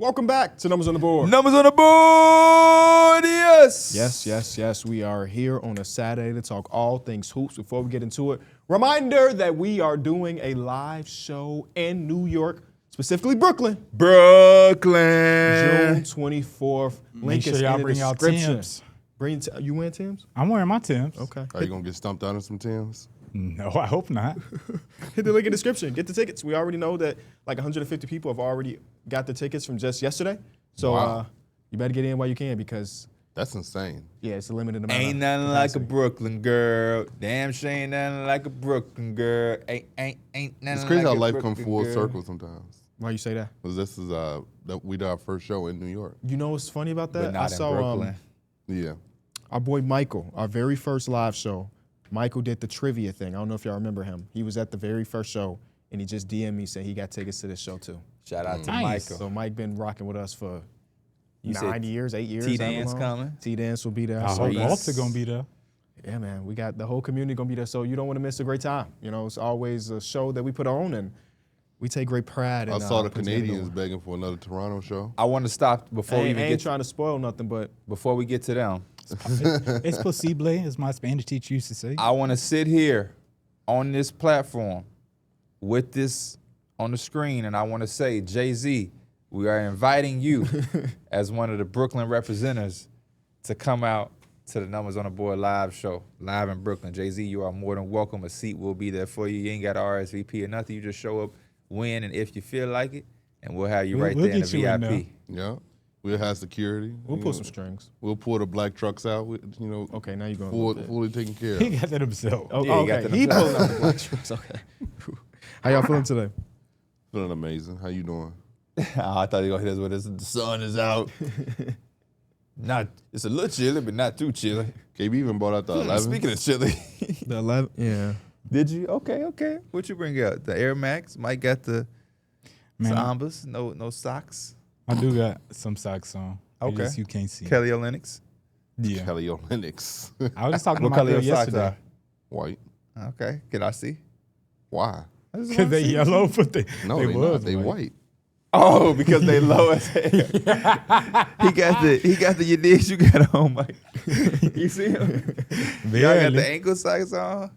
Welcome back to Numbers on the Board. Numbers on the board, yes. Yes. We are here on a Saturday to talk all things hoops. Before we get into it, reminder that we are doing a live show in New York, specifically Brooklyn. June 24th. Link is in the description. You wearing Timbs? I'm wearing my Timbs. Okay. Are you going to get stumped out of some Timbs? No, I hope not. Hit the link in the description. Get the tickets. We already know that like 150 people have already got the tickets from just yesterday. So Wow. You better get in while you can because, That's insane. yeah, it's a limited amount. Ain't nothing like a Brooklyn girl. Damn, she ain't nothing like a Brooklyn girl. Ain't nothing It's crazy like how a life Brooklyn comes full girl. circle sometimes. Why you say that? Because this is we did our first show in New York. You know what's funny about that? But not I in saw Brooklyn. Yeah. our boy Michael, our very first live show. Michael did the trivia thing. I don't know if y'all remember him. He was at the very first show, and he just DM'd me saying he got tickets to this show too. Shout out to Nice. Michael. So Mike been rocking with us for You 9 said years, 8 years. T-Dance however long. coming. T-Dance will be there. I So hope yes. Walter gonna be there. yeah, man, we got the whole community gonna be there. So you don't want to miss a great time. You know, it's always a show that we put on, and we take great pride in I saw the putting together. Canadians begging for another Toronto show. I want to stop before we I even ain't get trying to spoil nothing, but before we get to them. It's possible, as my Spanish teacher used to say. I want to sit here on this platform with this on the screen, and I want to say, Jay-Z, we are inviting you as one of the Brooklyn representatives to come out to the Numbers on the Board live show, live in Brooklyn. Jay-Z, you are more than welcome. A seat will be there for you. You ain't got to RSVP or nothing. You just show up when and if you feel like it, and we'll have you right We'll there in the get you in VIP. Yeah. We'll have security. we'll You pull know, some strings. We'll pull the black trucks out. Okay, now you're going. Fully taken care He of. got that himself. Oh, Yeah, he got okay. the He themselves. pulling out the black strings. Okay. How y'all feeling today? Feeling amazing. How you doing? I thought you were going to hit us with this. The sun is out. It's a little chilly, but not too chilly. KB even brought out the 11. Speaking of chilly. The 11. Yeah. Did you? Okay. What you bring out? The Air Max? Mike got the Man, Zambas. No socks. I do got some socks on. Okay. Just you can't see. Kelly Olynyx. Yeah. Kelly Olynyx. I was just talking to What my color girl your socks yesterday. White. are? Okay. Can I see? Why? I just Because wanna they see. yellow, but they No, they they was not. They white. Oh, because they low as hell. He got the you dig you got on, Mike. You see him? Y'all got Barely. the ankle socks on.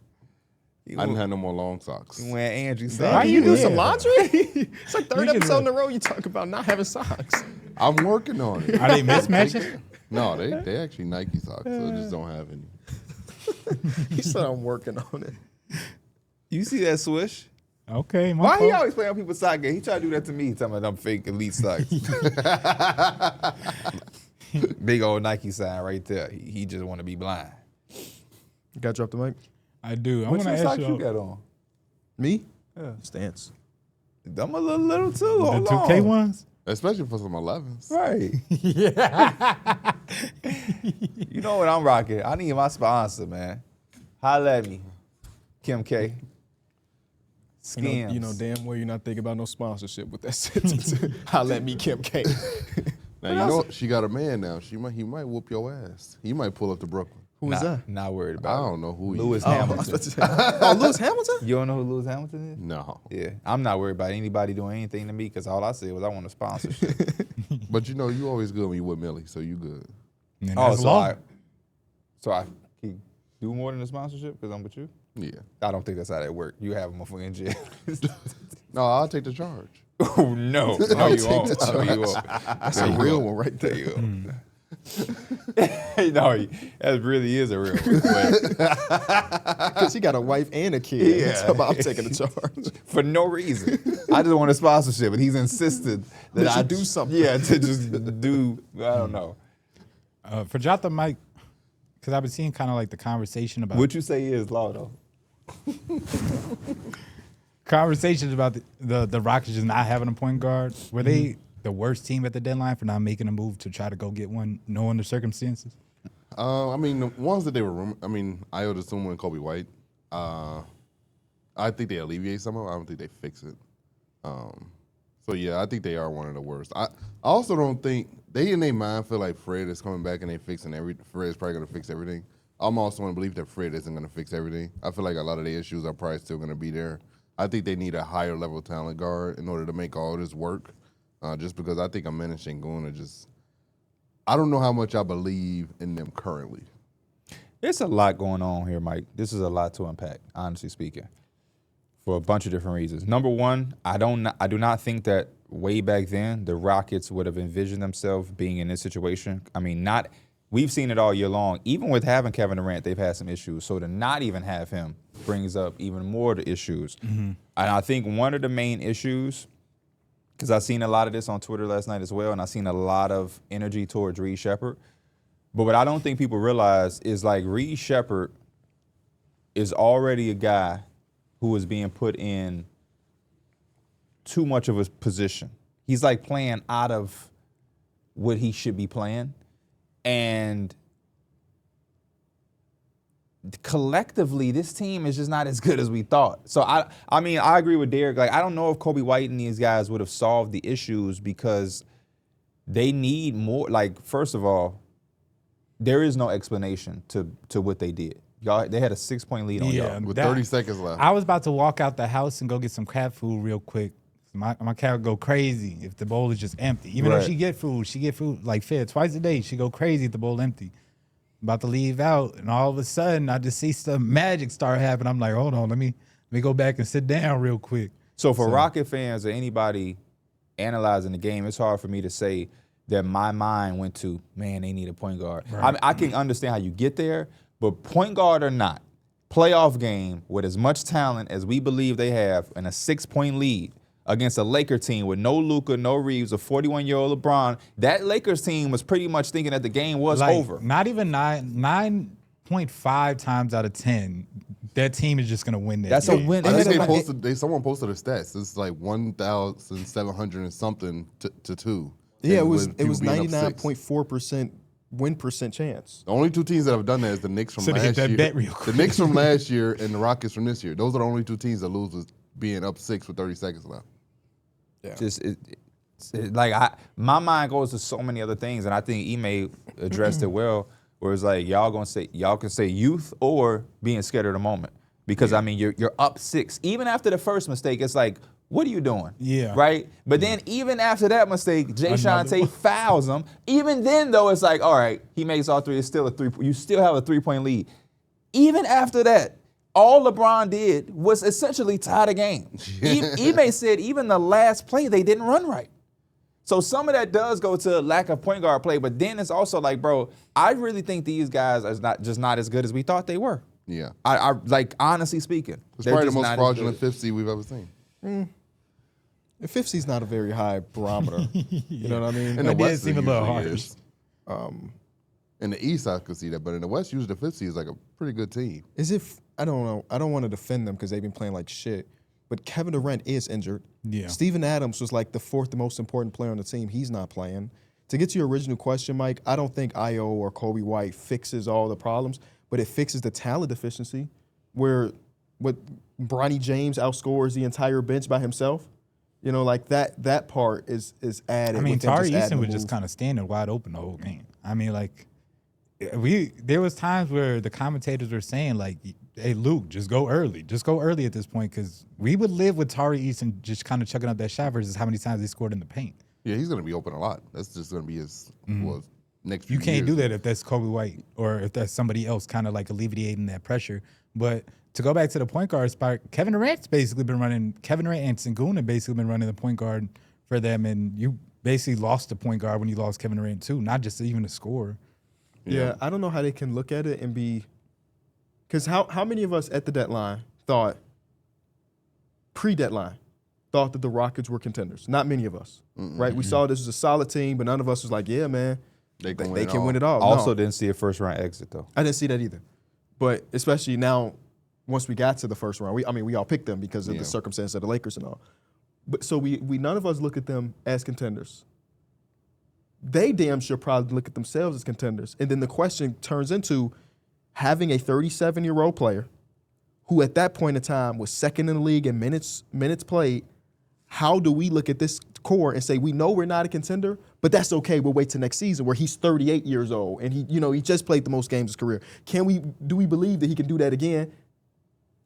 I didn't have no more long socks. You wearing Andrew Why socks. you do Yeah. some laundry? It's like third You can episode in a look. row you talk about not having socks. I'm working on it. Are they mismatches? No, they actually Nike socks, so I just don't have any. He said I'm working on it. You see that swish? Okay, my Why he fault. always playing on people's sock game? He tried to do that to me, talking about them fake elite socks. Big old Nike sign right there. He just want to be blind. You got to drop the mic? I do. I What want to your ask socks you you got on? Me? Yeah. Stance. I'm a little too. the Hold 2K on. ones. Especially for some 11s. Right. Yeah. You know what I'm rocking? I need my sponsor, man. Holla at me. Kim K. Skims. You know damn well you're not thinking about no sponsorship with that sentence. Holla at me, Kim K. Now you know she got a man now. He might whoop your ass. He might pull up to Brooklyn. Who is that? Not worried I about don't know who he Lewis is. Hamilton. Oh, Lewis Hamilton? You don't know who Lewis Hamilton is? No. Yeah. I'm not worried about anybody doing anything to me because all I said was I want a sponsorship. But you know, you always good when you with Millie, so you good. And Oh, that's so law. I can do more than a sponsorship because I'm with you? Yeah. I don't think that's how that works. You have a motherfucker in jail. No, I'll take the charge. Oh, no. No, you won't. No, you won't. That's a real one right there. No, that really is a real one. But Because he got a wife and a kid. Yeah. Yeah. I'm taking the charge. for no reason. I just want a sponsorship, and he's insisted that That I you do something. Yeah, to just do, I don't know. For drop the mic, because I've been seeing kind of like the conversation about What you say is law, though. conversations about the Rockets just not having a point guard. Were they the worst team at the deadline for not making a move to try to go get one, knowing the circumstances? I mean, the ones that they were I would assume when Kobe White. I think they alleviate some of it. I don't think they fix it. So yeah, I think they are one of the worst. I also don't think they in their mind feel like Fred is coming back and they fixing Fred's probably gonna fix everything. I'm also gonna believe that Fred isn't gonna fix everything. I feel like a lot of the issues are probably still gonna be there. I think they need a higher level talent guard in order to make all this work. just because I think Amen and Şengün are just. I don't know how much I believe in them currently. There's a lot going on here, Mike. This is a lot to unpack, honestly speaking, for a bunch of different reasons. Number one, I do not think that way back then the Rockets would have envisioned themselves being in this situation. I mean, we've seen it all year long. Even with having Kevin Durant, they've had some issues. So to not even have him brings up even more the issues. Mm-hmm. And I think one of the main issues, because I've seen a lot of this on Twitter last night as well, and I've seen a lot of energy towards Reed Sheppard. But what I don't think people realize is like Reed Sheppard is already a guy who is being put in too much of a position. He's like playing out of what he should be playing. And collectively, this team is just not as good as we thought. So I mean, I agree with Darrick. Like, I don't know if Kobe White and these guys would have solved the issues because they need more. Like, first of all, there is no explanation to what they did. Y'all, they had a 6-point lead on y'all with 30 seconds left. I was about to walk out the house and go get some cat food real quick. My cat would go crazy if the bowl is just empty. Even though she get food like fed twice a day. She go crazy if the bowl empty. About to leave out, and all of a sudden I just see some magic start happening. I'm like, hold on, let me go back and sit down real quick. So for Rocket fans or anybody analyzing the game, it's hard for me to say that my mind went to, man, they need a point guard. Right. I can understand how you get there, but point guard or not, playoff game with as much talent as we believe they have and a 6-point lead against a Laker team with no Luka, no Reeves, a 41-year-old LeBron, that Lakers team was pretty much thinking that the game was over. Not even 9.5 times out of 10, that team is just going to win that. That's game. a win. I think someone posted the stats. It's like 1,700 and something to 2. Yeah, it was 99.4% win percent chance. The only two teams that have done that is the Knicks from last year. Bet real quick. The Knicks from last year and the Rockets from this year. Those are the only two teams that lose with being up 6 with 30 seconds left. Yeah. Just my mind goes to so many other things, and I think Ime addressed it well. Where it's like y'all can say youth or being scared of the moment because I mean you're up 6. Even after the first mistake, it's like, what are you doing? Yeah. Right? But then even after that mistake, Jayshawn Tate fouls him. Even then, though, it's like, all right, he makes all 3. It's still a 3. You still have a 3-point lead. Even after that, all LeBron did was essentially tie the game. Ime said even the last play, they didn't run right. So some of that does go to lack of point guard play, but then it's also like, bro, I really think these guys are not as good as we thought they were. Yeah. I like, honestly speaking. It's probably the most fraudulent 5th seed we've ever seen. The 5th seed's not a very high barometer. You know what I mean? In the West, seem a little harsh. In the East, I could see that, but in the West, usually the 5th seed is like a pretty good team. I don't know. I don't want to defend them because they've been playing like shit. But Kevin Durant is injured. Yeah. Steven Adams was like the 4th most important player on the team. He's not playing. To get to your original question, Mike, I don't think Io or Kobe White fixes all the problems, but it fixes the talent deficiency where Bronny James outscores the entire bench by himself. You know, like that part is added. I mean, Tari Eason was just kind of standing wide open the whole game. I mean, like, there was times where the commentators were saying, like, hey, Luke, just go early. Just go early at this point because we would live with Tari Eason just kind of chucking up that shot versus how many times they scored in the paint. Yeah, he's going to be open a lot. That's just going to be his next few You can't years. do that if that's Kobe White or if that's somebody else kind of like alleviating that pressure. But to go back to the point guard spot, Kevin Durant and Şengün have basically been running the point guard for them, and you basically lost the point guard when you lost Kevin Durant too, not just even a scorer. Yeah, I don't know how they can look at it and be – because how many of us at the deadline thought, pre-deadline, thought that the Rockets were contenders? Not many of us, right? We saw this was a solid team, but none of us was like, yeah, man, they can win it all. Also didn't see a first-round exit, though. I didn't see that either. But especially now, once we got to the first round, we all picked them because of the circumstance of the Lakers and all. But so we none of us look at them as contenders. They damn sure probably look at themselves as contenders. And then the question turns into having a 37-year-old player who at that point in time was second in the league in minutes played. How do we look at this core and say, we know we're not a contender, but that's okay. We'll wait till next season where he's 38 years old and he just played the most games of his career. Do we believe that he can do that again?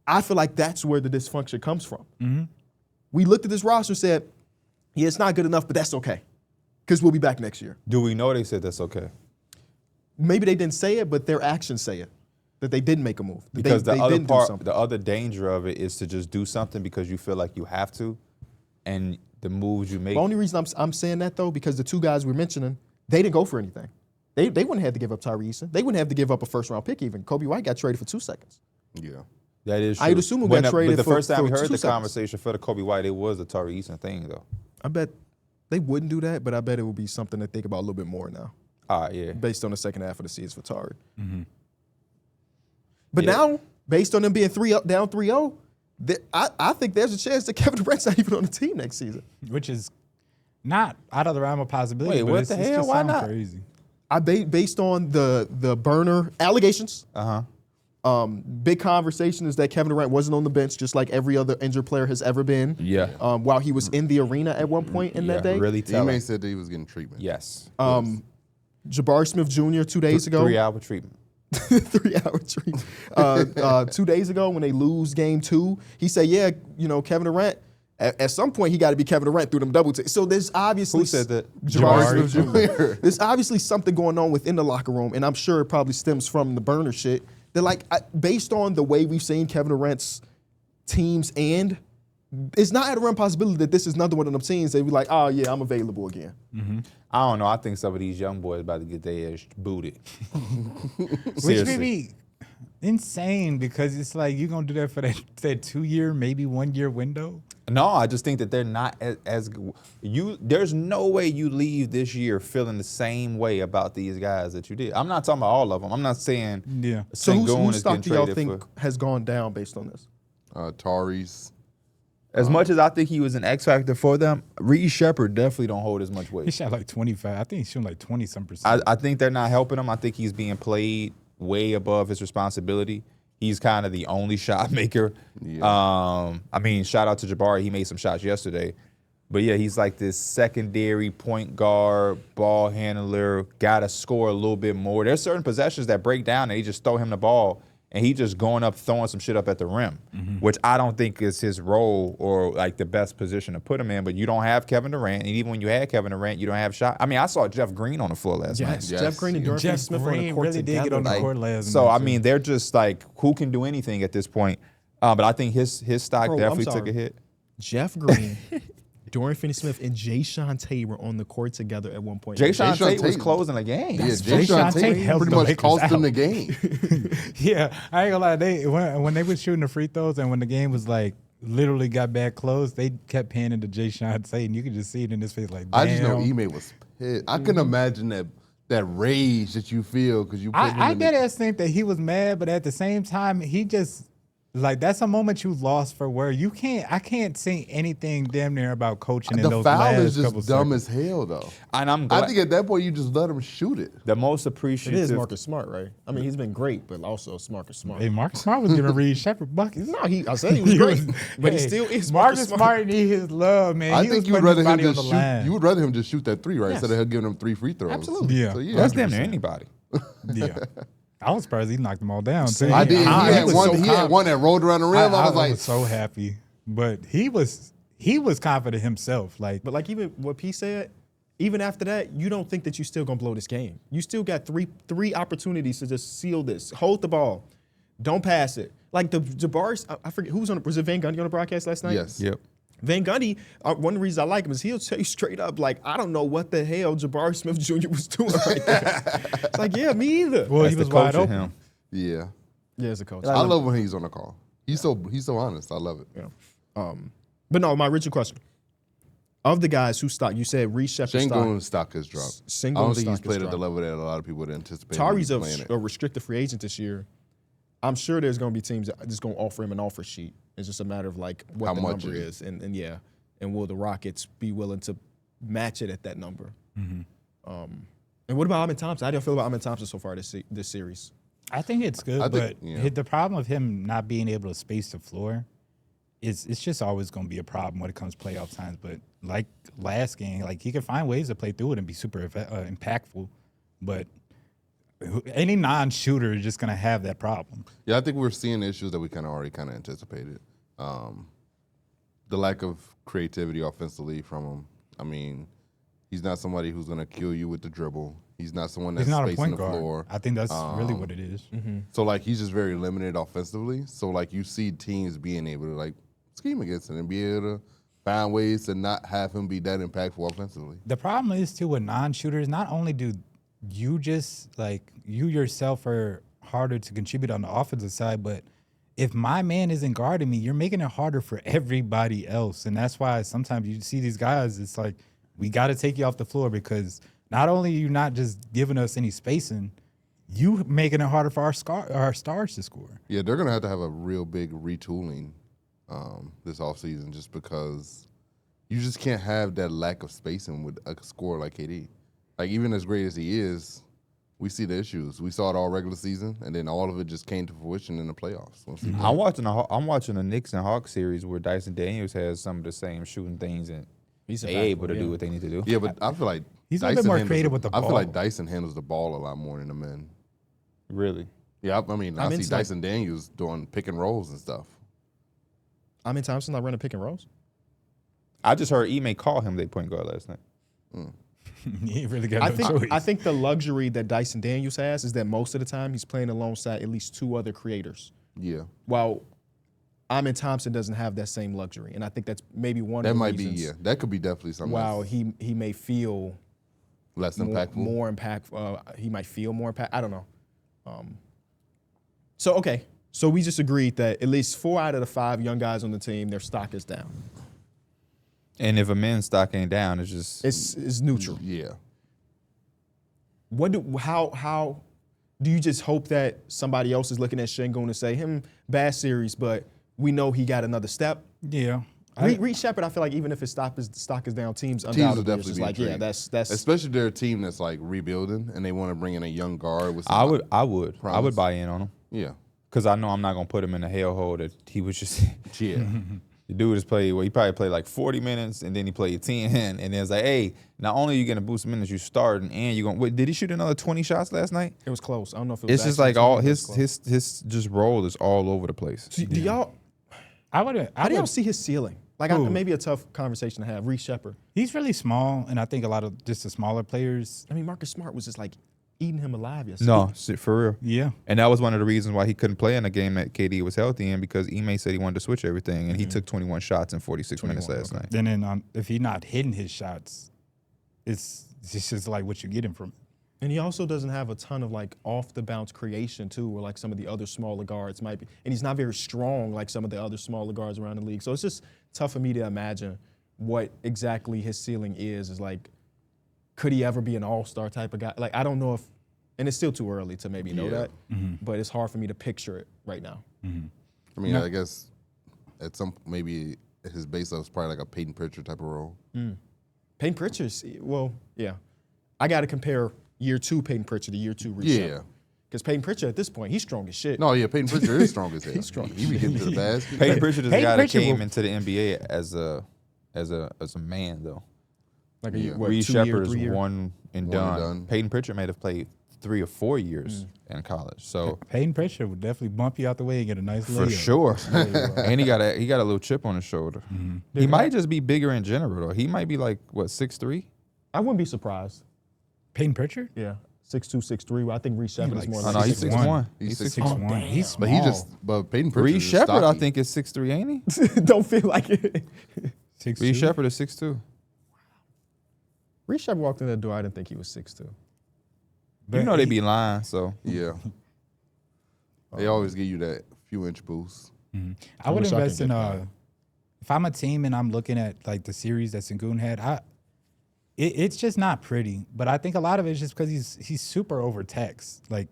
I feel like that's where the dysfunction comes from. Mm-hmm. We looked at this roster and said, yeah, it's not good enough, but that's okay. Because we'll be back next year. Do we know they said that's okay? Maybe they didn't say it, but their actions say it. That they didn't make a move. Because they the other didn't do part, something. the other danger of it is to just do something because you feel like you have to, and the moves you make. The only reason I'm saying that, though, because the two guys we're mentioning, they didn't go for anything. They wouldn't have to give up Tyree Eason. They wouldn't have to give up a first-round pick even. Kobe White got traded for 2 seconds. Yeah. That is true. I'd assume who got traded But the first time we for heard 2 the seconds. conversation for the Kobe White, it was the Tari Eason thing, though. I bet they wouldn't do that, but I bet it would be something to think about a little bit more now, All right, yeah. based on the second half of the season for Tari. Mm-hmm. But Yeah. now, based on them being down 3-0, I think there's a chance that Kevin Durant's not even on the team next season. Which is not out of the realm of possibility. Wait, but what it's, the it's hell? just Why sound not? Crazy. Based on the burner allegations, big conversation is that Kevin Durant wasn't on the bench, just like every other injured player has ever been. Yeah. While he was in the arena at one point in that day. Really Ime telling. said that he was getting treatment. Yes. Jabari Smith Jr. 2 days ago. 3-hour treatment. 3-hour treat. 2 days ago when they lose game 2, he said, yeah, Kevin Durant, at some point he got to be Kevin Durant through them double takes. So there's obviously... Who said that? Jabari Smith Jr. There's obviously something going on within the locker room, and I'm sure it probably stems from the burner shit. They're like, based on the way we've seen Kevin Durant's teams end, it's not out of the realm possibility that this is another one of them teams that be like, oh yeah, I'm available again. Mm-hmm. I don't know. I think some of these young boys about to get their ass booted. Which Seriously. would be insane because it's like you're going to do that for that 2-year, maybe 1-year window. No, I just think that they're not as you. There's no way you leave this year feeling the same way about these guys that you did. I'm not talking about all of them. I'm not saying Yeah. So Sengun whose is stock getting do y'all traded think for. has gone down based on this? Tari's. As much as I think he was an X factor for them, Reed Shepherd definitely don't hold as much He weight. shot like 25. I think he's shooting like 20-some%. I think they're not helping him. I think he's being played way above his responsibility. He's kind of the only shot maker. Yeah. I mean, shout out to Jabari. He made some shots yesterday. But yeah, he's like this secondary point guard, ball handler, got to score a little bit more. There's certain possessions that break down and he just throw him the ball and he just going up, throwing some shit up at the rim, which I don't think is his role or like the best position to put him in. But you don't have Kevin Durant, and even when you had Kevin Durant, you don't have shot. I mean, I saw Jeff Green on the floor last night. Yes. Jeff Green and Dorian Jeff Smith on the Green court really did get together. on the Like, court last night. So I too. mean, they're just like who can do anything at this point. But I think his stock Bro, I'm definitely took sorry. a hit. Jeff Green, Dorian Finney-Smith, and Jayshawn Tate were on the court together at one point. Jayshawn Jayshawn Tate was Tate- closing the game. Yeah, Jayshawn Jayshawn Tate Tate held pretty the much Lakers cost them out. the game. Yeah, I ain't gonna lie. When they was shooting the free throws and when the game was like literally got back close, they kept panning to Jayshawn Tate, and you could just see it in his face. Like, damn. I just know Ime was pissed. I couldn't imagine that rage that you feel because you put him I in dead the, ass think that he was mad, but at the same time, he just like that's a moment you lost for where you can't. I can't say anything damn near about coaching in the those foul last is just couple dumb seconds. as hell though. And I'm I glad. think at that point you just let him shoot it. The most It appreciative. is Marcus Smart, right? I mean, he's been great, but also Marcus Smart. Hey, Marcus Smart was giving Reed Shepherd buckets. No, I said he was great, but he still is Marcus Smart need his love, man. I He think was you would putting rather his him body just on shoot. the line. You would rather him just shoot that 3, right? Yes. Instead of him giving him 3 free throws. Absolutely. Yeah. So yeah, That's damn 100%. near anybody. Yeah. I was surprised he knocked them all down. Too. I did. He I had was one. so He had one that rolled around the rim. I was like, so happy, but he was confident himself. Like, But like even what P said, even after that, you don't think that you still gonna blow this game. You still got three opportunities to just seal this. Hold the ball, don't pass it. Like the Jabari, I forget who was on. Was it Van Gundy on the broadcast last night? yes. Yep. Van Gundy, one of the reasons I like him is he'll tell you straight up, like, I don't know what the hell Jabari Smith Jr. was doing right there. It's like, yeah, me either. well, That's he the was coach wide of open. him. Yeah. Yeah, as a coach. I love when he's on the call. He's so honest. I love it. Yeah. But no, my original question. Of the guys who stock, you said Reed Shepherd stock. Sengun's stock has dropped. I Sengun's don't think he's stock has played at the dropped. level that a lot of people would anticipate. Tari's him playing a restricted free agent this year. I'm sure there's going to be teams that just going to offer him an offer sheet. It's just a matter of like what How the much number is is, and yeah, and will the Rockets be willing to match it at that number? And what about Amin Thompson? How do you feel about Amin Thompson so far this series? I think it's good, I but think, yeah. the problem of him not being able to space the floor is it's just always going to be a problem when it comes to playoff times. But like last game, like he can find ways to play through it and be super impactful. But any non-shooter is just going to have that problem. Yeah, I think we're seeing issues that we already anticipated. The lack of creativity offensively from him. I mean, he's not somebody who's going to kill you with the dribble. He's not someone that's He's not a spacing point the guard. floor. I think that's really what it is. So, like, he's just very limited offensively. So, like, you see teams being able to, like, scheme against him and be able to find ways to not have him be that impactful offensively. The problem is, too, with non-shooters, not only do you just, like, you yourself are harder to contribute on the offensive side, but if my man isn't guarding me, you're making it harder for everybody else. And that's why sometimes you see these guys, it's like, we got to take you off the floor because not only are you not just giving us any spacing, you making it harder for our stars to score. Yeah, they're going to have a real big retooling this offseason just because you just can't have that lack of spacing with a scorer like KD. Like, even as great as he is, we see the issues. We saw it all regular season, and then all of it just came to fruition in the playoffs. I'm watching a Knicks and Hawks series where Dyson Daniels has some of the same shooting things, and He's they able to do what they need to do. Yeah, but I feel like He's a little bit more creative with the I feel ball. like Dyson handles the ball a lot more than the men. Really? Yeah, I mean, I see into Dyson Daniels doing pick and rolls and stuff. I mean, Thompson not running pick and rolls. I just heard Ime call him their point guard last night. He really got no choice. I think the luxury that Dyson Daniels has is that most of the time he's playing alongside at least two other creators. Yeah. While Amin Thompson doesn't have that same luxury, and I think that's maybe one That of the might be, reasons. That could be definitely something While that's he may feel less impactful. more impactful. He might feel more impact. I don't know. So we just agreed that at least 4 out of the 5 young guys on the team, their stock is down. And if a men's stock ain't down, it's just It's neutral. Yeah. How do you just hope that somebody else is looking at Şengün and say, bad series, but we know he got another step? Yeah. Reed Shepherd, I feel like even if his stock is down, teams will undoubtedly definitely is just be like, yeah, intrigued. that's Especially they're a team that's like rebuilding and they want to bring in a young guard with some I would promise. buy in on him Yeah. because I know I'm not gonna put him in a hellhole that he was just. Yeah. The dude just played. Well, he probably played like 40 minutes, and then he played 10, and then it's like, hey, not only are you gonna boost minutes, you starting, and you're gonna. Wait, did he shoot another 20 shots last night? it was close. I don't know if it was. It's just actually like all 20, but it was close. his just role is all over the place. So do y'all? I would. How do y'all see his ceiling? Like, maybe a tough conversation to have. Reed Shepherd. He's really small, and I think a lot of just the smaller players. I mean, Marcus Smart was just like eating him alive yesterday. No, for real. Yeah. And that was one of the reasons why he couldn't play in a game that KD was healthy in because Ime said he wanted to switch everything, and he took 21 shots in 46 minutes last night. Then if he's not hitting his shots, it's just like what you get him from. And he also doesn't have a ton of like off the bounce creation too, where like some of the other smaller guards might be. And he's not very strong like some of the other smaller guards around the league. So it's just tough for me to imagine what exactly his ceiling is like, could he ever be an all-star type of guy? Like, I don't know if, and it's still too early to maybe know that, but it's hard for me to picture it right now. I mean, I guess at some maybe his base level is probably like a Peyton Pritchard type of role. Peyton Pritchard, well, yeah. I got to compare year 2 Peyton Pritchard to year 2 Reed Yeah. Shepherd. Because Peyton Pritchard at this point, he's strong as shit. No, yeah, Peyton Pritchard is strong as hell. He's strong. He be getting to the basket. Peyton Pritchard is a Peyton guy that Pritchard came will- into the NBA as a man though. Like Yeah. Reed 2 year, Shepherd is 3 year? one and done. Peyton Pritchard may have played 3 or 4 years in college, so Peyton Pritchard would definitely bump you out the way and get a nice for layup. sure. And he got a little chip on his shoulder. He might just be bigger in general though. He might be like what 6'3". I wouldn't be surprised. Peyton Pritchard? Yeah. 6'2", 6'3". Well, I think Reed Shepherd like is more Oh like no, he's 6'1". 6'1". He's He's 6'1". 6'1". He's small. But Peyton Pritchard Reed is Shepherd, I stocky. think, is 6'3", ain't he? Don't feel like it. 6'2". Reed Shepherd is 6'2". Reed Shepherd walked in that door. I didn't think he was 6'2". You know they be lying, so Yeah. They always give you that few inch boost. I would wish I could invest in get that. if I'm a team and I'm looking at like the series that Şengün had, it's just not pretty. But I think a lot of it is just because he's super overtaxed. Like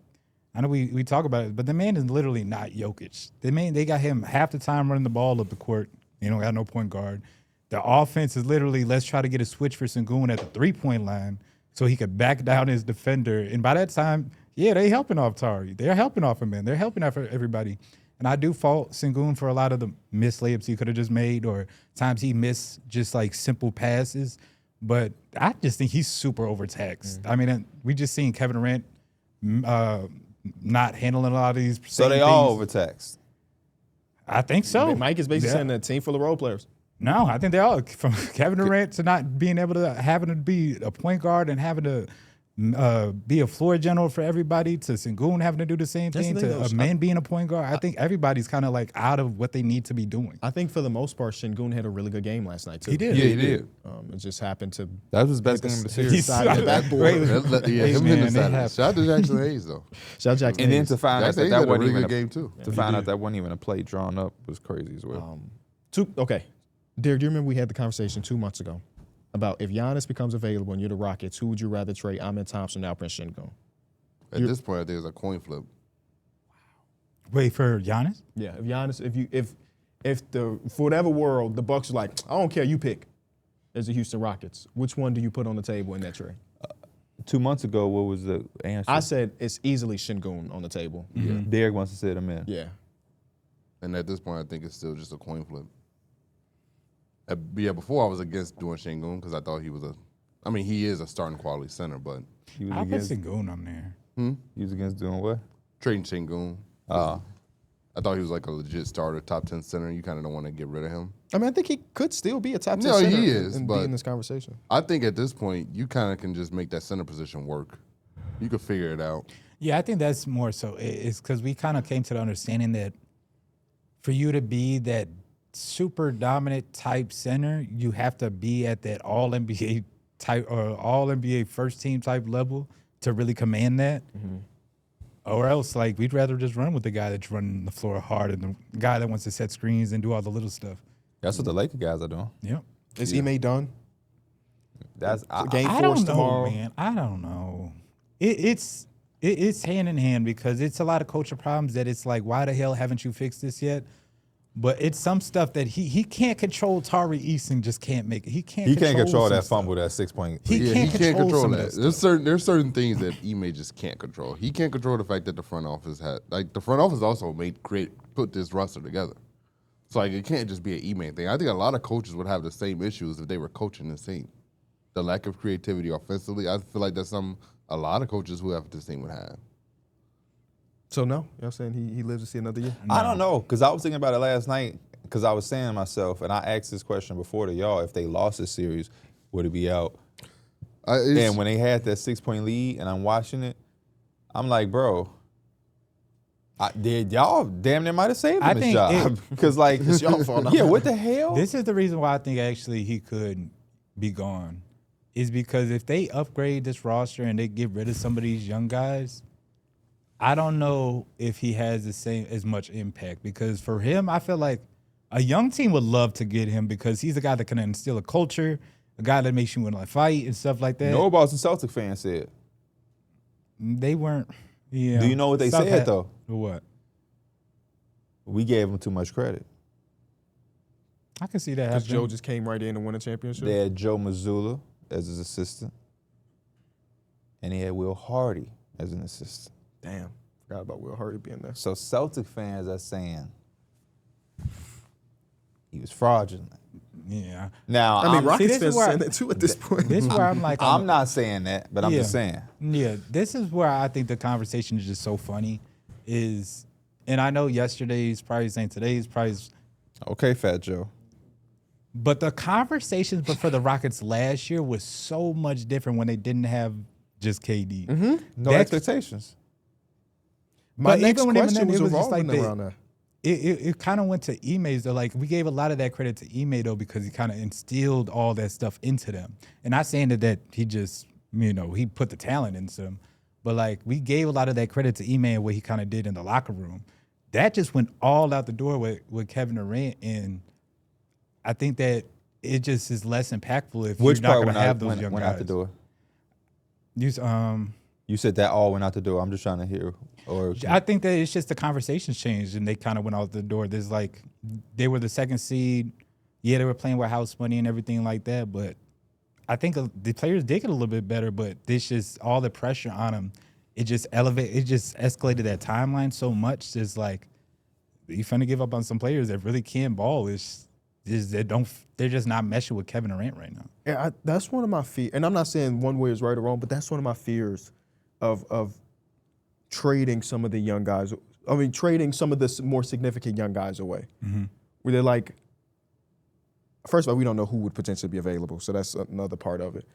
I know we talk about it, but the man is literally not Jokic. They got him half the time running the ball up the court. You know, got no point guard. The offense is literally let's try to get a switch for Şengün at the 3-point line so he could back down his defender. And by that time, yeah, they helping off Tari. They're helping off him, man. They're helping off everybody. And I do fault Şengün for a lot of the missed layups he could have just made or times he missed just like simple passes. But I just think he's super overtaxed. I mean, we just seen Kevin Durant not handling a lot of these. so same they all things. overtaxed. I think so. Mike is basically Yeah. saying a team full of role players. No, I think they all from Kevin Durant to not being able to having to be a point guard and having to be a floor general for everybody to Sengun having to do the same thing to a man being a point guard. I think everybody's kind of like out of what they need to be doing. I think for the most part, Sengun had a really good game last night too. He did. Yeah, he did. It just happened to. That was his best game of the series. He's Side of the backboard. Yeah, him man, and they Saturday. have- Shout out to Jackson Hayes though. Shout out Jackson And then Hayes. to find out Jackson Hayes that had a wasn't really even good game too. to find out that wasn't even a play drawn up was crazy as well. Okay, Derek, do you remember we had the conversation 2 months ago about if Giannis becomes available and you're the Rockets, who would you rather trade? Amen Thompson, Alperen Sengun. At this point, I think it's a coin flip. Wait for Giannis? Yeah, if Giannis, if the for whatever world the Bucks are like, I don't care, you pick. As the Houston Rockets, which one do you put on the table in that trade? 2 months ago, what was the answer? I said it's easily Sengun on the table. Derek wants to sit him in. Yeah. And at this point, I think it's still just a coin flip. Yeah, before I was against doing Sengun because I thought he was he is a starting quality center, but He was I put against. Sengun on there. He was against doing what? trading Sengun. I thought he was like a legit starter, top 10 center. You kind of don't want to get rid of him. I mean, I think he could still be a top 10 No, center he is, and be but- in this conversation. I think at this point, you kind of can just make that center position work. You could figure it out. Yeah, I think that's more so. It's because we kind of came to the understanding that for you to be that super dominant type center, you have to be at that all NBA type or all NBA first team type level to really command that. Or else, like, we'd rather just run with the guy that's running the floor hard and the guy that wants to set screens and do all the little stuff. That's what the Laker guys are doing. Yep. Is Ime done? That's Game I force don't know, tomorrow. man. I don't know. It's hand in hand because it's a lot of culture problems that it's like, why the hell haven't you fixed this yet? But it's some stuff that he can't control. Tari Eason just can't make it. He can't control some that stuff. fumble, that 6 point. He can't control some of that There's stuff. there's certain things that Ime just can't control. He can't control the fact that the front office the front office also put this roster together. So like it can't just be an Ime thing. I think a lot of coaches would have the same issues if they were coaching this team. The lack of creativity offensively, I feel like that's a lot of coaches who have this team would have. So no, you know what I'm saying? He lives to see another year. I don't know, because I was thinking about it last night, because I was saying to myself, and I asked this question before to y'all, if they lost this series, would it be out? And when they had that 6 point lead and I'm watching it, I'm like, bro, y'all damn near might have saved him his job. Because, like, It's y'all fault now. yeah, what the hell? This is the reason why I think actually he could be gone, is because if they upgrade this roster and they get rid of some of these young guys, I don't know if he has the same as much impact. Because for him, I feel like a young team would love to get him because he's a guy that can instill a culture, a guy that makes you want to fight and stuff like that. No Boston Celtic fan said. They weren't. Yeah. Do you know what they said, though? What? We gave him too much credit. I can see that Because happening. Joe just came right in and won a championship. They had Joe Mazzulla as his assistant, and he had Will Hardy as an assistant. Damn, forgot about Will Hardy being there. So Celtic fans are saying he was fraudulent. Yeah. Now, I mean, I'm, Rockets this is fans where- saying that too at this point. This is where I'm like, I'm not saying that, but I'm just saying. Yeah, this is where I think the conversation is just so funny. And I know yesterday's probably saying today's probably, Okay, Fat Joe. but the conversations but for the Rockets last year was so much different when they didn't have just KD. No That's- expectations. My But next even when it was question was just revolving like around that. It kind of went to Ime's though. Like we gave a lot of that credit to Ime though because he kind of instilled all that stuff into them. And not saying that he just he put the talent into them, but like we gave a lot of that credit to Ime and what he kind of did in the locker room. That just went all out the door with Kevin Durant, and I think that it just is less impactful if Which you're not part going to have those went young out guys. the door? You, You said that all went out the door. I'm just trying to hear. Or I think that it's just the conversations changed and they kind of went out the door. There's like, they were the second seed. Yeah, they were playing with house money and everything like that. But I think the players did get a little bit better, but this just all the pressure on them. It just escalated that timeline so much. It's like, you finna give up on some players that really can ball. They're just not meshing with Kevin Durant right now. Yeah, that's one of my fears. And I'm not saying one way is right or wrong, but that's one of my fears of trading some of the young guys. I mean, trading some of the more significant young guys away. Where they're like, first of all, we don't know who would potentially be available, so that's another part of it.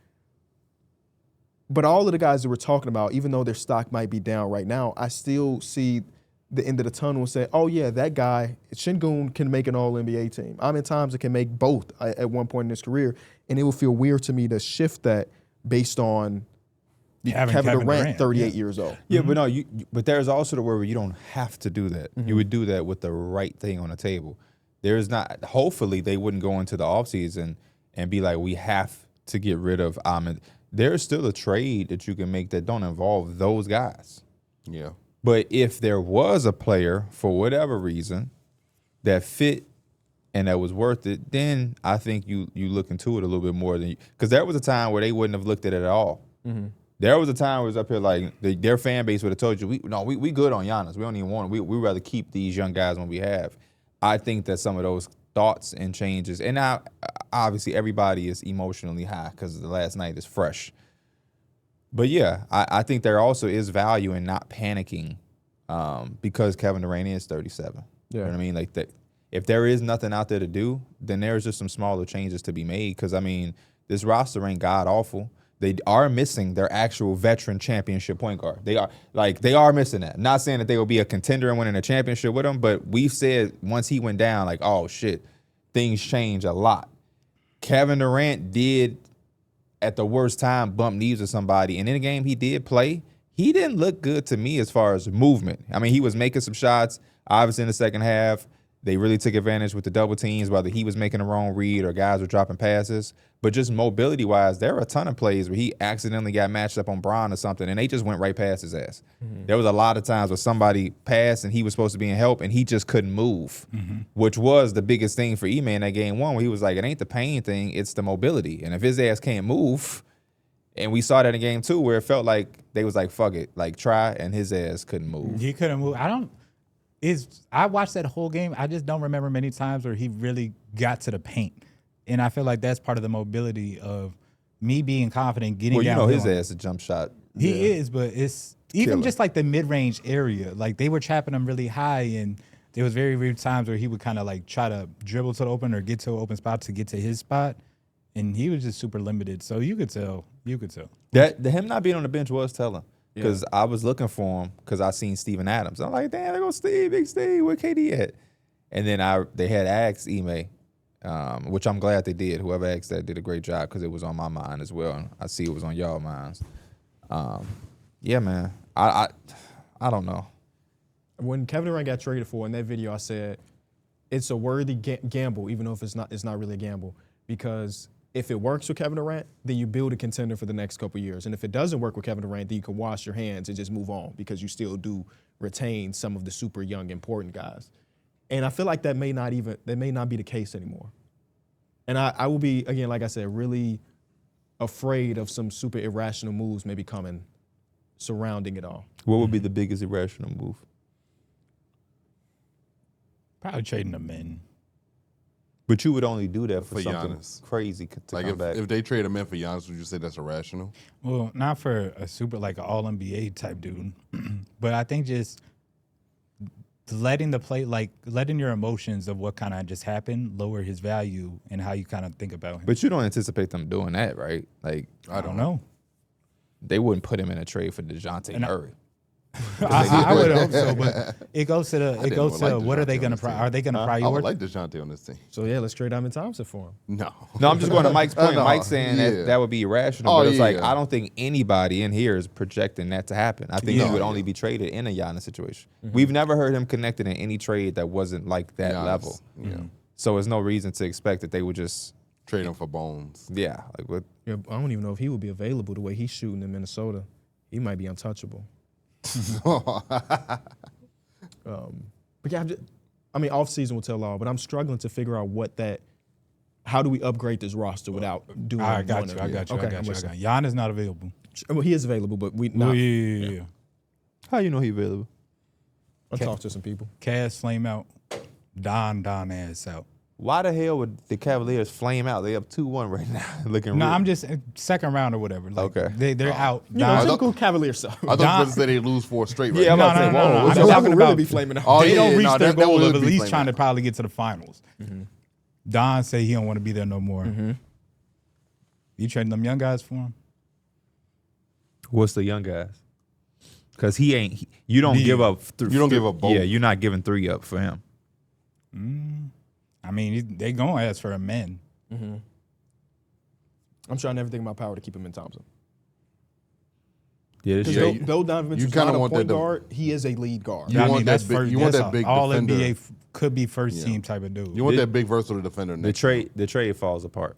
But all of the guys that we're talking about, even though their stock might be down right now, I still see the end of the tunnel and say, oh yeah, that guy, Şengün, can make an All-NBA team. Amin Thompson can make both at one point in his career, and it will feel weird to me to shift that based on Kevin Durant, 38 years old. Yeah, but no, but there's also the word where you don't have to do that. You would do that with the right thing on the table. There's not. Hopefully, they wouldn't go into the offseason and be like, we have to get rid of Amin. There's still a trade that you can make that don't involve those guys. Yeah. But if there was a player, for whatever reason, that fit and that was worth it, then I think you look into it a little bit more than because there was a time where they wouldn't have looked at it at all. There was a time where it was up here like their fan base would have told you, we good on Giannis. We don't even want him. We'd rather keep these young guys when we have. I think that some of those thoughts and changes, and now obviously everybody is emotionally high because the last night is fresh. But yeah, I think there also is value in not panicking because Kevin Durant is 37. Yeah. You know what I mean? Like that. If there is nothing out there to do, then there's just some smaller changes to be made. Because I mean, this roster ain't god awful. They are missing their actual veteran championship point guard. They are missing that. Not saying that they will be a contender and winning a championship with him, but we've said once he went down, like, oh shit, things change a lot. Kevin Durant did at the worst time bump knees with somebody, and in the game he did play. He didn't look good to me as far as movement. I mean, he was making some shots. Obviously, in the second half, they really took advantage with the double teams, whether he was making the wrong read or guys were dropping passes. But just mobility-wise, there were a ton of plays where he accidentally got matched up on Bron or something, and they just went right past his ass. There was a lot of times where somebody passed and he was supposed to be in help, and he just couldn't move, which was the biggest thing for Ime in that game one, where he was like, it ain't the pain thing, it's the mobility. And if his ass can't move, and we saw that in game two where it felt like they was like, fuck it, like try, and his ass couldn't move. He couldn't move. I watched that whole game. I just don't remember many times where he really got to the paint. And I feel like that's part of the mobility of me being confident, getting down. Well, you know his ass a jump shot. He is, but it's even just like the mid-range area. Like they were trapping him really high, and there was very few times where he would kind of like try to dribble to the open or get to an open spot to get to his spot. And he was just super limited. So you could tell. That him not being on the bench was telling. Because I was looking for him because I seen Steven Adams. I'm like, damn, there goes Steve, Big Steve, where KD at? And then they had asked Ime, which I'm glad they did. Whoever asked that did a great job because it was on my mind as well. And I see it was on y'all minds. Yeah, man. I don't know. When Kevin Durant got traded for, in that video I said, it's a worthy gamble, even though if it's not really a gamble. Because if it works with Kevin Durant, then you build a contender for the next couple of years. And if it doesn't work with Kevin Durant, then you can wash your hands and just move on because you still do retain some of the super young, important guys. And I feel like that may not be the case anymore. And I will be, again, like I said, really afraid of some super irrational moves maybe coming surrounding it all. What would be the biggest irrational move? Probably trading them in. But you would only do that for something Giannis. crazy to Like come back. if they trade him in for Giannis, would you say that's irrational? Well, not for a super like an all-NBA type dude, but I think just letting your emotions of what kind of just happened lower his value and how you kind of think about him. But you don't anticipate them doing that, right? Like I don't know. They wouldn't put him in a trade for DeJounte Murray. I would hope so, but it goes to what are they going to I would prioritize? like DeJounte on this team. So, yeah, let's trade Amin Thompson for him. No. No, I'm just going to Mike's point. No, Mike's saying that would be irrational, but it's like I don't think anybody in here is projecting that to happen. I think he would only be traded in a Giannis situation. We've never heard him connected in any trade that wasn't like that Giannis, level. Yeah. So there's no reason to expect that they would just Trade him for Bones. like what? Yeah, I don't even know if he would be available the way he's shooting in Minnesota. He might be untouchable. But yeah, off season will tell all. But I'm struggling to figure out how do we upgrade this roster without doing? I got you. Giannis not available. Well, he is available, but we not. Oh, yeah. How you know he available? I'll talk to some people. Cass flame out. Don ass out. Why the hell would the Cavaliers flame out? They up 2-1 right now. Looking No, real. I'm just second round or whatever. Like, Okay. They're out. You know, typical Cavaliers stuff. I thought you were going to say they lose 4 straight right Yeah, now. I'm about to say, no. whoa. I'm That talking would about really be flaming out. Oh, they yeah, don't reach no, their that goal would of at be least flaming trying to out. probably get to the finals. Don say he don't want to be there no more. Mm-hmm. You trading them young guys for him? What's the young guys? Because he ain't. You don't Yeah. give up. You don't give up both. Yeah, you're not giving 3 up for him. I mean, they gonna ask for a man. I'm trying everything in my power to keep him in Thompson. Yeah, this Because shit- though Donovan you is kinda not a want point that to- guard, he is a lead guard. You I want mean, that that's big- first. you want that's that big all defender. NBA could be first Yeah. team type of dude. You want The- that big versatile defender. the Next trade falls apart.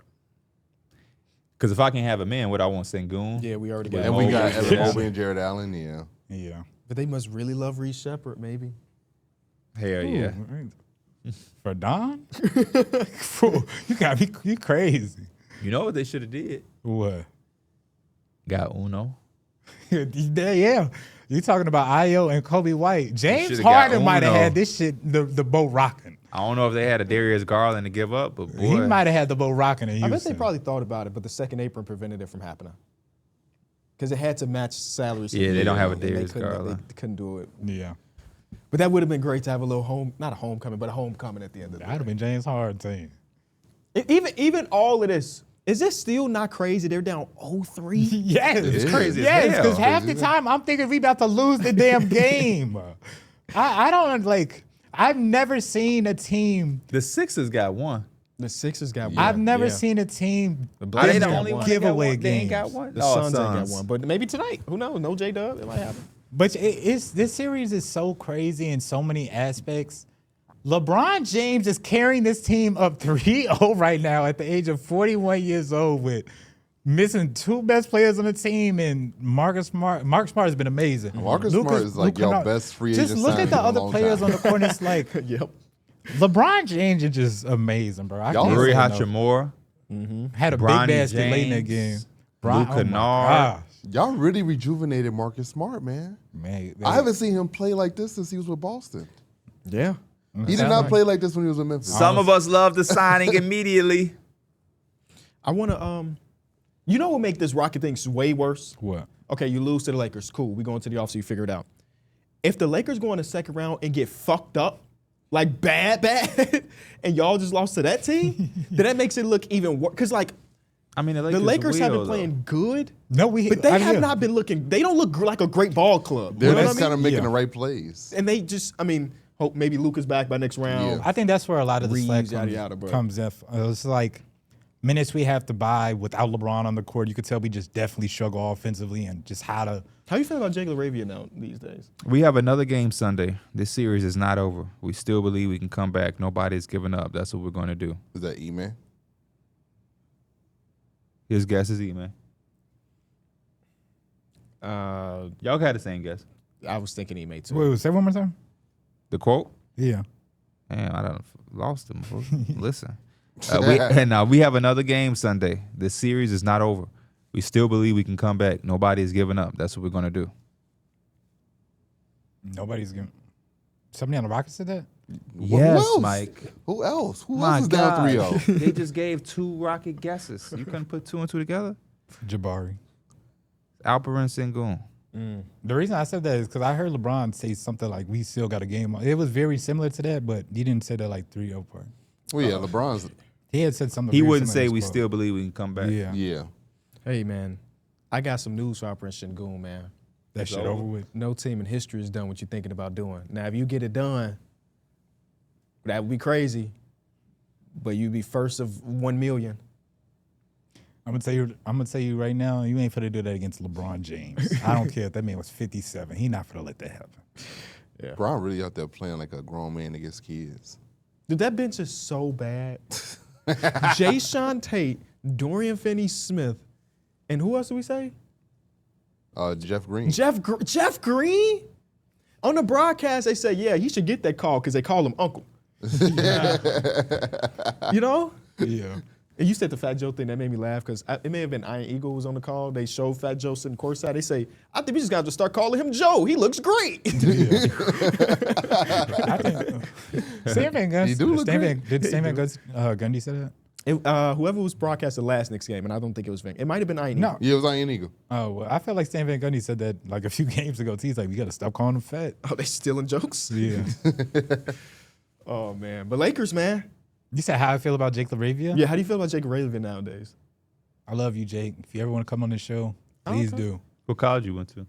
Because if I can have a man, what I want Sengun. Yeah, we already got and him. we got Mobley. Evan Yeah. Mobley and Jared Allen. Yeah. Yeah. But they must really love Reece Shepherd, maybe. Hell yeah. Ooh, for Don? Fool, you got me. You crazy. You know what they should have did? What? Got Uno. Yeah. You talking about Io and Kobe White? James shoulda got Harden might have Uno. had this shit, the boat rocking. I don't know if they had a Darius Garland to give up, but boy, He might have had the boat rocking in I bet Houston. they probably thought about it, but the second apron prevented it from happening. Because it had to match salaries. Yeah, they don't have a and they Darius couldn't- Garland. They couldn't do it. Yeah. But that would have been great to have a little not a homecoming, but a homecoming at the end of the That'd have day. been James Harden team. Even all of this, is this still not crazy? They're down 0-3? Yes. It's crazy as Yes, hell. because half the time I'm thinking we about to lose the damn game. I don't like. I've never seen a team. the Sixers got one. The Sixers got one. I've never Yeah. seen a team. The Are Blazers they the got only one. one that got Giveaway one? They ain't games. got one. The Suns ain't got one, but maybe tonight. Who knows? No J-Dub. It might happen. But it's this series is so crazy in so many aspects. LeBron James is carrying this team up 3-0 right now at the age of 41 years old with missing 2 best players on the team and Marcus Smart. Marcus Smart has been amazing. Marcus Smart is like your best free agent Just look signing at the in a other long players time. on the court. It's like Yep. LeBron James is just amazing, bro. I Y'all can't Rui say no. Hachimura. Had a Bronny big basket late in the James, game. Luke oh my Kennard. gosh. Y'all really rejuvenated Marcus Smart, man. Man, I haven't seen him play like this since he was with Boston. Yeah. He did not play like this when he was with Memphis. Some of us love the signing immediately. I want to, you know what make this Rocket thing way worse? What? Okay, you lose to the Lakers. Cool. We go into the offseason, you figure it out. If the Lakers go in the second round and get fucked up, like bad, and y'all just lost to that team, then that makes it look even worse. Because, like, I mean, the Lakers have been will, playing good, No, but they have not been looking, they don't look like a great ball club. They're You know just what I kind mean? of making Yeah. the right plays. And they just, I mean, hope maybe Luka's back by next round. Yeah. I think that's where a lot of the Reeves, slack yada, yada, bro. comes in. It's like minutes we have to buy without LeBron on the court. You could tell we just definitely struggle offensively and just how to. How you feel about Jake LaRavia now these days? We have another game Sunday. This series is not over. We still believe we can come back. Nobody's giving up. That's what we're going to do. Is that E-Man? His guess is E-Man. Y'all got the same guess. I was thinking he made too. Wait, say one more time. The quote? Yeah. Damn, I done lost him. Bro. Listen. We have another game Sunday. This series is not over. We still believe we can come back. Nobody is giving up. That's what we're going to do. Nobody's giving. Somebody on the Rockets said that. Who Yes, else? Mike. Who else? Who My else is God. down 3-0? They just gave 2 Rocket guesses. You couldn't put 2 and 2 together? Jabari. Alperen Sengun. The reason I said that is because I heard LeBron say something like, "We still got a game." It was very similar to that, but he didn't say that like 3-0 part. Well, yeah, LeBron's. He had said something. He very wouldn't similar say in we his quote. still believe we can come back. Yeah. Yeah. Hey, man, I got some news for Operation Goon, man. That shit over with. No team in history has done what you're thinking about doing. Now, if you get it done, that would be crazy, but you'd be first of 1 million. I'm gonna tell you right now, you ain't finna do that against LeBron James. I don't care if that man was 57. He not finna let that happen. Bron really out there playing like a grown man against kids. Dude, that bench is so bad. Jayshawn Tate, Dorian Finney-Smith, and who else did we say? Jeff Green. Jeff Green? On the broadcast, they say, yeah, he should get that call because they call him Uncle. You know? Yeah. And you said the Fat Joe thing, that made me laugh because it may have been Iron Eagle who was on the call. They showed Fat Joe sitting courtside. They say, I think we just got to start calling him Joe. He looks great. I think Stan Van Gundy. He do look Did Stan Van Gundy say that? Whoever was broadcast the last Knicks game, and I don't think it was Van. It might have been Iron No. Eagle. Yeah, it was Iron Eagle. Oh, well, I feel like Stan Van Gundy said that like a few games ago. He's like, we got to stop calling him fat. Oh, they stealing jokes? Yeah. Oh, man. But Lakers, man. You said how I feel about Jake LaRavia? Yeah, how do you feel about Jake LaRavia nowadays? I love you, Jake. If you ever want to come on the show, please do. What college you went to?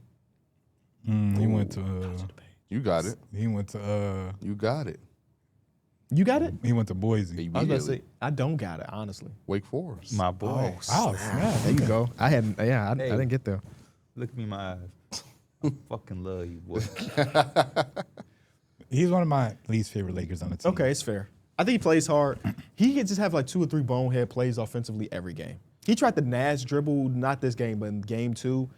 He went to. You got it. He went to. You got it. You got it? He went to Boise. I was about to say, I don't got it, honestly. Wake Forest. My boy. Oh, snap. There you go. I didn't get there. Look me in my eyes. I fucking love you, boy. He's one of my least favorite Lakers on the team. Okay, it's fair. I think he plays hard. He can just have like 2 or 3 bonehead plays offensively every game. He tried the Nash dribble, not this game, but in game 2,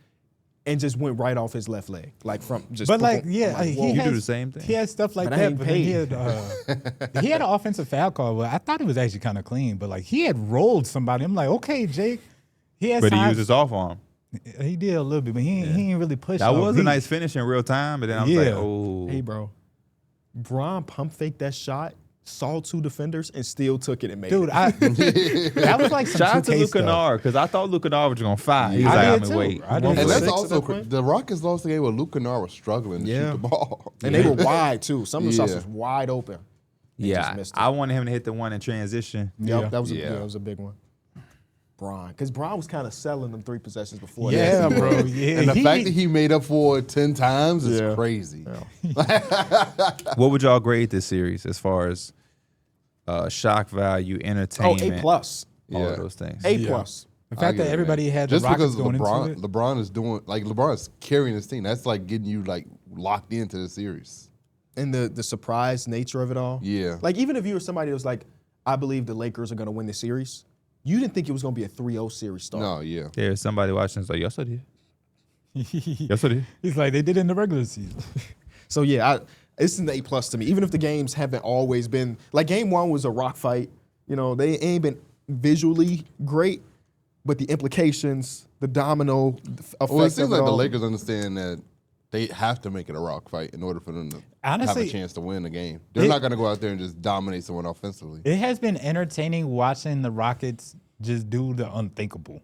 and just went right off his left leg, like from just. But like, whoa. yeah, he You has, do the same thing. He had stuff like But I that. ain't But then he had an offensive foul call. But I thought it was actually kind of clean. But like, he had rolled somebody. I'm like, okay, Jake. He had. But he times- used his off arm. He did a little bit, but he ain't really pushed. That off. was He- a nice finish in real time, but then I was Yeah. like, oh. Hey, bro. Bron pump faked that shot, saw 2 defenders, and still took it and made Dude, it. that was like some Shout out to 2K Luke stuff. Kennard, because I thought Luke Kennard was going to fire. He was I like, did I'm too. going to wait. I did And too. And that's Six at also that point? the Rockets lost the game where Luke Kennard was struggling to shoot the ball. And they were wide, too. Some of the shots Yeah. was wide open. They just Yeah, missed it. I wanted him to hit the one in transition. Yep, Yeah. that was Yeah. that was a big one. Bron, because Bron was kind of selling them 3 possessions before. Yeah, that. bro. Yeah, And the fact that he made up for it 10 times is Yeah. crazy. What would y'all grade this series as far as shock value, Oh, entertainment, A+. all Yeah. of those things? A+. Yeah. The I fact get that it, everybody man. had just the Rockets because going LeBron, into it. LeBron is doing LeBron's carrying his team. That's like getting you like locked into the series. And the surprise nature of it all. Yeah. Like, even if you were somebody that was like, I believe the Lakers are going to win the series, you didn't think it was going to be a 3-0 series start. No, yeah. There's somebody watching that's like, yes, I did. Yes, I did. He's like, they did it in the regular season. So, yeah, it's an A+ to me. Even if the games haven't always been, like game 1 was a rock fight. You know, they ain't been visually great, but the implications, the domino effect Well, it seems of it like the all. Lakers understand that they have to make it a rock fight in order for them to have Honestly, a chance to win the game. They're not going to go out there and just dominate someone offensively. It has been entertaining watching the Rockets just do the unthinkable.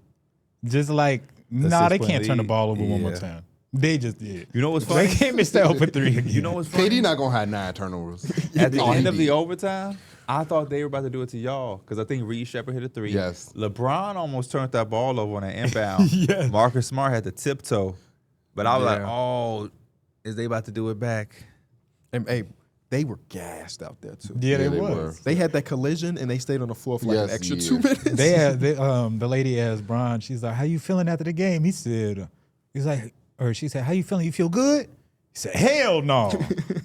Just like, nah, they 6-point can't turn the lead. ball over one more Yeah. time. They just did. You know what's They funny? can't miss that open 3 again. You know what's funny? KD not going to have 9 turnovers. At the All he end of the did. overtime, I thought they were about to do it to y'all because I think Reed Shepard hit a 3. Yes. LeBron almost turned that ball over on an inbound. Yes. Marcus Smart had to tiptoe. But I was like, Yeah. oh, is they about to do it back? And, hey, they were gassed out there, too. Yeah, Yeah, they they was. were. They had that collision, and they stayed on the floor for like an Yes, extra yeah. 2 minutes. The lady asked Bron, she's like, how you feeling after the game? He said, she said, how you feeling? You feel good? He said, hell no.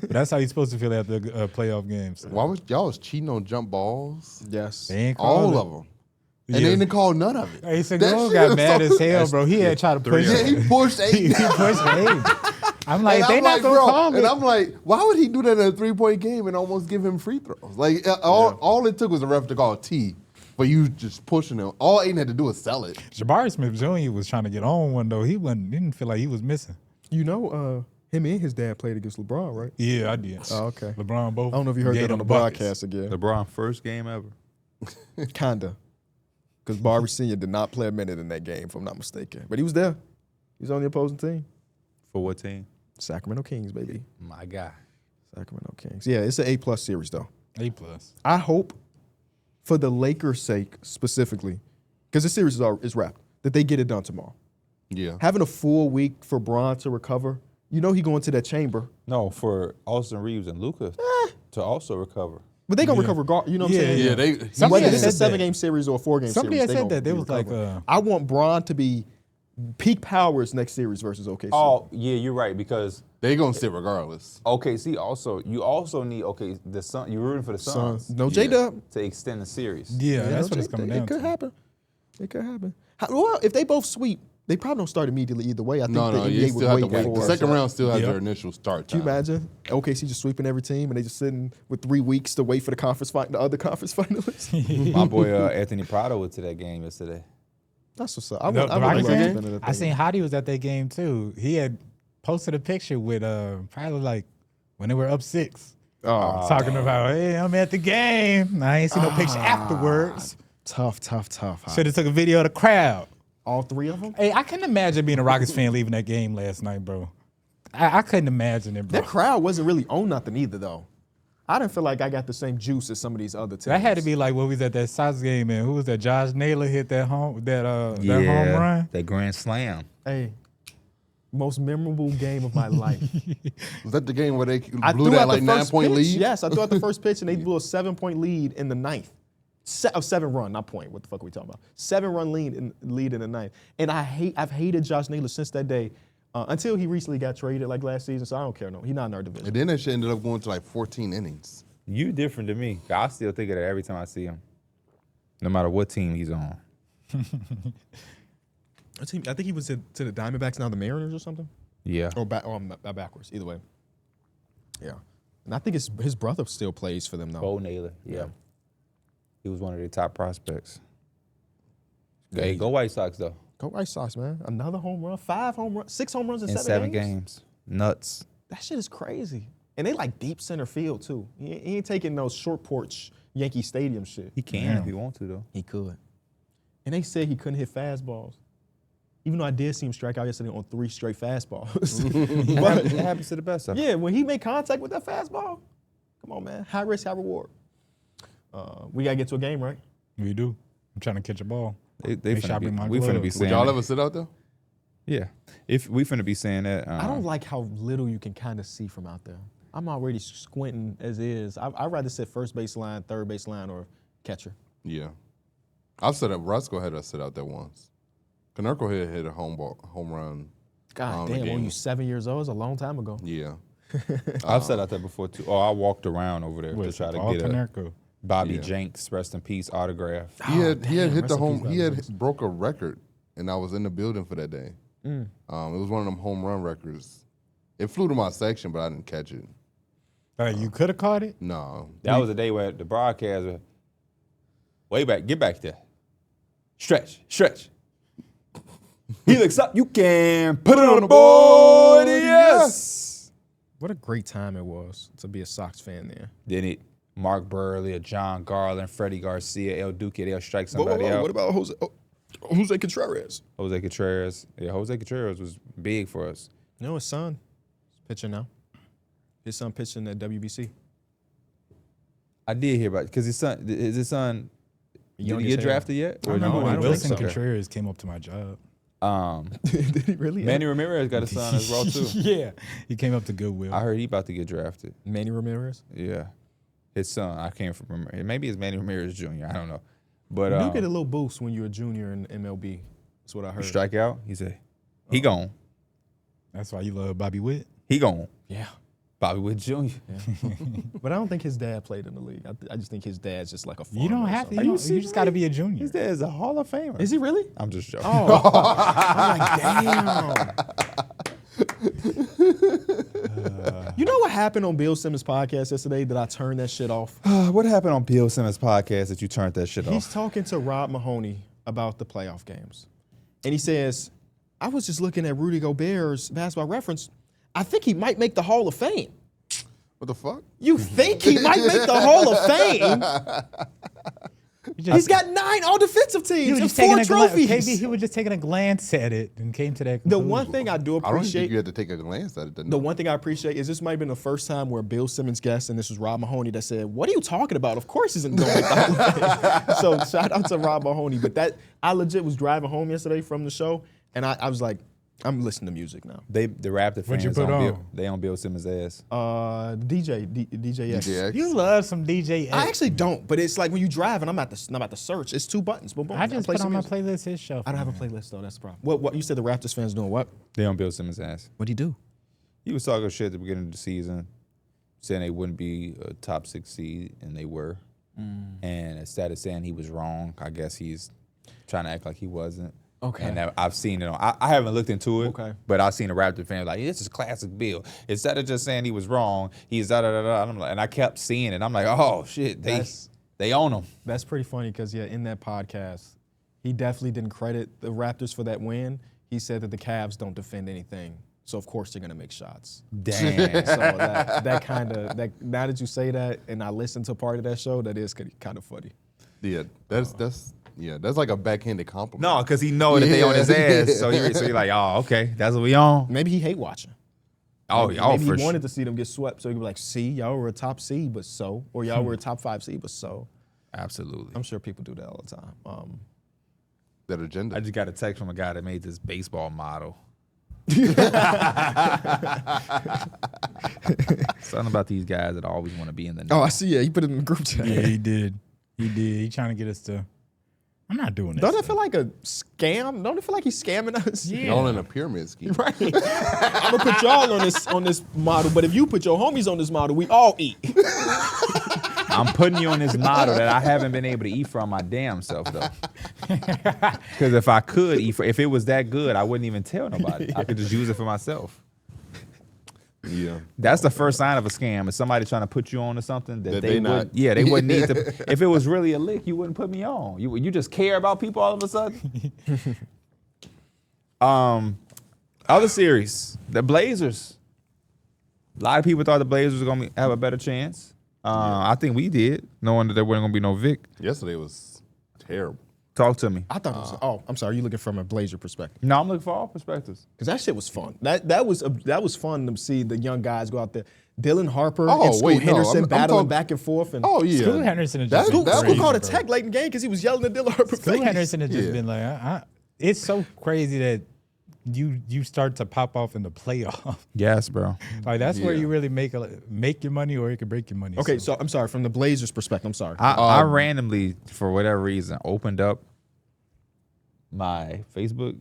But that's how you're supposed to feel after playoff games. Why was y'all was cheating on jump balls? Yes. They ain't called All it. of them. And they didn't call none of it. Hey, That Seagal shit got was mad so- as hell, bro. He had tried to push Yeah, he pushed 8 he pushed 8. I'm like, And they I'm not like, gonna bro, call it. and I'm like, why would he do that in a 3-point game and almost give him free throws? Like, all it took was a ref to call a T, but you just pushing him. All Aiden had to do was sell it. Jabari Smith Jr. was trying to get on one though. He didn't feel like he was missing. You know, him and his dad played against LeBron, right? Yeah, I did. Oh, okay. LeBron both. I don't know if you heard gave that on the them buckets. broadcast again. LeBron first game ever. Kinda. Because Barbie Sr. did not play a minute in that game, if I'm not mistaken. But he was there. He was on the opposing team. For what team? Sacramento Kings, baby. My guy. Sacramento Kings. Yeah, it's an A+ series, though. A+. I hope, for the Lakers' sake specifically, because the series is wrapped, that they get it done tomorrow. Yeah. Having a full week for Bron to recover, you know he going to that chamber. No, for Austin Reeves and Luka to also recover. But they going to recover, you know what I'm Yeah, saying? Yeah, they. Somebody Whether had it's a said that. 7-game series or a 4-game Somebody series. had said that. They was like, recover. I want Bron to be peak powers next series versus OKC. Oh, yeah, you're right, because They gonna sit regardless. OKC you also need the Sun. You're rooting for the Suns No J-Dub. to extend the series. Yeah, that's no what it's J- coming down It could to. happen. It could happen. Well, if they both sweep, they probably don't start immediately either way. I think No, the you NBA still would have to wait wait. for The second round still has Yep. their initial start Can time. you imagine OKC just sweeping every team and they just sitting with 3 weeks to wait for the other conference finalists? My boy Anthony Prado went to that game yesterday. That's what's up. The I would Rockets love to game? spend it at I that seen game. Hottie was at that game too. He had posted a picture with probably like when they were up 6. Talking about, hey, I'm at the game. I ain't seen no picture afterwards. Tough. Should have took a video of the crowd. All 3 of them? Hey, I couldn't imagine being a Rockets fan leaving that game last night, bro. I couldn't imagine it, bro. That crowd wasn't really on nothing either, though. I didn't feel like I got the same juice as some of these other teams. That had to be like when we was at that Sox game, and who was that? Josh Naylor hit that home run. That grand slam. Hey, most memorable game of my life. Was that the game where they I blew threw that out like the first 9-point pitch. lead? Yes, I threw out the first pitch, and they blew a 7-point lead in the ninth. 7-run, not point. What the fuck are we talking about? 7-run lead in the ninth. And I've hated Josh Naylor since that day. Until he recently got traded like last season, so I don't care no. He's not in our division. And then that shit ended up going to like 14 innings. You different than me. I still think of that every time I see him, no matter what team he's on. I think he was to the Diamondbacks, now the Mariners or something. Yeah. Or backwards. Either way. Yeah. And I think his brother still plays for them though. Bo Naylor. Yeah. He was one of their top prospects. Hey, go White Sox though. Go White Sox, man. Another home run, 5 home runs, 6 home runs in 7 games. Nuts. That shit is crazy. And they like deep center field too. He ain't taking those short porch Yankee Stadium shit. He can if he want to though. He could. And they said he couldn't hit fastballs. Even though I did see him strike out yesterday on 3 straight fastballs. But it happens to the best of them. Yeah, when he made contact with that fastball, come on, man. High risk, high reward. We got to get to a game, right? We do. I'm trying to catch a ball. They Make sure I bring my we finna be gloves. saying Would y'all that. ever sit out there? Yeah. If we finna be saying that. I don't like how little you can kind of see from out there. I'm already squinting as is. I'd rather sit first baseline, third baseline, or catcher. Yeah. I've set up. Roscoe had us sit out there once. Canerco had hit a home run. God the damn, game. when you 7 years old, it's a long time ago. Yeah. I've sat out there before too. Oh, I walked around over there to try to get a Canerco. Bobby Yeah. Jenks, rest in peace, autograph. He had hit rest the in home. peace, He Bobby had Jenks. broke a record, and I was in the building for that day. It was one of them home run records. It flew to my section, but I didn't catch it. You could have caught it. No. That was the day where the broadcast was way back. Get back there. Stretch. He looks up. You can put it on the board. Yes. What a great time it was to be a Sox fan there. Then Mark Burley, John Garland, Freddie Garcia, El Duque, they'll strike somebody out. What about Jose Contreras? Jose Contreras. Yeah, Jose Contreras was big for us. You know his son is pitching now. His son pitching at WBC. I did hear about it because his son, did he Youngest get hair. drafted yet? I don't know. When I don't Wilson think so. Contreras came up to my job. Did he really? Manny Ramirez got a son as well too. Yeah, he came up to Goodwill. I heard he about to get drafted. Manny Ramirez? Yeah, his son. I can't remember. Maybe it's Manny Ramirez Jr. I don't know. But You get a little boost when you're a junior in MLB. That's what I heard. strike out. He said, "He gone. That's why you love Bobby Witt. He gone." Yeah. Bobby Witt Jr. But I don't think his dad played in the league. I just think his dad's just like a farmer. You don't or have to. something. You just got to be a junior. His dad is a Hall of Famer. Is he really? I'm just joking. I'm like, damn. You know what happened on Bill Simmons' podcast yesterday that I turned that shit off? What happened on Bill Simmons' podcast that you turned that shit He's off? talking to Rob Mahoney about the playoff games. And he says, I was just looking at Rudy Gobert's basketball reference. I think he might make the Hall of Fame. What the fuck? You think he might make the Hall of Fame? He's got 9 all-defensive He teams was and just 4 trophies. He was just taking a glance at it and came to that The conclusion. one thing I do I don't think appreciate, you had to take a glance at it. the one thing I appreciate is this might have been the first time where Bill Simmons guest, and this was Rob Mahoney, that said, "What are you talking about? Of course he's going to make the Hall of Fame." So shout out to Rob Mahoney. But I legit was driving home yesterday from the show, and I was like, I'm listening to music now. The Raptor What'd you fans put on Bill, on? they on Bill Simmons' ass. DJ X. DJ X. You love some DJ X. I actually don't, but it's like when you drive and I'm at the search. It's 2 buttons. Boom, boom. I just play put some on my music. playlist his show. I don't have a playlist though. That's the problem. What you said the Raptors fans doing what? They on Bill Simmons' ass. What'd he do? He was talking shit at the beginning of the season, saying they wouldn't be a top 6 seed, and they were. And instead of saying he was wrong, I guess he's trying to act like he wasn't. Okay. And I've seen it. I haven't looked into it. Okay. But I've seen the Raptor fans like, this is classic Bill. Instead of just saying he was wrong, he's da da da da. And I'm like, and I kept seeing it. I'm like, oh shit, they own him. That's pretty funny because in that podcast, he definitely didn't credit the Raptors for that win. He said that the Cavs don't defend anything, so of course they're gonna make shots. Damn. So that kind of now that you say that, and I listened to part of that show, that is kind of funny. Yeah, that's like a backhanded compliment. No, because he know that they on his ass. So you're like, oh, okay, that's what we on. Maybe he hate watching. Maybe for he sure. wanted to see them get swept, so he could be like, see, y'all were a top seed, but so. Or y'all were a top 5 seed, but so. Absolutely. I'm sure people do that all the time. That agenda. I just got a text from a guy that made this baseball model. Something about these guys that always want to be in the net. Oh, I see. Yeah, he put it in the group chat. Yeah, he did. He trying to get us to. I'm not doing this. Don't it feel like a scam? Don't it feel like he's scamming us? Yeah. Y'all in a pyramid scheme. Right. I'm gonna put y'all on this model, but if you put your homies on this model, we all eat. I'm putting you on this model that I haven't been able to eat from my damn self, though. Because if I could eat, if it was that good, I wouldn't even tell nobody. I could just use it for myself. Yeah. That's the first sign of a scam. Is somebody trying to put you on to something that they not. would. Yeah, they wouldn't need to. If it was really a lick, you wouldn't put me on. You just care about people all of a sudden. Other series, the Blazers. A lot of people thought the Blazers were gonna have a better chance. I think we did, knowing that there wasn't gonna be no Vic. Yesterday was terrible. Talk to me. I thought it was. I'm sorry. You looking from a Blazer perspective? No, I'm looking for all perspectives. Because that shit was fun. That was fun to see the young guys go out there. Dylan Harper Oh, and Scoot wait, no, Henderson I'm battling talking- back and forth. And Oh, yeah. Scoot Henderson has That- just been that- Scoot crazy, called a bro. tech late in the game because he was yelling at Dylan Harper. Scoot Henderson has just Yeah. been like, it's so crazy that you start to pop off in the playoff. Yes, bro. Like that's where Yeah. you really make your money, or it could break your money. Okay, so I'm sorry. From the Blazers' perspective, I'm sorry. I randomly, for whatever reason, opened up my Facebook.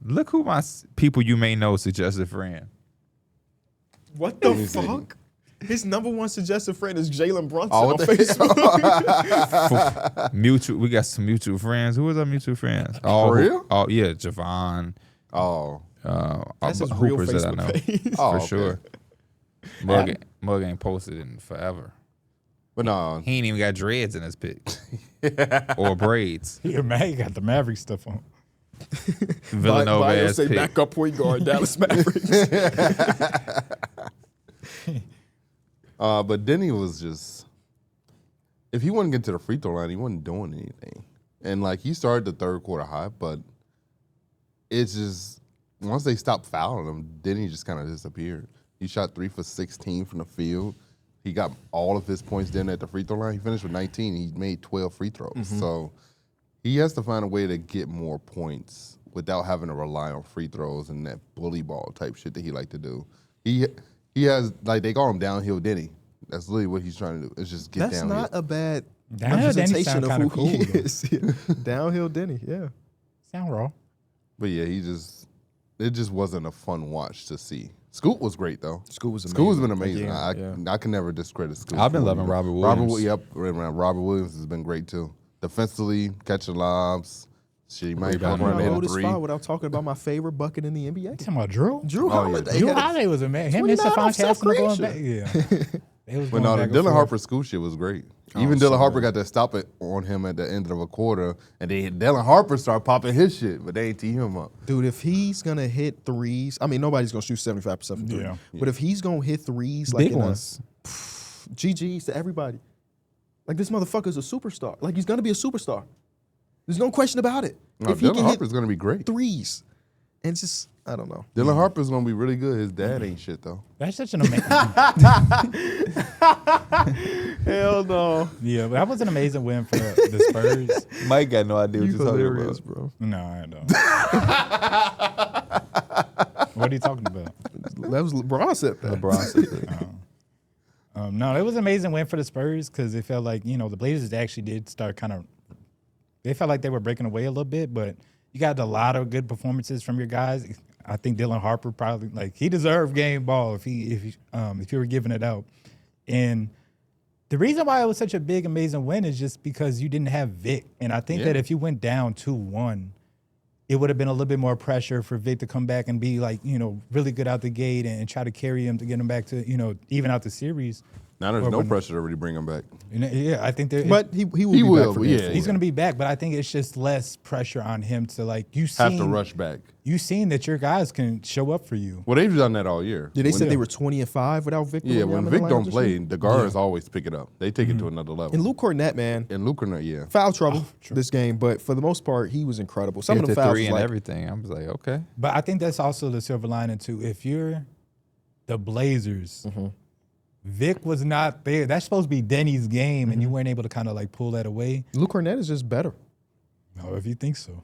Look who my people you may know suggested friend. What the fuck? His number one suggested friend is Jalen Brunson Oh, on what the Facebook. Mutual. We got some mutual friends. Who was our mutual friends? For real? Oh yeah, Javon. Oh. That's his real Hoopers that I know Facebook page. Oh, for okay. sure. Mug ain't posted in forever. But no. He ain't even got dreads in his pic or braids. Your man got the Maverick stuff on. Villanova Bio ass say pic. backup point guard Dallas Mavericks. But then he was just, if he wouldn't get to the free throw line, he wasn't doing anything. And like he started the third quarter hot, but it's just once they stopped fouling him, then he just kind of disappeared. He shot 3 for 16 from the field. He got all of his points then at the free throw line. He finished with 19. He made 12 free throws. So he has to find a way to get more points without having to rely on free throws and that bully ball type shit that he like to do. He has, like, they call him Downhill Denny. That's literally what he's trying to do. Is just get That's downhill. not a bad Downhill Denny representation sound of kinda who he cool, though. is. Downhill Denny, yeah. Sound raw. But yeah, it just wasn't a fun watch to see. Scoot was great though. Scoot was Scoot has been amazing. amazing. Again, I can never discredit Scoot. I've been loving Robert Williams. Robert Williams has been great too. Defensively, catching lobs. She might come Rebounding. around I and hold hit this three. spot without talking about my favorite bucket in the NBA. You talking about Drew? Drew Oh, yeah. Holiday. Drew had a- Holiday was a man. Him and 29 Stephon off Castle going back. self-creation. Yeah. They was But going no, back the and Dylan forth. Harper Scoot shit was great. Even so Dylan Harper good. got that stop it on him at the end of a quarter, and then Dylan Harper started popping his shit, but they ain't tee him up. Dude, if he's going to hit threes, I mean, nobody's going to shoot 75% from three. Yeah. But if he's going to hit threes, like Big ones. GG's to everybody. Like, this motherfucker's a superstar. Like, he's going to be a superstar. There's no question about it. No, if he Dylan can Harper's hit gonna be great. threes, and it's just, I don't know. Dylan Harper's gonna be really good. His dad ain't shit though. That's such an amazing. Hell no. Yeah, but that was an amazing win for the Spurs. Mike got no idea what You you're talking hilarious, about. bro. No, I don't. What are you talking about? That was LeBron said that. LeBron said that. No, it was an amazing win for the Spurs because it felt like, the Blazers actually did start kind of, they felt like they were breaking away a little bit, but you got a lot of good performances from your guys. I think Dylan Harper probably, he deserved game ball if you were giving it out. And the reason why it was such a big, amazing win is just because you didn't have Vic. And I think that if you went down 2-1, it would have been a little bit more pressure for Vic to come back and be really good out the gate and try to carry him to get him back to, even out the series. Now there's Or no when- pressure to really bring him back. Yeah, I think that But he will He be will, back for yeah. game he's going to be back, but I think it's just less pressure on him to Have to rush back. You seen that your guys can show up for you. Well, they've done that all year. Did they When- say they were 20-5 without Vic? Yeah, Wembanyama when in the Vic lineup don't this play, year? the guards always pick it up. They take it to another level. And Luke Cornett, man, And Lucas, yeah. foul trouble this game, but for the most part, he was incredible. Some Hit of the the fouls three was and like, everything. I was like, okay. But I think that's also the silver lining too. If you're the Blazers. Vic was not there. That's supposed to be Denny's game, and you weren't able to kind of like pull that away. Luke Cornett is just better. No, if you think so.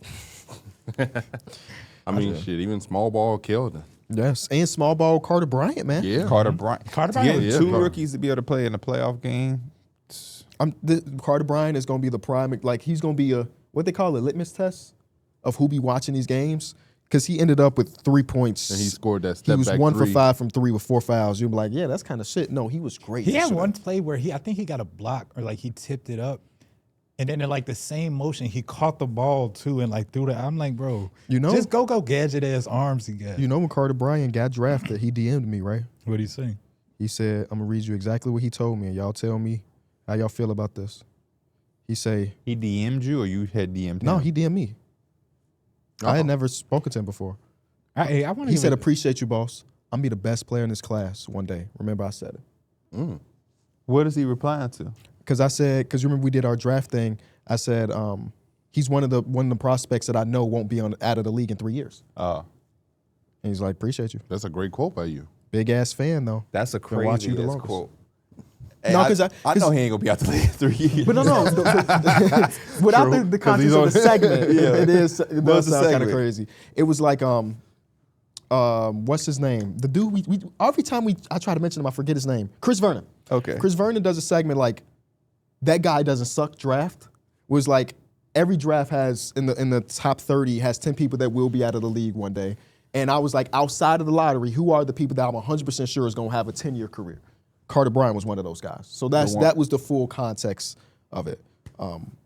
I mean, shit, even small ball killed him. Yes, and small ball Carter Bryant, man. Yeah. Carter Bryant. Carter To Bryant get was- two rookies to be able to play in a playoff game. Carter Bryant is going to be the prime, like he's going to be a, what they call a litmus test of who be watching these games. Because he ended up with 3 points. And he scored that step He was back 1 three. for 5 from 3 with 4 fouls. You'd be like, yeah, that's kind of shit. No, he was great. He had yesterday. one play where I think he got a block or like he tipped it up. And then in like the same motion, he caught the ball too and like threw it. I'm like, bro, You know? just go gadget ass arms he got. You know when Carter Bryant got drafted, he DM'd me, right? What do you say? He said, I'm going to read you exactly what he told me, and y'all tell me how y'all feel about this. He say, He DM'd you or you had DM'd him? no, he DM'd me. I had never spoken to him before. I want He said, appreciate you, boss. I'm be the best player in this class one day. Remember I said it. What is he replying to? Because I said, because remember we did our draft thing. I said, he's one of the prospects that I know won't be out of the league in 3 years. Oh, And he's like, appreciate you. That's a great quote by you. Big ass fan though. that's a Been watching you crazy the ass longest. quote. No, Hey, 'cause I know he ain't gonna be out the league in 3 years. But no. Without the 'Cause context he's of on- the segment, it does What's the sound kind of segment? crazy. It was like what's his name? The dude we every time I try to mention him, I forget his name. Chris Vernon. Okay. Chris Vernon does a segment like that guy doesn't suck draft. Was like every draft has in the top 30 has 10 people that will be out of the league one day. And I was like, outside of the lottery, who are the people that I'm 100% sure is gonna have a 10-year career? Carter Bryant was one of those guys. So that was the full context of it.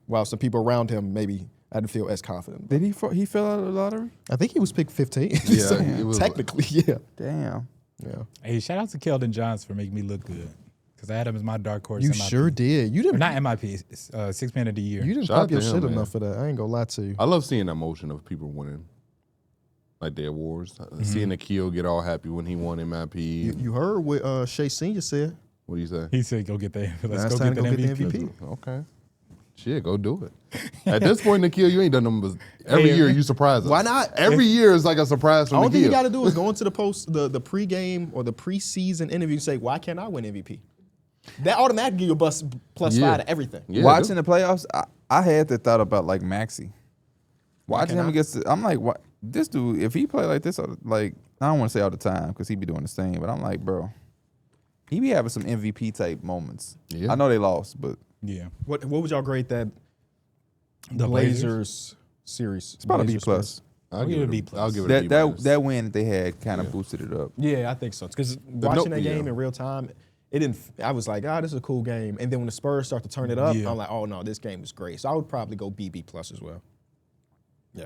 While some people around him maybe I didn't feel as confident. Did he fell out of the lottery? I think he was picked 15. Yeah, So it was- technically, yeah. Damn. Yeah. Hey, shout out to Keldon Johnson for making me look good. Because I had him as my dark horse. You MIP. sure did. You Or didn't not MIP, Sixth Man of the Year. you didn't Shout out pop your to him, shit man. enough for that. I ain't gonna lie to you. I love seeing the emotion of people winning, like their awards. Seeing Akil get all happy when he won MIP. You heard what Shea Senior said. What do you say? He said, "Go get the let's Last go time get to the go get the MVP." MVP. Okay. Shit, go do it. At this point, Nikhil, you ain't done them. Every year you surprise us. Why not? Every year is like a surprise from All thing you Nikhil. got to do is go into the the pregame or the preseason interview and say, "Why can't I win MVP?" That automatically give you a plus Yeah. 5 to everything. Yeah, Watching the playoffs, I had the thought about like Maxey. Watching him cannot? against, I'm like, what? This dude, if he play like this, like I don't want to say all the time because he be doing the same, but I'm like, bro, he be having some MVP type moments. Yeah. I know they lost, but Yeah, What would y'all grade that the Blazers series? it's about a B plus. I'll I'll give give it it a B a plus. I'll give it a B That minus. that win that they had kind of boosted it up. Yeah, I think so. Because watching that yeah. game in real time, it didn't. I was like, this is a cool game. And then when the Spurs start to turn it up, Yeah. I'm like, oh no, this game is great. So I would probably go BB plus as well. Yeah.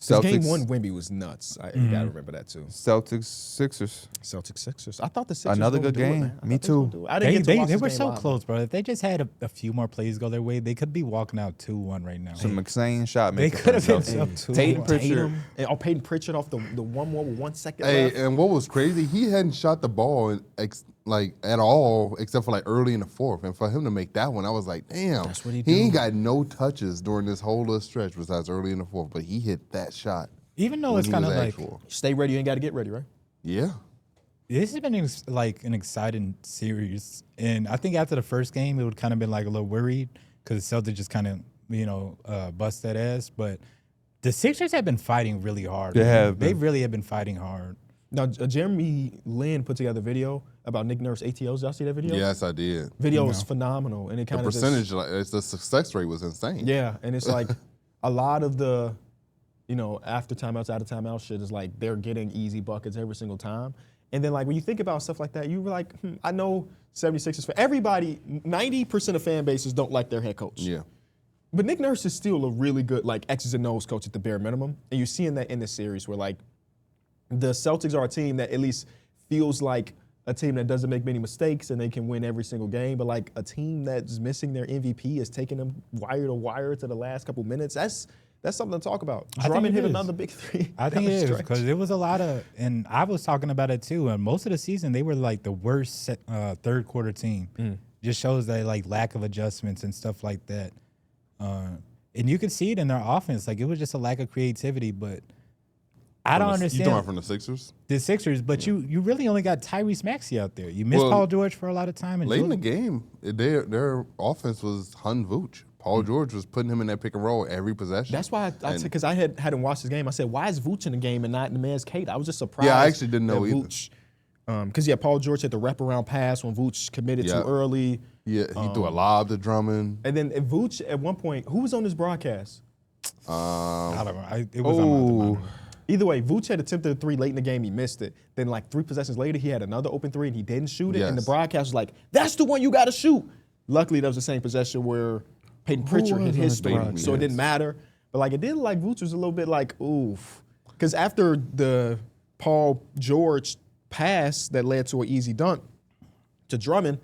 'Cause Celtics, game 1, Wemby was nuts. You gotta remember that too. Celtics, Sixers. Celtics Sixers. I thought the Sixers Another gonna good do it, game. man. I Me thought they was gonna too. do it. I didn't get to watch they this were game so live. close, bro. If they just had a few more plays go their way, they could be walking out 2-1 right now. Some McSane shot They making. could have been for up themselves. 2-1. Tatum Pritchard. And Peyton Pritchard off the 1-1 with 1 second Hey, left. and what was crazy, he hadn't shot the ball like at all, except for like early in the fourth. And for him to make that one, I was like, damn, That's what he ain't do. got no touches during this whole little stretch besides early in the fourth, but he hit that shot. Even though when it's he kind of was like actual. Stay ready, you ain't got to get ready, right? Yeah. this has been like an exciting series, and I think after the first game, it would kind of been like a little worried because the Celtics just kind of bust that ass. But the Sixers have been fighting really hard. They man. have They been. really have been fighting hard. Now, Jeremy Lin put together a video about Nick Nurse ATOs. Y'all see that video? Yes, I did. Video is phenomenal, and it The kind of percentage, the success rate was insane. Yeah, and it's like a lot of the, after timeouts, out of timeout shit is like they're getting easy buckets every single time. And then like when you think about stuff like that, you were like, I know 76ers for everybody, 90% of fan bases don't like their head coach. Yeah. But Nick Nurse is still a really good like X's and O's coach at the bare minimum. And you're seeing that in this series where like the Celtics are a team that at least feels like a team that doesn't make many mistakes and they can win every single game. But like a team that's missing their MVP is taking them wire to wire to the last couple minutes. That's something to talk about. I think Drummond it hit is. another big three. I think down it the is stretch. because it was a lot of, and I was talking about it too. And most of the season, they were like the worst third quarter team. Just shows that like lack of adjustments and stuff like that. And you could see it in their offense. Like it was just a lack of creativity. But I don't You understand talking about from the Sixers? the Sixers, but you really only got Tyrese Maxey out there. You missed Well, Paul George for a lot of time. And Late in the Jordan- game, their offense was hunting Vooch. Paul George was putting him in that pick and roll every possession. That's why I said, because I hadn't watched this game. I said, why is Vooch in the game and not in the man's Kate? I was just surprised. Yeah, I actually didn't know that either. Vooch, because Paul George had the wraparound pass when Vooch committed too early. Yeah, he threw a lob to Drummond. And then Vooch at one point, who was on this broadcast? I don't know. It was on my Either way, Vooch had attempted a three late in the game. He missed it. Then like 3 possessions later, he had another open three and he didn't shoot it. And the Yes. broadcast was like, that's the one you got to shoot. Luckily, that was the same possession where Peyton Pritchard hit was his on the three, so it didn't matter. But like it did like Vooch was a little bit like, oof. Because after the Paul George pass that led to an easy dunk to Drummond,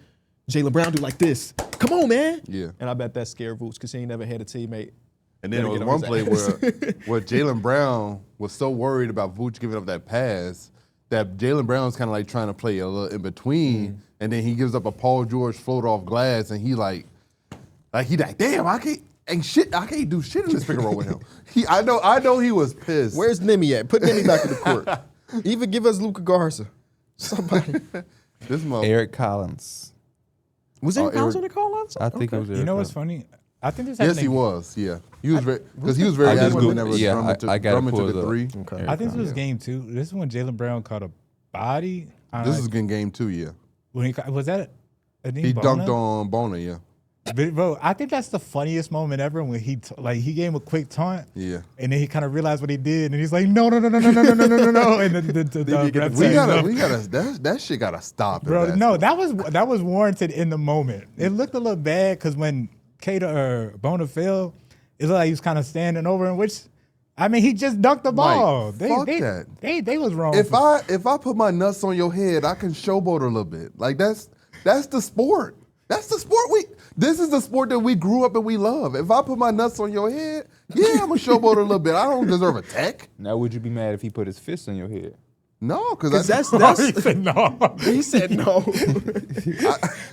Jaylen Brown do like this. Come on, man. Yeah. And I bet that scared Vooch because he ain't never had a teammate. And then there was Better one get play on his where Jaylen Brown was so worried about Vooch giving up that pass that Jaylen Brown's kind of like trying to play a little in between, and then he gives up a Paul George float off glass, and he like damn, I can't do shit in this pick and roll with him. I know he was pissed. Where's Nemi at? Put Nemi back in the court. Even give us Luka Garza. Somebody. this mother? Eric Collins. Was Eric Collins on Eric- the call outside? I think it was Eric You know what's Collins. funny? I think this Yes, happened. he was. Yeah, he was very because he was very I just adamant Googled- whenever yeah, Drummond took, I got it Drummond took pulled a up. three. Okay. I think this was game 2. This is when Jaylen Brown caught a body. This is in game 2. Yeah, when was that? he dunked on Bona. Yeah, But, bro, I think that's the funniest moment ever when he gave him a quick taunt. yeah. And then he kind of realized what he did, and he's like, no, and then the ref We says, gotta "No." that shit gotta stop. in Bro, no, basketball. that was warranted in the moment. It looked a little bad because when Bona fell, it looked like he was kind of standing over him, which, I mean, he just dunked the ball. fuck that. They was wrong. If I put my nuts on your head, I can showboat a little bit. Like that's the sport. That's the sport this is the sport that we grew up and we love. If I put my nuts on your head, yeah, I'm gonna showboat a little bit. I don't deserve a tech. Now, would you be mad if he put his fist on your head? No, Because because that's He said no. he said no.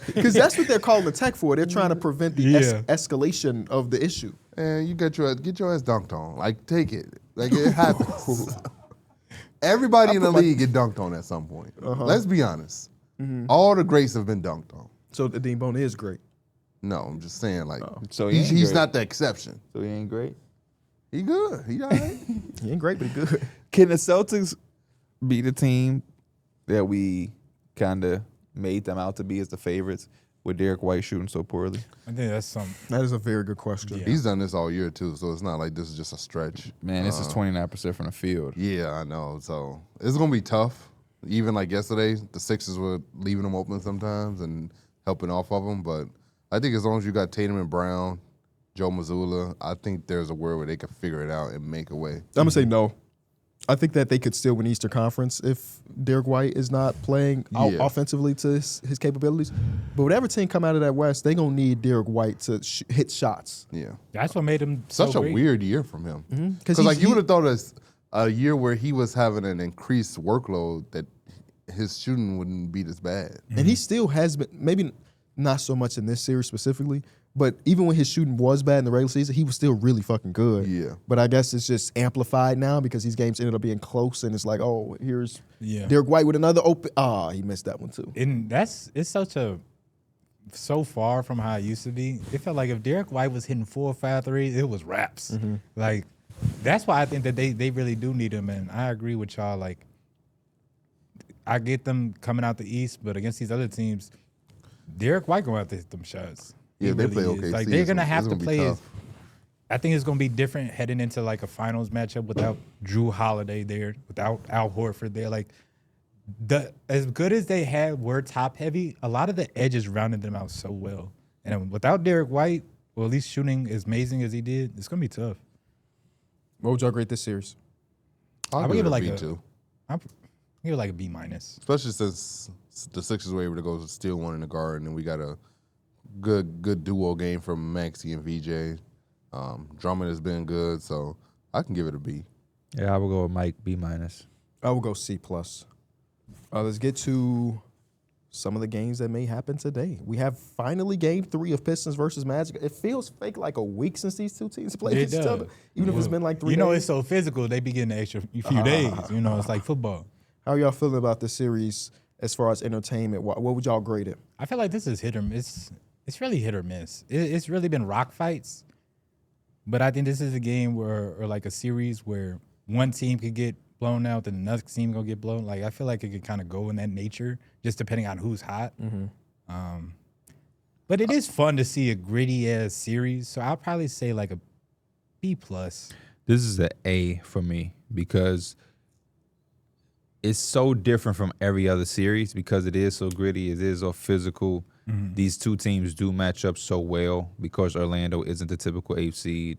Because that's what they're calling the tech for. They're trying to prevent the escalation of the issue. and you get your ass dunked on. Like take it. Like it happens. Everybody in the league get dunked on at some point. Let's be honest. All the greats have been dunked on. So the Dean Bona is great. No, I'm just saying like So he ain't he's great. not the exception. So he ain't great. He good. He all right. He ain't great, but he good. Can the Celtics be the team that we kind of made them out to be as the favorites with Darrick White shooting so poorly? I think that's some. That is a very good question. Yeah. He's done this all year too, so it's not like this is just a stretch. Man, this is 29% from the field. Yeah, I know. So it's gonna be tough. Even like yesterday, the Sixers were leaving them open sometimes and helping off of them. But I think as long as you got Tatum and Brown, Joe Mazzulla, I think there's a world where they can figure it out and make a way. I'm gonna say no. I think that they could still win Eastern Conference if Darrick White is not playing offensively to his capabilities. But whatever team come out of that West, they gonna need Darrick White to hit shots. Yeah, That's what made him such so a great. weird year from him. Because he's- like you would have thought as a year where he was having an increased workload that his shooting wouldn't be this bad. And he still has been, maybe not so much in this series specifically, but even when his shooting was bad in the regular season, he was still really fucking good. Yeah. But I guess it's just amplified now because these games ended up being close, and it's like, oh, here's Yeah. Darrick White with another open. He missed that one too. And it's so far from how it used to be. It felt like if Darrick White was hitting 4 or 5 threes, it was raps. Like that's why I think that they really do need him. And I agree with y'all. Like I get them coming out the East, but against these other teams, Darrick White going to have to hit them shots. Yeah, He they really play is. OKC. Like they're gonna have to It's gonna be play. tough. I think it's gonna be different heading into like a finals matchup without Drew Holiday there, without Al Horford there. Like as good as they had were top heavy, a lot of the edges rounded them out so well. And without Darrick White, or at least shooting as amazing as he did, it's gonna be tough. What would y'all rate this series? I'll give it like a B2. I'm give it like a B-. Especially since the Sixers were able to go steal one in the Garden, and we got a good duo game from Maxey and VJ. Drummond has been good, so I can give it a B. Yeah, I will go with Mike B-. I will go C+. Let's get to some of the games that may happen today. We have finally Game 3 of Pistons versus Magic. It feels fake like a week since these two teams played each other, even if it's been like 3 days. You know, it's so physical. They be getting an extra few days. You know, it's like football. How are y'all feeling about this series as far as entertainment? What would y'all grade it? I feel like this is hit or miss. It's really hit or miss. It's really been rock fights. But I think this is a game or like a series where one team could get blown out, then another team gonna get blown. Like I feel like it could kind of go in that nature, just depending on who's hot. But it is fun to see a gritty ass series. So I'll probably say like a B+. This is an A for me because it's so different from every other series because it is so gritty, it is so physical. These two teams do match up so well because Orlando isn't the typical 8th seed.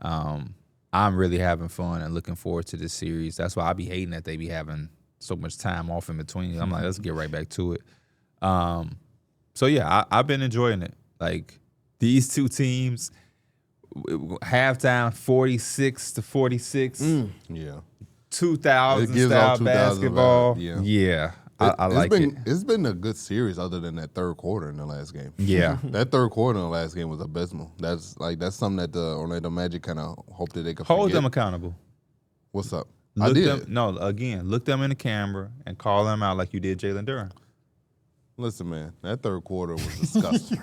I'm really having fun and looking forward to this series. That's why I be hating that they be having so much time off in between. I'm like, let's get right back to it. So yeah, I've been enjoying it. Like these two teams, halftime 46-46. Yeah. 2000 style basketball. Yeah. I like it. It's been a good series other than that third quarter in the last game. Yeah. That third quarter in the last game was abysmal. That's something that the Orlando Magic kind of hoped that they could hold forget. them accountable. What's up? Look I did. Look them in the camera and call them out like you did Jalen Duren. Listen, man, that third quarter was disgusting.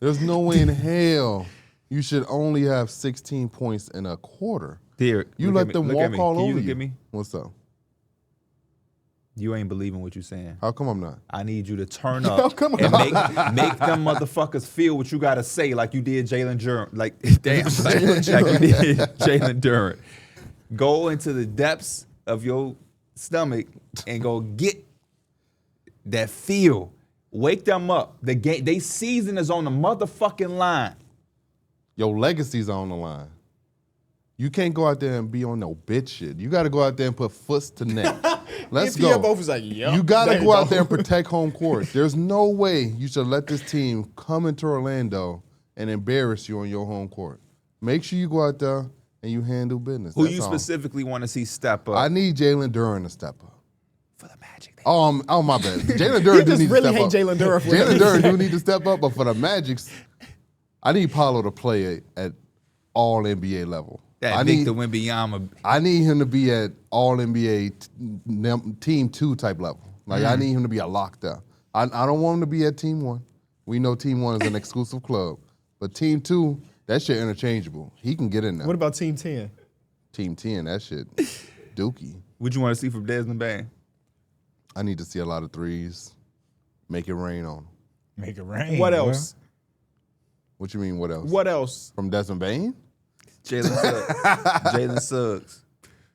There's no way in hell you should only have 16 points in a quarter. Derrick, You let them walk all over you. Look at me? What's up? You ain't believing what you're saying. How come I'm not? I need you to turn up and make them motherfuckers feel what you gotta say, like you did Jalen Duren. Like damn, like you did Jalen Duren. Go into the depths of your stomach and go get that feel. Wake them up. The game, they season is on the motherfucking line. Your legacy's on the line. You can't go out there and be on no bitch shit. You got to go out there and put foots to neck. Let's go. Both is like, yep, you got to go out there and protect home court. There's no way you should let this team come into Orlando and embarrass you on your home court. Make sure you go out there and you handle business. Who you specifically want to see step up? I need Jalen Duren to step up. For the Magic. Oh my bad. Jalen Duren do need to step up. Jalen Duren. Jalen Duren do need to step up, but for the Magics, I need Paolo to play at all NBA level. That Victor Wembanyama. I need him to be at all NBA team 2 type level. Like I need him to be a lockdown. I don't want him to be at team 1. We know team 1 is an exclusive club, but team 2, that shit interchangeable. He can get in there. What about team 10? Team 10, that shit dookie. What you want to see from Desmond Bain? I need to see a lot of threes. Make it rain on him. Make it rain. What else? What you mean? What else? What else? From Desmond Bain? Jalen Suggs. Jalen Suggs.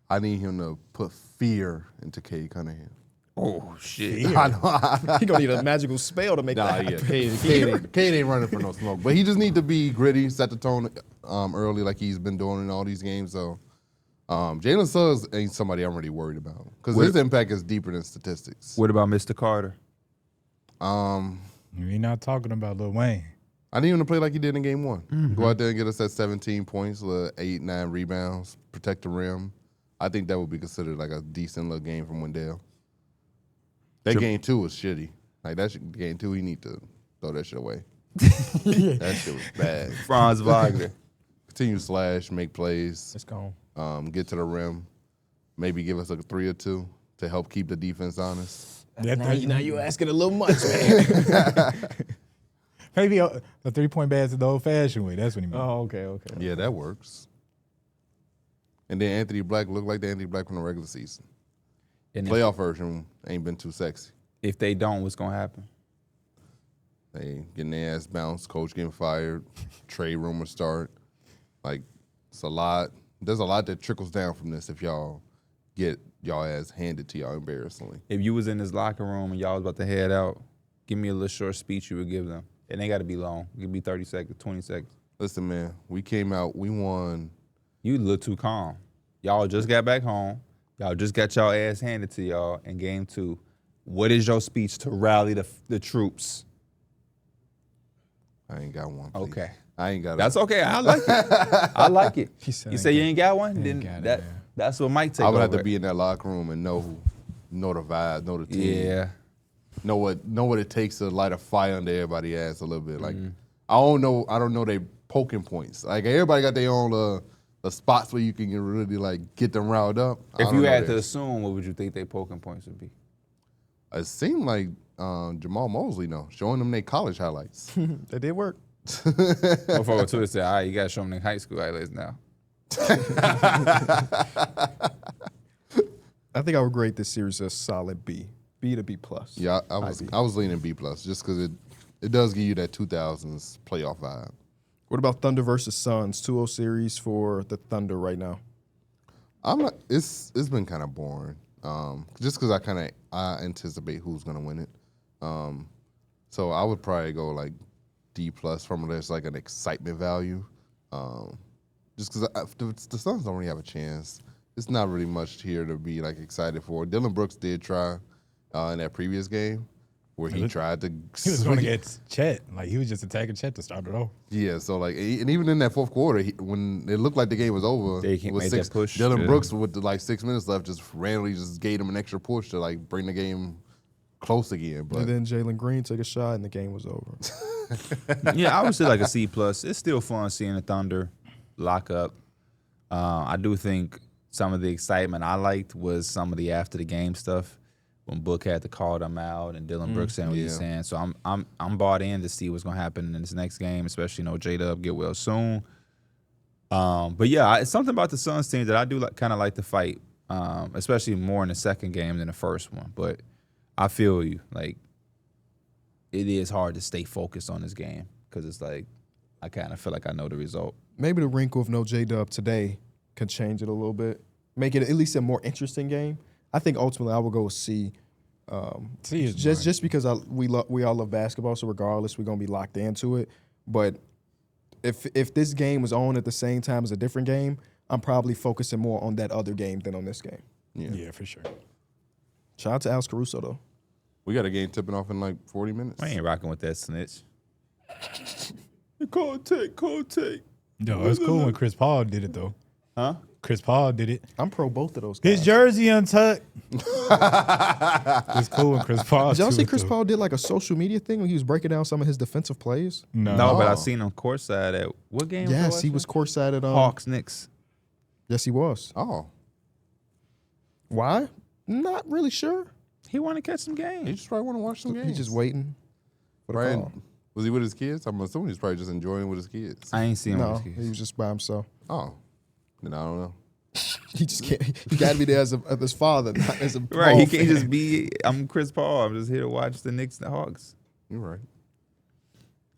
I need him to put fear into Cade Cunningham. Oh, shit. He gonna need a magical spell to make that happen. Cade ain't running for no smoke. But he just need to be gritty, set the tone early like he's been doing in all these games. So Jalen Suggs ain't somebody I'm really worried about because his impact is deeper than statistics. What about Mr. Carter? You're not talking about Lil Wayne. I need him to play like he did in game 1. Go out there and get us that 17 points, 8, 9 rebounds, protect the rim. I think that would be considered like a decent little game from Wendell. That game 2 was shitty. Like that game 2, he need to throw that shit away. That shit was bad. Franz Wagner. Continue to slash, make plays. It's gone. Get to the rim. Maybe give us a 3 or 2 to help keep the defense honest. Now you asking a little much, man. Maybe a 3-point basket the old-fashioned way. That's what he means. Oh, okay. Yeah, that works. And then Anthony Black looked like the Anthony Black from the regular season. And Playoff version ain't been too sexy. if they don't, what's going to happen? They getting their ass bounced, coach getting fired, trade rumors start. Like, it's a lot. There's a lot that trickles down from this if y'all get y'all ass handed to y'all embarrassingly. If you was in this locker room and y'all was about to head out, give me a little short speech you would give them. It ain't got to be long. It could be 30 seconds, 20 seconds. Listen, man, we came out, we won. You look too calm. Y'all just got back home. Y'all just got y'all ass handed to y'all in game 2. What is your speech to rally the troops? I ain't got one. Please. Okay. I ain't got it. That's okay. I like it. I like it. You say you ain't got one? Then got it, that's what Mike take I would over. have to be in that locker room and know the vibe, know the team. Yeah. know what it takes to light a fire under everybody's ass a little bit. Like I don't know they poking points. Like everybody got their own the spots where you can really like get them riled up. If you had to assume, what would you think their poking points would be? It seemed like Jamal Mosley, showing them their college highlights. That did work. Motherfucker Twitter said, all right, you got to show them their high school highlights now. I think I would grade this series a solid B. B to B plus. Yeah, I was leaning B plus just because it does give you that 2000s playoff vibe. What about Thunder versus Suns? 2-0 series for the Thunder right now. I'm not. It's been kind of boring. Just because I anticipate who's gonna win it. So I would probably go like D plus from there's like an excitement value. Just because the Suns don't really have a chance. It's not really much here to be like excited for. Dylan Brooks did try in that previous game where he tried to. He was going to get Chet. Like, he was just attacking Chet to start it off. Yeah, so like, and even in that fourth quarter, when it looked like the game was over, They can't make that push. Dylan Brooks with like 6 minutes left just randomly just gave him an extra push to like bring the game close again. But And then Jalen Green took a shot and the game was over. Yeah, I would say like a C plus. It's still fun seeing the Thunder lock up. I do think some of the excitement I liked was some of the after the game stuff when Book had to call them out and Dylan Brooks saying what he's saying. So I'm bought in to see what's gonna happen in this next game, especially J-Dub get well soon. But yeah, it's something about the Suns team that I do kind of like to fight, especially more in the second game than the first one. But I feel you, like it is hard to stay focused on this game because it's like I kind of feel like I know the result. Maybe the wrinkle of no J-Dub today could change it a little bit, make it at least a more interesting game. I think ultimately I will go with C. C is just because we all love basketball, so regardless we're gonna be locked into it. But if this game was on at the same time as a different game, I'm probably focusing more on that other game than on this game. Yeah, for sure. Shout out to Alex Caruso though. we got a game tipping off in like 40 minutes. I ain't rocking with that snitch. Cold take. Yo, it's cool when Chris Paul did it, though. Huh? Chris Paul did it. I'm pro both of those guys. His jersey untucked. It's cool when Chris Paul Did y'all do see it, Chris though. Paul did like a social media thing when he was breaking down some of his defensive plays? No. No, but I seen him courtside at what game? Yes, he was courtside at Hawks Knicks. Yes, he was. Oh, Why? Not really sure. He wanted to catch some he games. just probably want to watch some games. He's just waiting for the Brian, call. was he with his kids? I'm assuming he's probably just enjoying it with his kids. I ain't seen him No, with his he kids. was just by himself. Oh, then I don't know. He just can't. He got to be there as his father, not as a Right, Paul he can't fan. just be. I'm Chris Paul. I'm just here to watch the Knicks and the Hawks. You're right.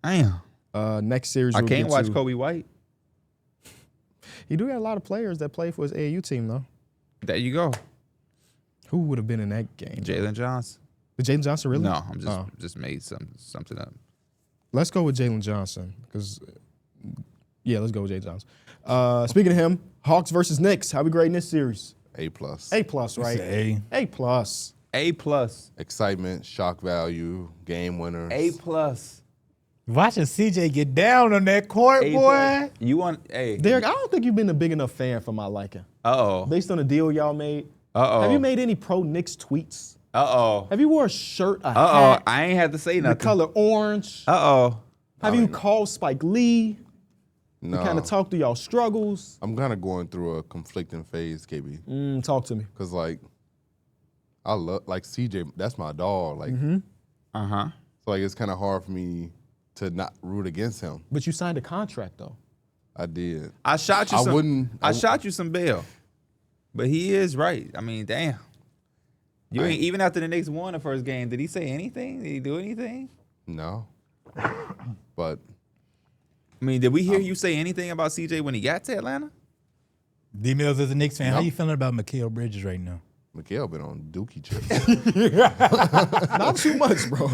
Damn, Next series, I we'll can't get watch to- Kobe White. He do got a lot of players that play for his AAU team though. There you go, Who would have been in that game? Jalen Johnson. Did Jalen Johnson really? No, I'm Oh. just made something up. Let's go with Jalen Johnson because, yeah, let's go with Jalen Johnson. Speaking of him, Hawks versus Knicks. How we grading this series? A plus. A plus, right? A. A plus. A plus. Excitement, shock value, game winners. A plus. Watching CJ get down on that court, A boy. plus. You want a? Derek, I don't think you've been a big enough fan for my liking. Uh Based on the deal y'all made, oh. have you made any pro Knicks tweets? oh. Have you wore a shirt, a Uh hat, oh. I ain't had to say the nothing. color orange? Oh. Have you called Spike Lee? No. Kind of talk through y'all struggles? I'm kind of going through a conflicting phase, KB. Talk to me. Because, like, I love, like, CJ, that's my dog. Like, Uh huh. so, like, it's kind of hard for me to not root against him. But you signed a contract, though. I did. I shot you. I some, wouldn't- I shot you some bail, but he is right. I mean, damn. You ain't even after the Knicks won the first game. Did he say anything? Did he do anything? No. But I mean, did we hear you say anything about CJ when he got to Atlanta? D Mills as a Knicks fan, how No. you feeling about Mikal Bridges right now? Mikal been on dookie chips. Not too much, bro.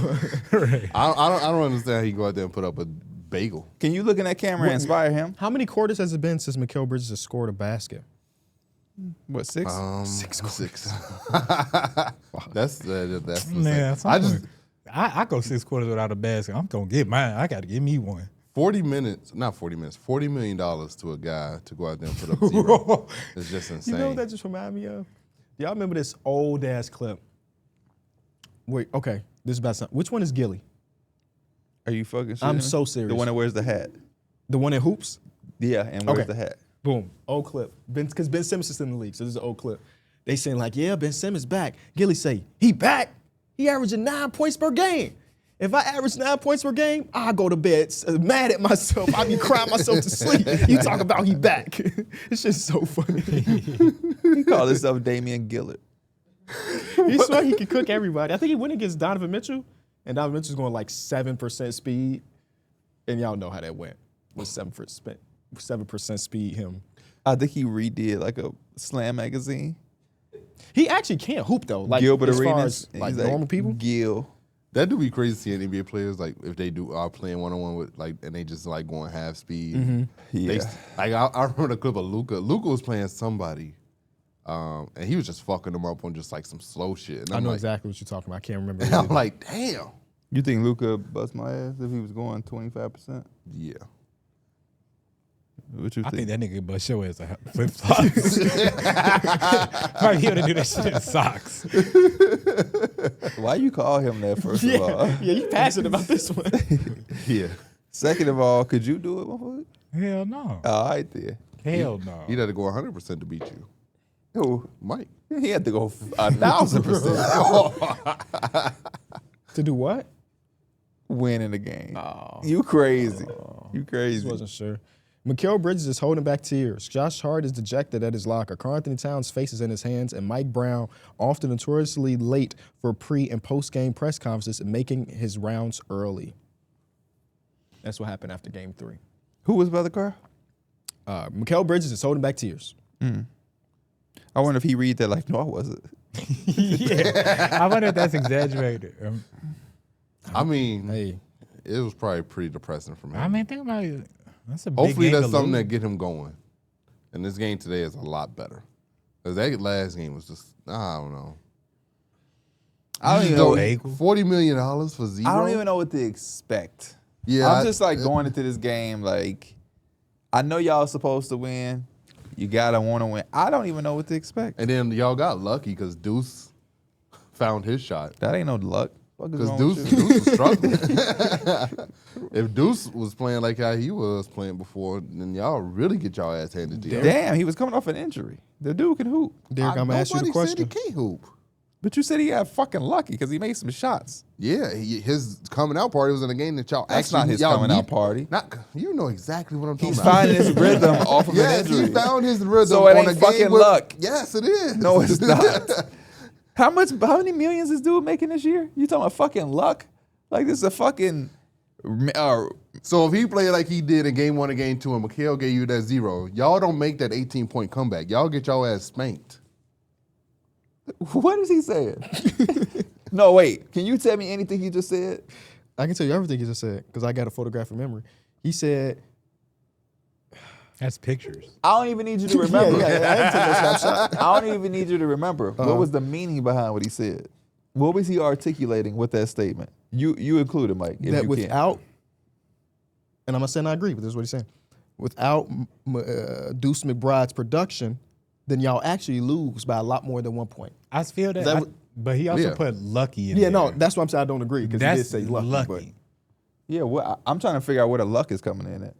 I don't understand how he go out there and put up a bagel. Can you look in that camera and inspire him? How many quarters has it been since Mikal Bridges has scored a basket? What, 6? Six. That's the Man, same. I just I go 6 quarters without a basket. I'm gonna get mine. I gotta give me one. 40 minutes, not 40 minutes, $40 million to a guy to go out there and put up zero. It's just insane. You know what that just reminded me of? Y'all remember this old ass clip? Wait, okay. This is about something. Which one is Gilly? Are you fucking serious? I'm so serious. The one that wears the hat. The one in hoops? Yeah, and wears Okay. the hat. Boom. Old clip. Because Ben Simmons is in the league, so this is an old clip. They saying like, yeah, Ben Simmons back. Gilly say, he back? He averaging 9 points per game. If I average 9 points per game, I go to bed mad at myself. I be crying myself to sleep. You talk about he back. It's just so funny. He called himself Damian Gillard. He swear he could cook everybody. I think he went against Donovan Mitchell, and Donovan Mitchell's going like 7% speed. And y'all know how that went. With 7% speed him. I think he redid like a Slam magazine. He actually can't hoop though. Like Gilbert as far Arenas. as like He's normal people. Gil. That do be crazy seeing NBA players like if they are playing 1-on-1 with like and they just like going half speed. Yeah. Like I remember the clip of Luka. Luka was playing somebody, and he was just fucking them up on just like some slow shit. And I I'm know like, exactly what you're talking about. I can't remember. I'm like, damn. You think Luka bust my ass if he was going 25%? Yeah. What you I think? think that nigga bust your ass a flip flops. Probably he would do that shit in socks. Why you call him that first of all? Yeah, you passionate about this one. Yeah. Second of all, could you do it, motherfucker? Hell no. All right there. Hell no. He'd have to go 100% to beat you. Who? Mike. He had to go 1,000%. To do what? Win in the game. Oh. You crazy. You Just crazy. wasn't sure. Mikal Bridges is holding back tears. Josh Hart is dejected at his locker. Karl Anthony Towns' face is in his hands, and Mike Brown, often notoriously late for pre- and post-game press conferences, making his rounds early. That's what happened after Game 3. Who was by the car? Mikal Bridges is holding back tears. I wonder if he read that like, no, I wasn't. Yeah. I wonder if that's exaggerated. I mean, Hey, it was probably pretty depressing for him. I mean, think about it. That's a big Hopefully game that's to something lose. that get him going. And this game today is a lot better. Because that last game was just, I don't know. I don't even know- know. $40 million for zero? I don't even know what to expect. Yeah, I'm just like going into this game like, I know y'all supposed to win. You gotta want to win. I don't even know what to expect. And then y'all got lucky because Deuce found his shot. That ain't no luck. Because Deuce was struggling. If Deuce was playing like how he was playing before, then y'all really get y'all ass handed to y'all. Damn, he was coming off an injury. The dude can hoop. Derek, I'm going to ask you the Nobody said he question. can't hoop. But you said he got fucking lucky because he made some shots. Yeah, his coming out party was in a game that y'all That's actually not his y'all coming out need- party. Not you know exactly what I'm talking He's about. finding his rhythm off of Yes, an injury. he found his rhythm. So it on ain't a game fucking with- luck. Yes, it is. No, it's not. How many millions is dude making this year? You talking about fucking luck? Like this is a fucking So if he played like he did in game 1 and game 2 and Mikal gave you that 0, y'all don't make that 18-point comeback. Y'all get y'all ass spanked. what is he saying? No, wait. Can you tell me anything he just said? I can tell you everything he just said because I got a photographic memory. He said, That's pictures. I don't even need you to remember. I didn't take no snapshot. I don't even need you to remember. What was the meaning behind what he said? What was he articulating with that statement? You included, Mike. If that you without, and I'm not saying I agree, but this is what he's saying. Without Deuce McBride's production, then y'all actually lose by a lot more than 1 point. I feel that, that what- but he also Yeah. put lucky in Yeah, there. no, that's why I'm saying I don't agree because he did That's say lucky. lucky. Yeah, well, I'm trying to figure out where the luck is coming in at.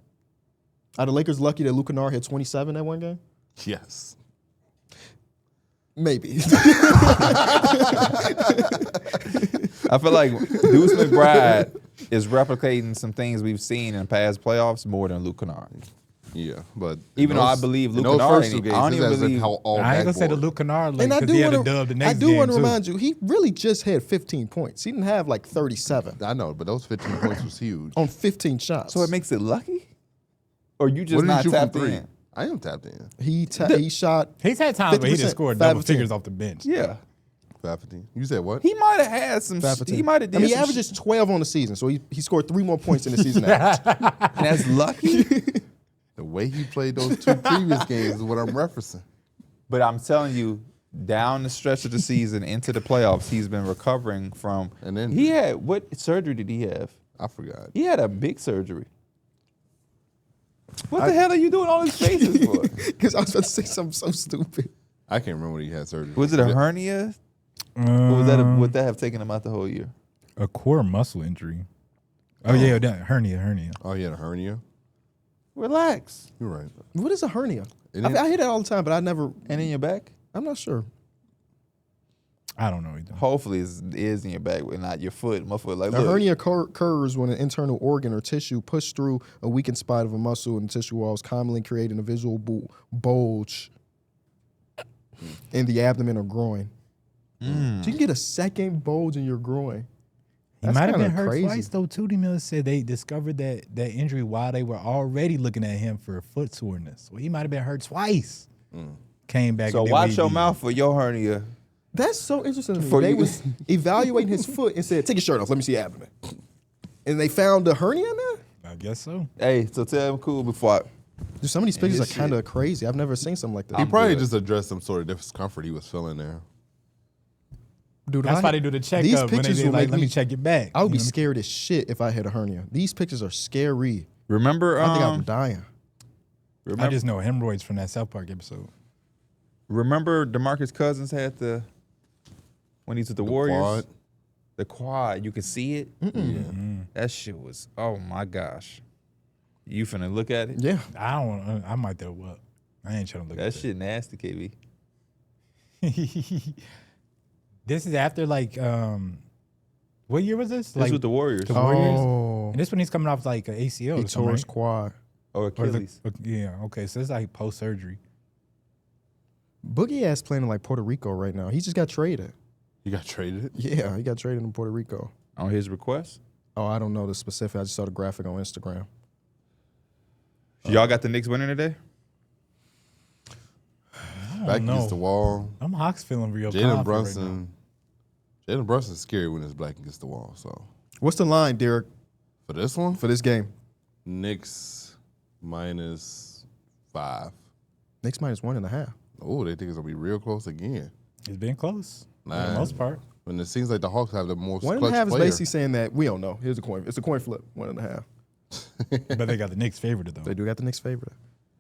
But are the Lakers lucky that Luke Kennard hit 27 that one game? Yes. Maybe. I feel like Deuce McBride is replicating some things we've seen in past playoffs more than Luke Kennard. Yeah, but Even though I believe Luke Kennard ain't- I don't even believe- how all I ain't gonna say the backboard. Luke Kennard link And I because he do had a want dub the to. next I do game want to too. remind you, he really just had 15 points. He didn't have like 37 I know, but those 15 points was huge. on 15 shots. So it makes it lucky? Or you What just did not he shoot from tapped 3? in? I am tapped in. he shot. He's had times where he 50%, just scored 5 double of 10. figures off the bench. Yeah. 5-15. You said what? He might have had some. 5 for 10. He might have did. I mean, he some averages 12 on the season, so he scored 3 more points in the season average. and that's lucky. The way he played those 2 previous games is what I'm referencing. But I'm telling you, down the stretch of the season into the playoffs, he's been recovering from. And then- he had what surgery did he have? I forgot. He had a big surgery. What the hell are you doing all these faces for? Because I was about to say something so stupid. I can't remember when he had surgery. Was it a hernia? Or was that would that have taken him out the whole year? a core muscle injury. Oh, yeah, hernia. Oh, he had a hernia. Relax. You're right. What is a hernia? It I ain't- hear that all the time, but I never. And in your back? I'm not sure. I don't know either. Hopefully it is in your back, but not your foot. My foot, like, A look. hernia occurs when an internal organ or tissue pushed through a weakened spot of a muscle in the tissue walls, commonly creating a visual bulge in the abdomen or groin. So you can get a second bulge in your groin. He That's might have been kinda hurt crazy. twice, though, too. D. Miller said they discovered that injury while they were already looking at him for foot soreness. Well, he might have been hurt twice. Came back. So and did what watch he your did. mouth for your hernia. That's so interesting to me. For They you- was evaluating his foot and said, take your shirt off, let me see your abdomen. And they found a hernia in there? I guess so. Hey, so tell him cool before I... Dude, some of these pictures his are kind of crazy. I've never seen something like that. He I'm probably good. just addressed some sort of discomfort he was feeling there. Dude, That's I- why they do the checkup. These When they pictures do, will like, make let me check your back. I would be You know? scared as shit if I had a hernia. These pictures are scary. Remember, I think I'm dying. I just know hemorrhoids from that South Park episode. remember DeMarcus Cousins had when he's with the Warriors? Quad. The quad. You could see it. That shit was, oh my gosh. You finna look at it? Yeah. I might throw up. I ain't trying to look That at shit nasty, KB. that. This is after, like, what year was this? This Like, with the Warriors. the Warriors? Oh. And this one he's coming off like an ACL. He or something, tore his right? quad. Or Or the- Achilles. yeah, okay. So it's like post-surgery. Boogie ass playing in like Puerto Rico right now. He just got traded. He got traded. Yeah, he got traded in Puerto Rico. On his request. Oh, I don't know the specific. I just saw the graphic on Instagram. Y'all got the Knicks winning today? Back know. against the wall. I'm Hawks feeling real Jalen confident Brunson. Jalen Brunson's scary when it's black against the wall. So What's the line, Darrick, for this one, for this game? Knicks -5. Knicks -1.5. Oh, they think it's gonna be real close again. right now. It's been close for the Nah. most part. When it seems like the Hawks have the most 1.5 clutch is player. basically saying that we don't know. Here's a coin. It's a coin flip. 1.5. But they got the Knicks favored though. They do got the Knicks favorite.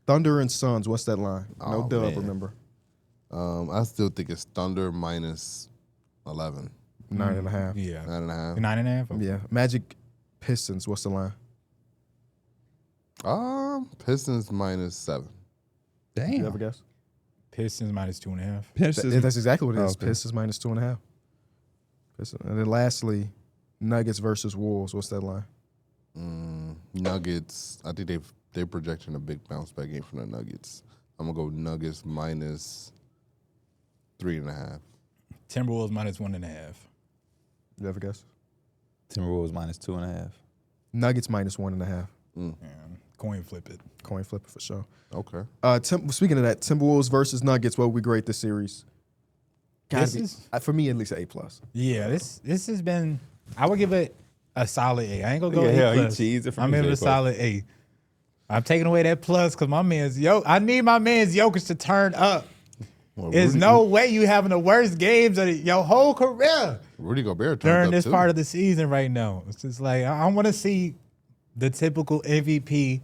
Thunder and Suns. What's that line? No Oh, dub. man. Remember, I still think it's Thunder -11, 9.5. Yeah. 9.5. 9.5? Okay. Yeah. Magic Pistons. What's the line? Pistons -7. Damn. You ever guess? Pistons -2.5. That's exactly what it is. Okay. Pistons -2.5. Pistons. And then lastly, Nuggets versus Wolves. What's that line? Nuggets. I think they're projecting a big bounce back game from the Nuggets. I'm gonna go Nuggets -3.5. Timberwolves -1.5. You ever guess? Timberwolves -2.5. Nuggets -1.5. Yeah. Coin flip it. Coin flipper for sure. Okay. Speaking of that, Timberwolves versus Nuggets. What would we grade this series? This Gotta be, is- for me, at least an A+. Yeah, this has been. I would give it a solid A. I ain't gonna go Yeah, A+. he cheesed it from I'm his giving it a A+. solid A. I'm taking away that plus because my man's I need my man's Jokic to turn up. Well, There's no way you having the worst games of your whole career Rudy Gobert turned during up this too. part of the season right now. It's just like I want to see the typical MVP,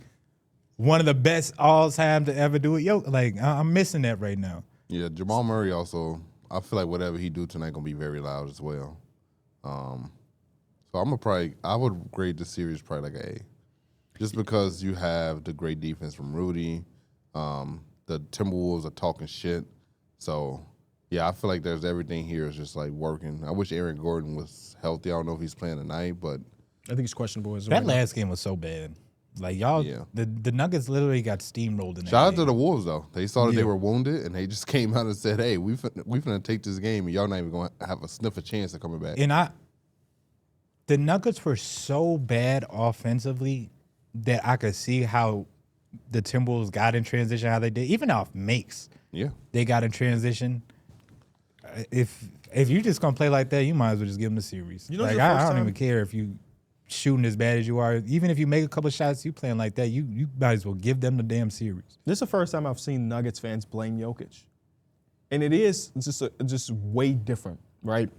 one of the best all time to ever do it. Like I'm missing that right now. Yeah, Jamal Murray also. I feel like whatever he do tonight gonna be very loud as well. So I would grade the series probably like an A, just because you have the great defense from Rudy. The Timberwolves are talking shit, so yeah, I feel like there's everything here is just like working. I wish Aaron Gordon was healthy. I don't know if he's playing tonight, but I think it's questionable as That last game was so bad. Like y'all, Yeah. the Nuggets literally got steamrolled in that shout out game. to the Wolves though. They saw that Yeah. they were wounded and they just came out and said, "Hey, we finna take this game, and y'all not even gonna have a sniff of chance of coming back." And the Nuggets were so bad offensively that I could see how the Timberwolves got in transition, how they did. Even off makes, Yeah. they got in transition. If you just gonna play like that, you might as well just give them the series. You know, like it's the I first don't time- even care if you shooting as bad as you are. Even if you make a couple shots, you playing like that, you might as well give them the damn series. This is the first time I've seen Nuggets fans blame Jokic. And it is just way different, right?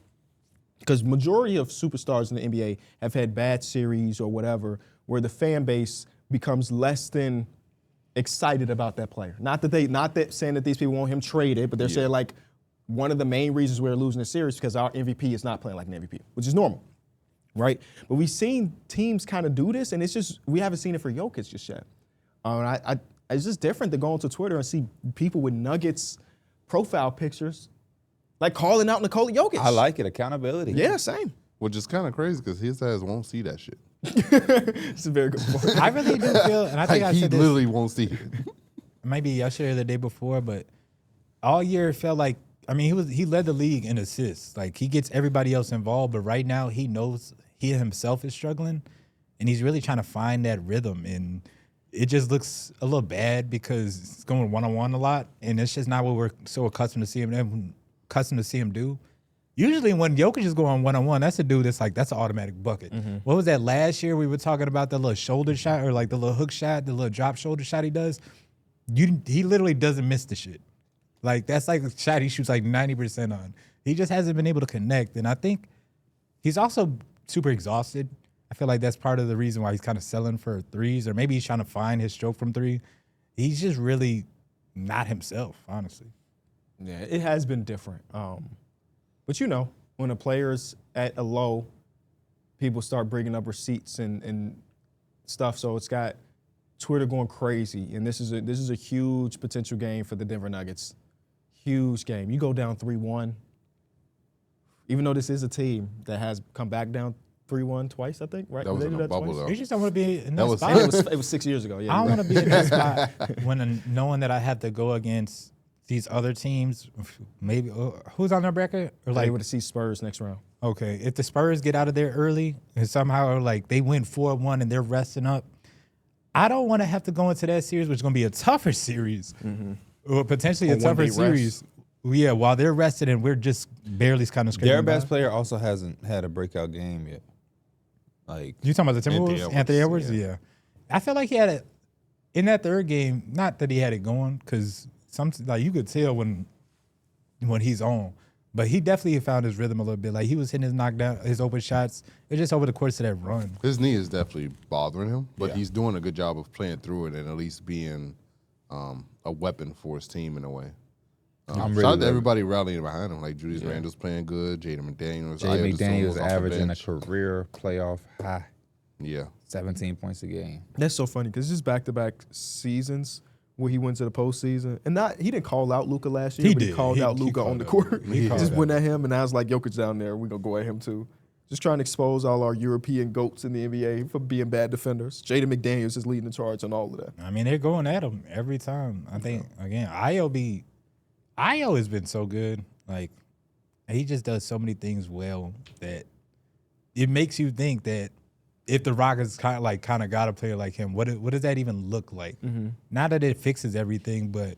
Because majority of superstars in the NBA have had bad series or whatever, where the fan base becomes less than excited about that player. Not that saying that these people want him traded, but they're saying like one of the main reasons we're losing the series is because our MVP is not playing like an MVP, which is normal. right? But we've seen teams kind of do this, and it's just we haven't seen it for Jokic just yet. It's just different to go onto Twitter and see people with Nuggets profile pictures, like calling out Nikola Jokic. I like it. Accountability. Yeah, same. Which is kind of crazy because his ass won't see that shit. It's a very good point. I really do feel, and I think Like, I he said this literally won't see it. maybe yesterday or the day before, but all year it felt like, I mean, he led the league in assists. Like, he gets everybody else involved, but right now he knows he himself is struggling, and he's really trying to find that rhythm. And it just looks a little bad because it's going one-on-one a lot, and it's just not what we're so accustomed to see him do. Usually when Jokic is going one-on-one, that's a dude that's like, that's an automatic bucket. What was that last year we were talking about, the little shoulder shot or like the little hook shot, the little drop shoulder shot he does? He literally doesn't miss the shit. Like, that's like a shot he shoots like 90% on. He just hasn't been able to connect. And I think he's also super exhausted. I feel like that's part of the reason why he's kind of selling for threes, or maybe he's trying to find his stroke from three. He's just really not himself, honestly. Yeah, it has been different. But you know, when a player's at a low, people start bringing up receipts and stuff. So it's got Twitter going crazy, and this is a huge potential game for the Denver Nuggets. Huge game. You go down 3-1. Even though this is a team that has come back down 3-1 twice, I think, right? That was They in did a bubble, twice? though. You just don't want to be in that was- spot. It was 6 years ago. Yeah, I don't you're want to be in that spot when knowing that I have to go against these other teams. Maybe who's on their bracket? Or right. like, Able to see Spurs next round. okay, if the Spurs get out of there early and somehow like they win 4-1 and they're resting up, I don't want to have to go into that series, which is going to be a tougher series, or potentially a Or tougher one-day series. Yeah, while they're rested and we're just barely kind of scraping Their by. best player also hasn't had a breakout game yet. Like, You talking about the Timberwolves? Anthony Edwards? Yeah. I feel like he had it in that third game, not that he had it going, because like you could tell when he's on. But he definitely found his rhythm a little bit. Like, he was hitting his knockdown, his open shots. It's just over the course of that run. His knee is definitely bothering him, but he's doing a good job of playing through it and at least being a weapon for his team in a way. Shout out to everybody rallying behind him. Like, Julius Randle's playing good. Jaden McDaniels. Jaden McDaniels off the averaging a bench. career playoff high, Yeah. 17 points a game. That's so funny because this is back-to-back seasons where he went to the postseason. And he didn't call out Luka last year, He but he did. called He- out he Luka called on the out court. Luka. He He called just out. went at him, and I was like, Jokic down there. We're going to go at him too. Just trying to expose all our European GOATs in the NBA for being bad defenders. Jaden McDaniels is leading the charge on all of that. I mean, they're going at him every time. I think, again, Io has been so good. Like, he just does so many things well that it makes you think that if the Rockets kind of got a player like him, what does that even look like? Not that it fixes everything, but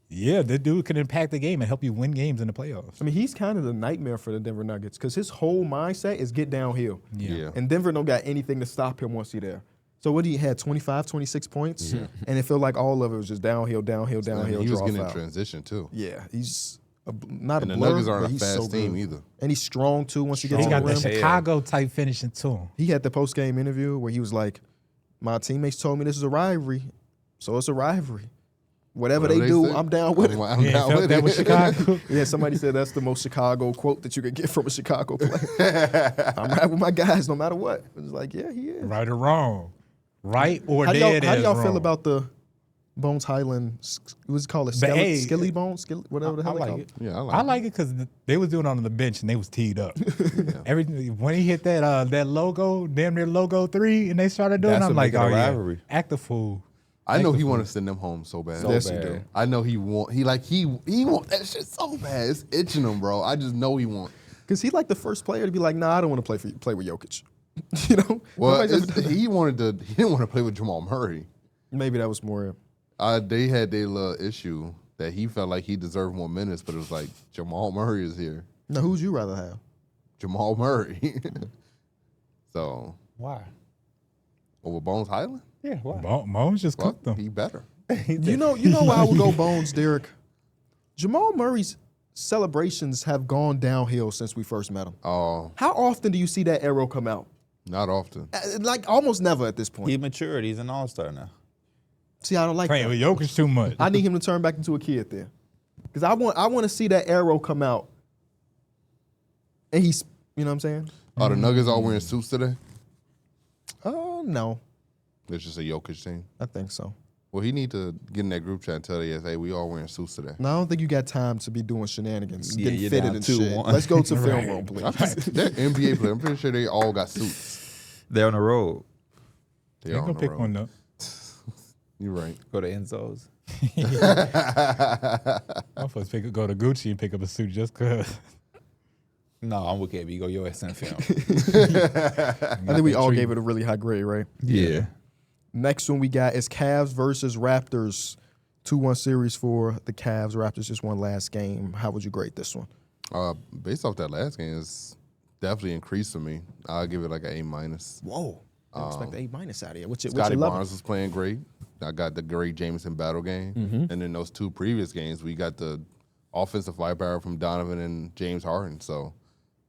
yeah, the dude can impact the game and help you win games in the playoffs. I mean, he's kind of the nightmare for the Denver Nuggets because his whole mindset is get downhill. Yeah. And Denver don't got anything to stop him once he's there. So what he had, 25, 26 points? And it felt like all of it was just downhill, downhill, downhill, He was draw getting in foul. transition, too. Yeah, he's not And a the blur, Nuggets aren't but a he's fast so team good. either. And he's strong, too, once you get He to got the that rim. Chicago type finishing to him. He had the post-game interview where he was like, my teammates told me this is a rivalry, so it's a rivalry. Whatever they do, say? I'm down with it. I'm Yeah, down felt with that it. with Chicago. Yeah, somebody said that's the most Chicago quote that you could get from a Chicago player. I'm right with my guys no matter what. It's like, yeah, he is. Right or wrong. Right or How do dead y'all as feel wrong. about the Bones Highland, what's it called? But hey, Skilly Bone? Whatever the hell I they like call it. it. Yeah, I like it because they was doing it on the bench and they was teed up. When he hit that logo, damn near logo 3, and they started doing, That's I'm what like, make it oh a yeah, rivalry. act the fool. I know he want to send them home so bad. Yes, he bad. do. I know he want he want that shit so bad. It's itching him, bro. I just know he want. Because he like the first player to be like, nah, I don't want to play with Jokic. You know? Well, Nobody's ever done that. he didn't want to play with Jamal Murray. Maybe that was more. They had their little issue that he felt like he deserved more minutes, but it was like Jamal Murray is here. Now, who'd you rather have? Jamal Murray. So Why? over Bones Highland, Yeah, why? Bones just well, cooked them. he better. You know why I would go Bones, Darrick? Jamal Murray's celebrations have gone downhill since we first met him. Oh, How often do you see that arrow come out? not often. Like almost never at this point. He matured. He's an all-star now. See, I don't like Playing that. with Jokic too much. I need him to turn back into a kid there. Because I want to see that arrow come out. And he's, you know what I'm saying? Are the Nuggets all wearing suits today? Oh, no. It's just a Jokic team. I think so. Well, he need to get in that group chat and tell the hey, we all wearing suits today. No, I don't think you got time to be doing shenanigans, Yeah, getting you're fitted down and 2-1. shit. Let's go to film room, please. They're NBA players. I'm pretty sure they all got suits. They're on the road. They're They on go the pick road. one up. You're right. Go to Enzo's. I'm supposed to go to Gucci and pick up a suit just cause. No, I'm with KB. Go your SN film. I think we all gave it a really high grade, right? Yeah. Next one we got is Cavs versus Raptors. 2-1 series for the Cavs. Raptors just won last game. How would you grade this one? Based off that last game, it's definitely increased for me. I'll give it like an A-. Whoa. I expect an A- out of here. What's your Scotty level? Barnes was playing great. I got the great Jameson battle game. And then those 2 previous games, we got the offensive firepower from Donovan and James Harden. So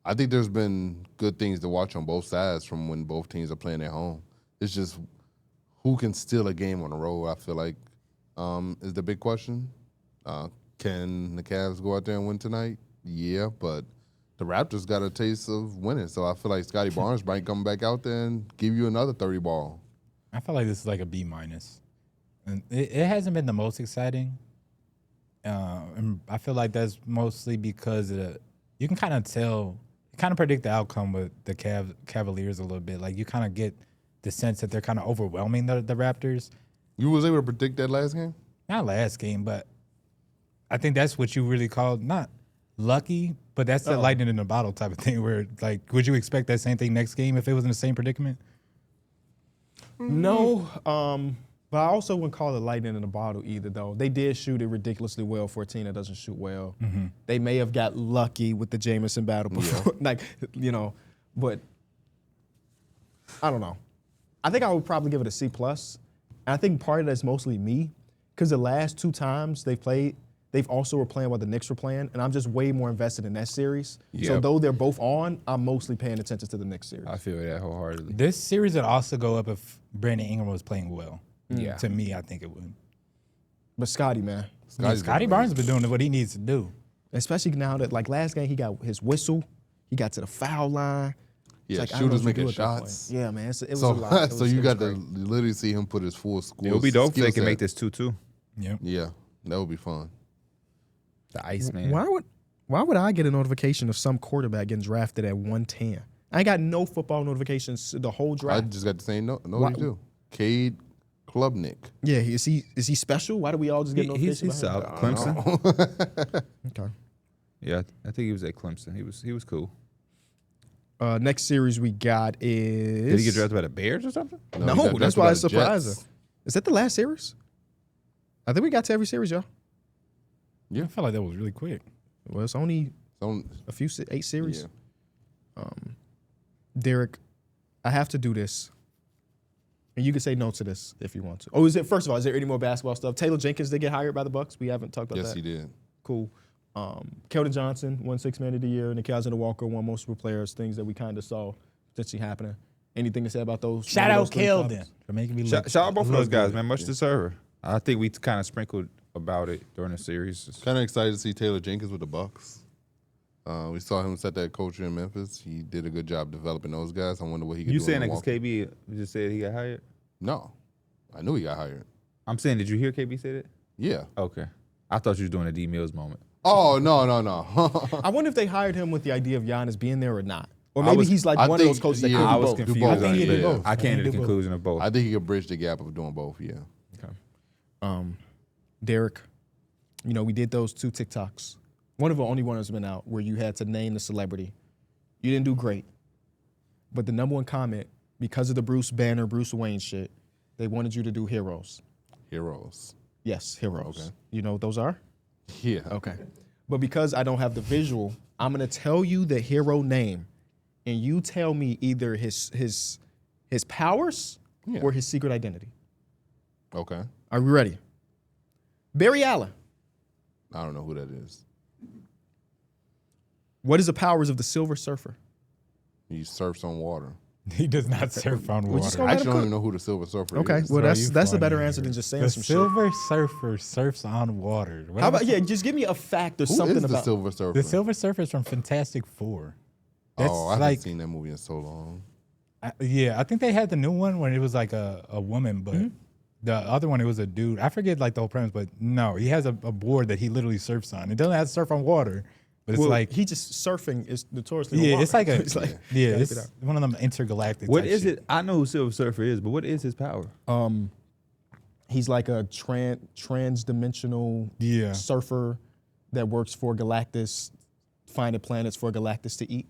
I think there's been good things to watch on both sides from when both teams are playing at home. It's just who can steal a game on the road, I feel like, is the big question. Can the Cavs go out there and win tonight? Yeah, but the Raptors got a taste of winning. So I feel like Scotty Barnes might come back out there and give you another 30 ball. I feel like this is like a B-. And it hasn't been the most exciting. And I feel like that's mostly because you can kind of tell, kind of predict the outcome with the Cavaliers a little bit. Like you kind of get the sense that they're kind of overwhelming the Raptors. You was able to predict that last game? Not last game, but I think that's what you really call not lucky, but that's the lightning in the bottle type of thing where, like, would you expect that same thing next game if it was in the same predicament? No, but I also wouldn't call it lightning in a bottle either, though. They did shoot it ridiculously well for a team that doesn't shoot well. They may have got lucky with the Jameson battle before, but I don't know. I think I would probably give it a C+. And I think part of that's mostly me, because the last 2 times they've played, they've also were playing while the Knicks were playing, and I'm just way more invested in that series. So Yep. though they're both on, I'm mostly paying attention to the Knicks series. I feel that wholeheartedly. This series would also go up if Brandon Ingram was playing well. Yeah. To me, I think it would. But Scotty, man, Scotty Barnes has been doing what he needs to do. especially now that like last game he got his whistle, he got to the foul line. Yeah, It's like, I don't know shooters what you making do at that shots. point. Yeah, man, it was So, a lot. so you got to literally see him put his full school. It would be dope if they skill can set. make this 2-2. Yeah. Yeah, that would be fun. The Iceman. Why would I get a notification of some quarterback getting drafted at 110? I ain't got no football notifications the whole I draft. just got the same note. No, Why- you do. Cade Klubnik. Yeah, is he special? Why do we all just get He's notifications? solid. about him? Clemson. Okay. Yeah, I think he was at Clemson. He was cool. Next series we got is. Did he get drafted by the Bears or something? No, he got that's drafted why by it's the surprising. Jets. Is that the last series? I think we got to every series, y'all. I felt like that was really quick. Well, it's only So, a few 8 series. yeah. Darrick, I have to do this. And you can say no to this if you want to. Oh, first of all, is there any more basketball stuff? Taylor Jenkins did get hired by the Bucks. We haven't talked about Yes, that. he did. Cool. Keldon Johnson won 6 Man of the Year. Nick Alexander Walker won Multiple Players, things that we kind of saw potentially happening. Anything to say about those? Shout one of out those three Keldon topics? for making me Shout out both of those guys, good. man. Much deserved. I think we kind of sprinkled about it during the series. Kind of excited to see Taylor Jenkins with the Bucks. We saw him set that culture in Memphis. He did a good job developing those guys. I wonder what he could You do. saying in that because Milwaukee. KB just said he got hired? No, I knew he got hired. I'm saying, did you hear KB say that? Yeah. Okay. I thought you was doing a D Mills moment. Oh no. I wonder if they hired him with the idea of Giannis being there or not. Or I maybe was- he's like I one of think- those coaches that yeah, can I do was both. confused. both. on I think he it. did both. I came to the He did both. conclusion of both. I think he could bridge the gap of doing both. Yeah. Darrick, we did those 2 TikToks. One of the only one that's been out where you had to name the celebrity. You didn't do great. But the number 1 comment, because of the Bruce Banner, Bruce Wayne shit, they wanted you to do heroes. Heroes. Yes, heroes. Okay. You know what those are? Yeah. Okay. But because I don't have the visual, I'm going to tell you the hero name, and you tell me either his powers Yeah. or his secret identity. Okay. Are we ready? Barry Allen. I don't know who that is. What is the powers of the Silver Surfer? He surfs on water. He does not surf on We're just water. gonna I let actually him don't cook. even know who the Silver Surfer Okay, is. well Bro, that's you a funny. better answer than just saying The some shit. Silver Surfer surfs on water. What How am I about just give me a fact or Who something is the about Silver Surfer? The Silver Surfer is from Fantastic Four. That's I haven't like, seen that movie in so long. yeah, I think they had the new one when it was like a woman, but the other one, it was a dude. I forget like the whole premise, but no, he has a board that he literally surfs on. It doesn't have to surf on water, but it's Well, like, he just surfing is notoriously yeah, on it's water. like a, It's like, yeah, gotta it's get out. one of them intergalactic. What type is shit. it? I know who Silver Surfer is, but what is his power? He's like a trans-dimensional Yeah. surfer that works for Galactus, finding planets for Galactus to eat.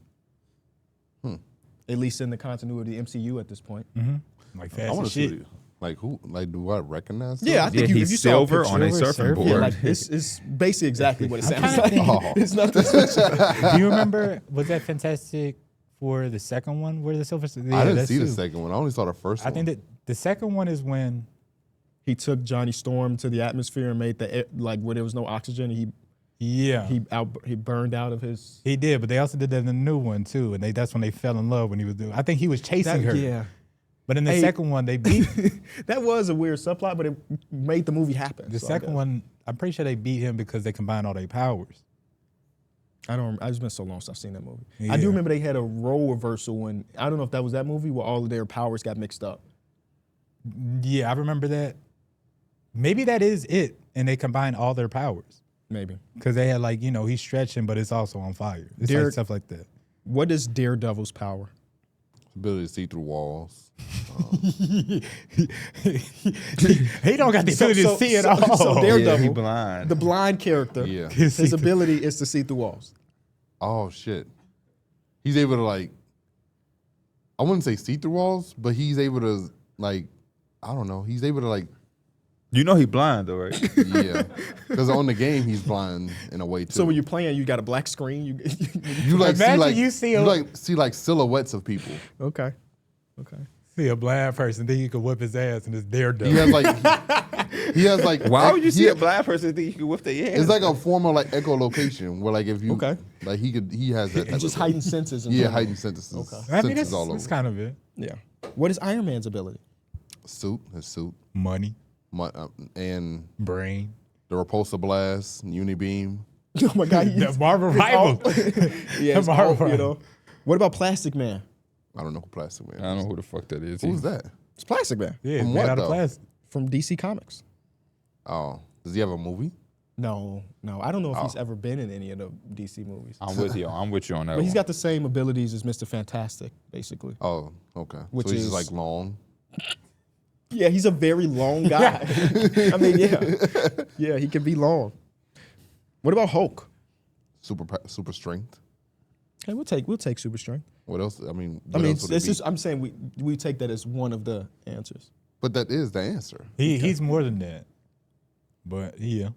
At least in the continuity of the MCU at this point. Like I fast want as to see shit. it. Like who? Like do I recognize? Yeah, I them? think Yeah, if he's you saw a silver picture, on a Silver surfing surfer? board. yeah, like it's basically exactly what it sounds trying to like. think. It's nothing special. Do you remember, was that Fantastic for the second one where the Silver Surfer? Yeah, I didn't that's see the you. second one. I only saw the first I one. think that the second one is when, He took Johnny Storm to the atmosphere and made the air, like where there was no oxygen. yeah. He burned out of his. He did, but they also did that in the new one too, and that's when they fell in love when he was doing. I think he was chasing her. Yeah, But in the Hey. second one, they beat that was a weird subplot, but it made the movie happen. the so I second guess. one. I'm pretty sure they beat him because they combined all their powers. I just been so long since I've seen that movie. I Yeah. do remember they had a role reversal when I don't know if that was that movie where all of their powers got mixed up. Yeah, I remember that. Maybe that is it, and they combined all their powers Maybe. because they had like he's stretching, but it's also on fire. It's like Darrick- stuff like that. What is Daredevil's power? Ability to see through walls. He don't got the ability to see it all. So Yeah, Daredevil, he blind. the blind character, Yeah. his ability is to see through walls. Oh shit. He's able to like. I wouldn't say see through walls, but he's able to like. I don't know. He's able to like. You know he blind though, right? Yeah. Because on the game he's blind in a way too. So when you're playing, you got a black screen. you like see Imagine like you see you a- like see like silhouettes of people. okay. See a blind person, then you can whip his ass, and it's Daredevil. He has like Why would you see he- a blind person and think you can whip their ass? It's like a form of like echolocation where like if you Okay. like he has that type Just of heightened senses. yeah heightened sentences Okay. I mean, senses all that's over kind of it. Yeah. What is Iron Man's ability? his suit Money, and brain. the repulsor blast unibeam. Oh my God. The Marvel rival. Yeah, it's Marvel. all, you know. What about Plastic Man? I don't know who Plastic Man I don't is. know who the fuck that is. Who's that? It's Plastic Man Yeah, it's From made what, out of though? plastic. from DC Comics. Oh, does he have a movie? No. I don't know if he's ever been in any of the DC movies. I'm with you. I'm with you on that. But he's one. got the same abilities as Mr. Fantastic, basically. Oh, okay. Which so he's is- just like long. Yeah, he's a very long guy. I mean, yeah, he can be long. What about Hulk? Super strength. Okay, we'll take super strength. What else? I mean, I what mean, else would it it's be? just I'm saying we take that as one of the answers. But that is the answer. He's more than that. But yeah.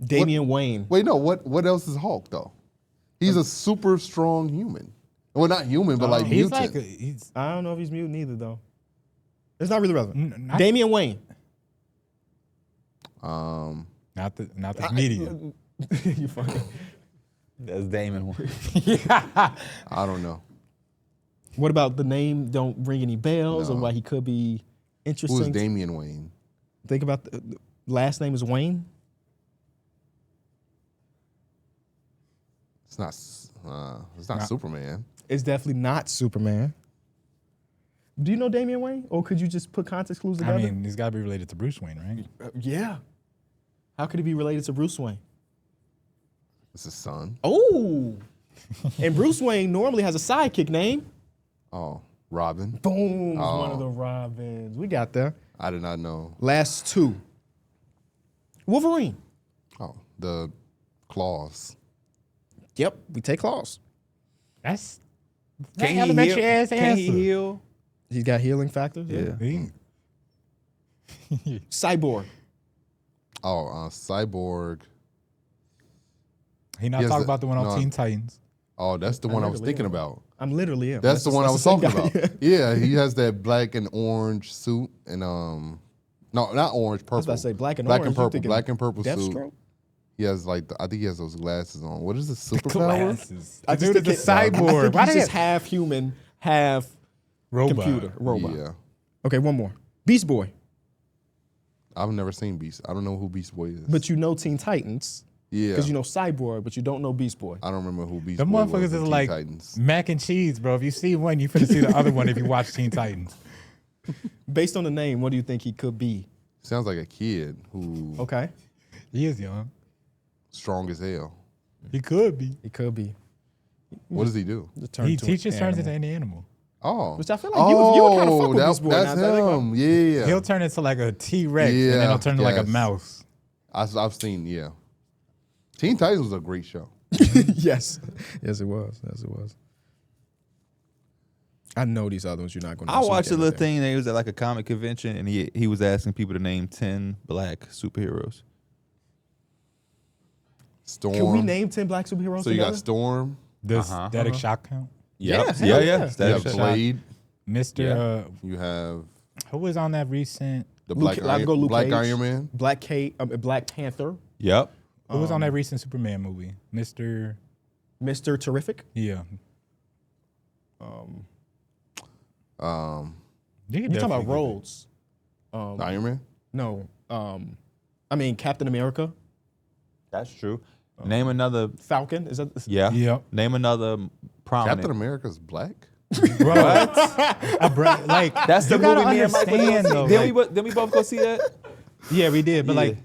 Damian Wayne. Wait, no. What else is Hulk though? He's a super strong human. Well, not human, but like He's mutant. like he's I don't know if he's mutant either though. It's not really relevant. not, Damian Wayne. not the media. You funny. That's Damon. I don't know. What about the name? Don't ring any bells, or No. why he could be Who interesting. is Damian Wayne? Think about the last name is Wayne. It's not Superman. It's definitely not Superman. Do you know Damian Wayne, or could you just put context clues together? I mean, he's got to be related to Bruce Wayne, right? Yeah. How could he be related to Bruce Wayne? It's his son. Oh. And Bruce Wayne normally has a sidekick name. Oh, Robin. Boom. One of the Robins. We got there. I did not know. Last two. Wolverine. Oh, the claws. Yep, we take claws. That's Can not he elementary heal? ass Can he answer. heal? He's got healing factors. Yeah. Cyborg. Oh, Cyborg. He not Yes, talking about the one on no. Teen Titans. Oh, that's the one I was literally thinking am. about. I'm literally him. That's the one I was same talking guy. about. Yeah, he has that black and orange suit and no, not orange, purple. I was about to say black and black orange. and You purple, thinking black and purple suit. Deathstroke? He has like I think he has those glasses on. What is the superpower? Glasses. I Dude, think it's a I cyborg. think Why he's they just half human, half robot? computer, robot. Yeah, Okay, one more. Beast Boy. I've never seen Beast. I don't know who Beast Boy is. But you know Teen Titans. Yeah. Because you know Cyborg, but you don't know Beast Boy. I don't remember who Beast Them Boy motherfuckers was in is Teen like Titans. mac and cheese, bro. If you see one, you finna see the other one if you watch Teen Titans. Based on the name, what do you think he could be? Sounds like a kid who Okay. He is young. strong as hell. He could be. He could be. What does he do? Just turn He into an teaches turns into animal. any animal. Oh. Which I feel like you would kind of fuck with that- Beast Boy. that's now that I think about him. Yeah. He'll turn into like a T-Rex and then Yeah, he'll turn into like a yes. mouse. I've seen, yeah. Teen Titans was a great show. it. Yes. Yes, it was. Yes, it was. I know these other ones you're not going to I watched a little thing. He was at like a comic convention, and he was asking people to name 10 black superheroes. Storm. Can we name 10 black superheroes So you together? got Storm. Does Static Shock count? Yep. hell Yeah. yeah. You Static have Shock. Blade. Mr. Yeah. You have Who was on that recent? the Luke- Black, I'd go Luke Black Cage. Iron Man. Black Panther, Yep. Who was on that recent Superman movie? Mr. Mr. Terrific. Yeah. You're talking about roles. Iron Man. No. I mean Captain America, That's true. Name another. Falcon. Is that? Yeah. Yep. Name another prominent. Captain America's black. Bro, like That's the you gotta movie me and Mike went to understand, go though, see. like- Didn't we both go see that? yeah, we did, but Yeah. like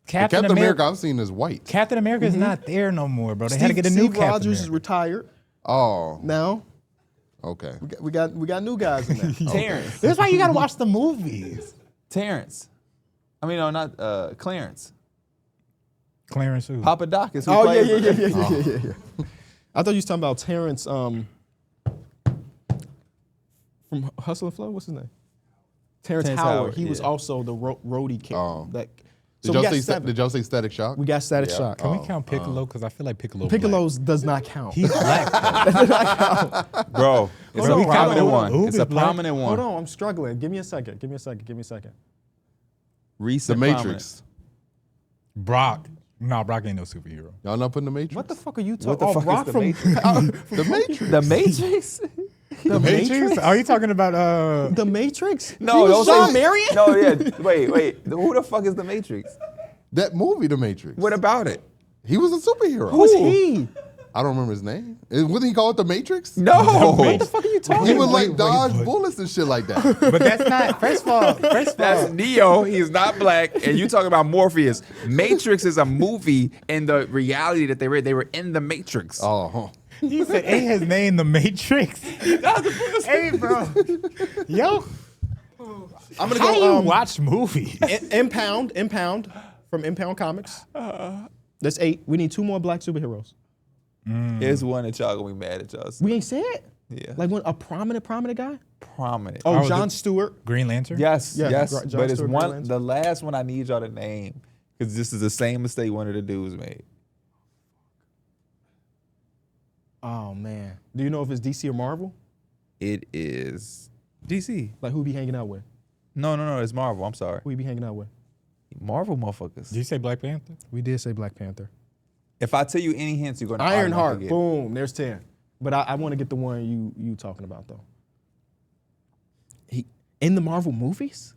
Captain America I've seen is white. Captain America's not there no more, bro. They had to get a new Steve Captain Rogers is America. retired Oh, now. okay. We got new guys in there. Terrence. That's why you gotta watch the movies. Terrence. I mean, no, not Clarence. Clarence who? Papa Doc is who Oh yeah, plays. yeah. I thought you was talking about Terrence from Hustle and Flow. What's his name? Terrence Terrence Howard. Howard, He was yeah. also the roadie kid. Oh. That. Did So we y'all got say seven. did y'all say Static Shock? We got Static Shock. Can we count Piccolo? Because I feel like Piccolo's Piccolo's does not count. He's black. Bro, it's Hold a on, prominent hold on. one. Who It's is a black? prominent one. Hold on, I'm struggling. Give me a second. The Recent Matrix. Brock. No, Brock ain't no superhero. Y'all not putting the Matrix? What the fuck are you What talking? the fuck Brock is the from Matrix? The Matrix. The Matrix? The Matrix? Are you talking about The Matrix? No, He don't was say- Sean Marion? No, yeah. Wait. Who the fuck is the Matrix? That movie, The Matrix. What about it? He was a superhero. Who's he? I don't remember his name. Wasn't he called The Matrix? No. What the fuck are you talking He about? would like wait, dodge wait. bullets and shit like that. But that's not. First of all, That's Neo. He's not black. And you talking about Morpheus. Matrix is a movie, and the reality that they were in the Matrix. Oh, he said, "Ain't his name the Matrix?" Hey, bro. Yo, I'm gonna how go. you watch movies? Impound from Impound Comics. That's 8. We need 2 more black superheroes. There's one that y'all gonna be mad at y'all. We ain't said. Yeah. Like a prominent guy. Prominent. Oh, Oh, John Stewart. Green Lantern. Yes, Yeah, yes. John But it's Stewart, Green one. Lantern. The last one I need y'all to name, because this is the same mistake one of the dudes made. Oh man. Do you know if it's DC or Marvel? It is DC. Like who he be hanging out with? No. It's Marvel. I'm sorry. Who he be hanging out with? Marvel motherfuckers. Did you say Black Panther? We did say Black Panther. If I tell you any hints, you're gonna Ironheart. automatically get it. Boom. There's 10. But I want to get the one you talking about though. He in the Marvel movies?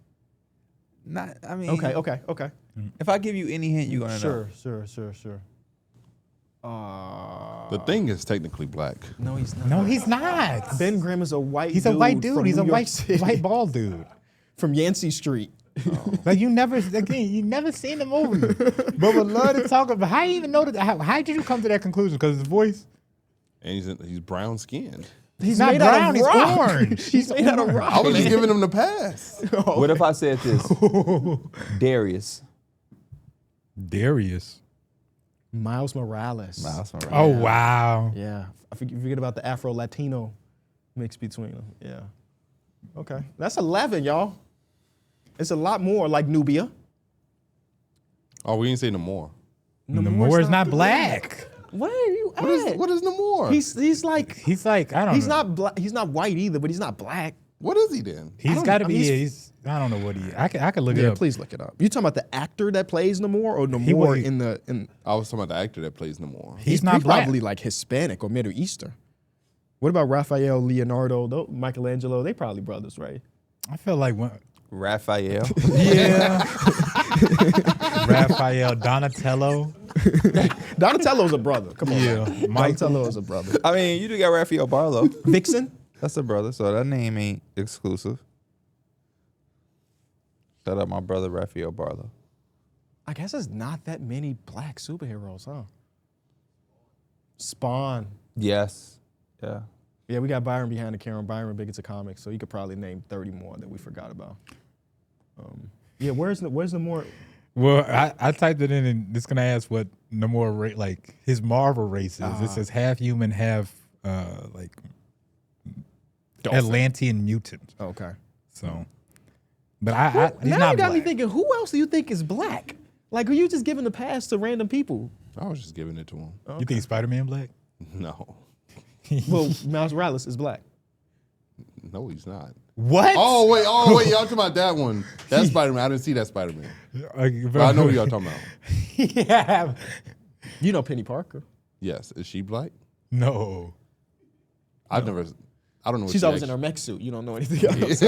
Not. I mean. Okay. If I give you any hint, you're gonna know. Sure. the Thing is technically black. No, he's not. No, he's not. Ben Grimm is a white He's a white from dude. He's a New York white City. white bald dude. From Yancey Street. Like you never seen the movie, but would love to talk about. How you even know that? How did you come to that conclusion? Because his voice. And he's brown skinned. He's not made out brown, of he's rock. orange. He's made out of rock. I was just giving him the pass. What if I said this? Darius. Darius. Miles Morales. Oh wow. Yeah. I forget about the Afro-Latino mix between them. Yeah. Okay. That's 11, y'all. It's a lot more like Nubia. Oh, we didn't say no more. Namor is not black. Where are you at? What is Namor? He's like He's like I don't. he's know. not black. He's not white either, but he's not black. What is he then? He's got to be. he's- I don't know what he is. I could look it Yeah, up. please look it up. You talking about the actor that plays Namor or He Namor wa- in I was talking about the actor that plays Namor. He's not black. probably like Hispanic or Middle Eastern. What about Raphael, Leonardo, Michelangelo? They probably brothers, right? I feel like Raphael. yeah. Raphael, Donatello. Donatello's a brother. Come on. Yeah, man. Michael. Donatello's a brother. I mean, you do got Raphael Barlow. Vixen. That's a brother, so that name ain't exclusive. Shout out my brother Raphael Barlow. I guess there's not that many black superheroes, huh? Spawn. Yes. Yeah. Yeah, we got Byron behind the camera. Byron big into comics, so you could probably name 30 more that we forgot about. Yeah, where's the more? Well, I typed it in, and it's gonna ask what the more like his Marvel race is. It says half human, half like Dolphin. Atlantean mutant. Okay. So, but I he's Now not you got black. me thinking, who else do you think is black? Like, are you just giving the pass to random people? I was just giving it to him. You think Spider-Man black? No. Well, Miles Morales is black. No, he's not. What? Oh wait, y'all talking about that one? That's Spider-Man. I didn't see that Spider-Man. But I know who y'all talking about. Yeah. You know Penny Parker. Yes, is she black? No. I don't know. What She's she always in actually- her mech suit. You don't know anything else.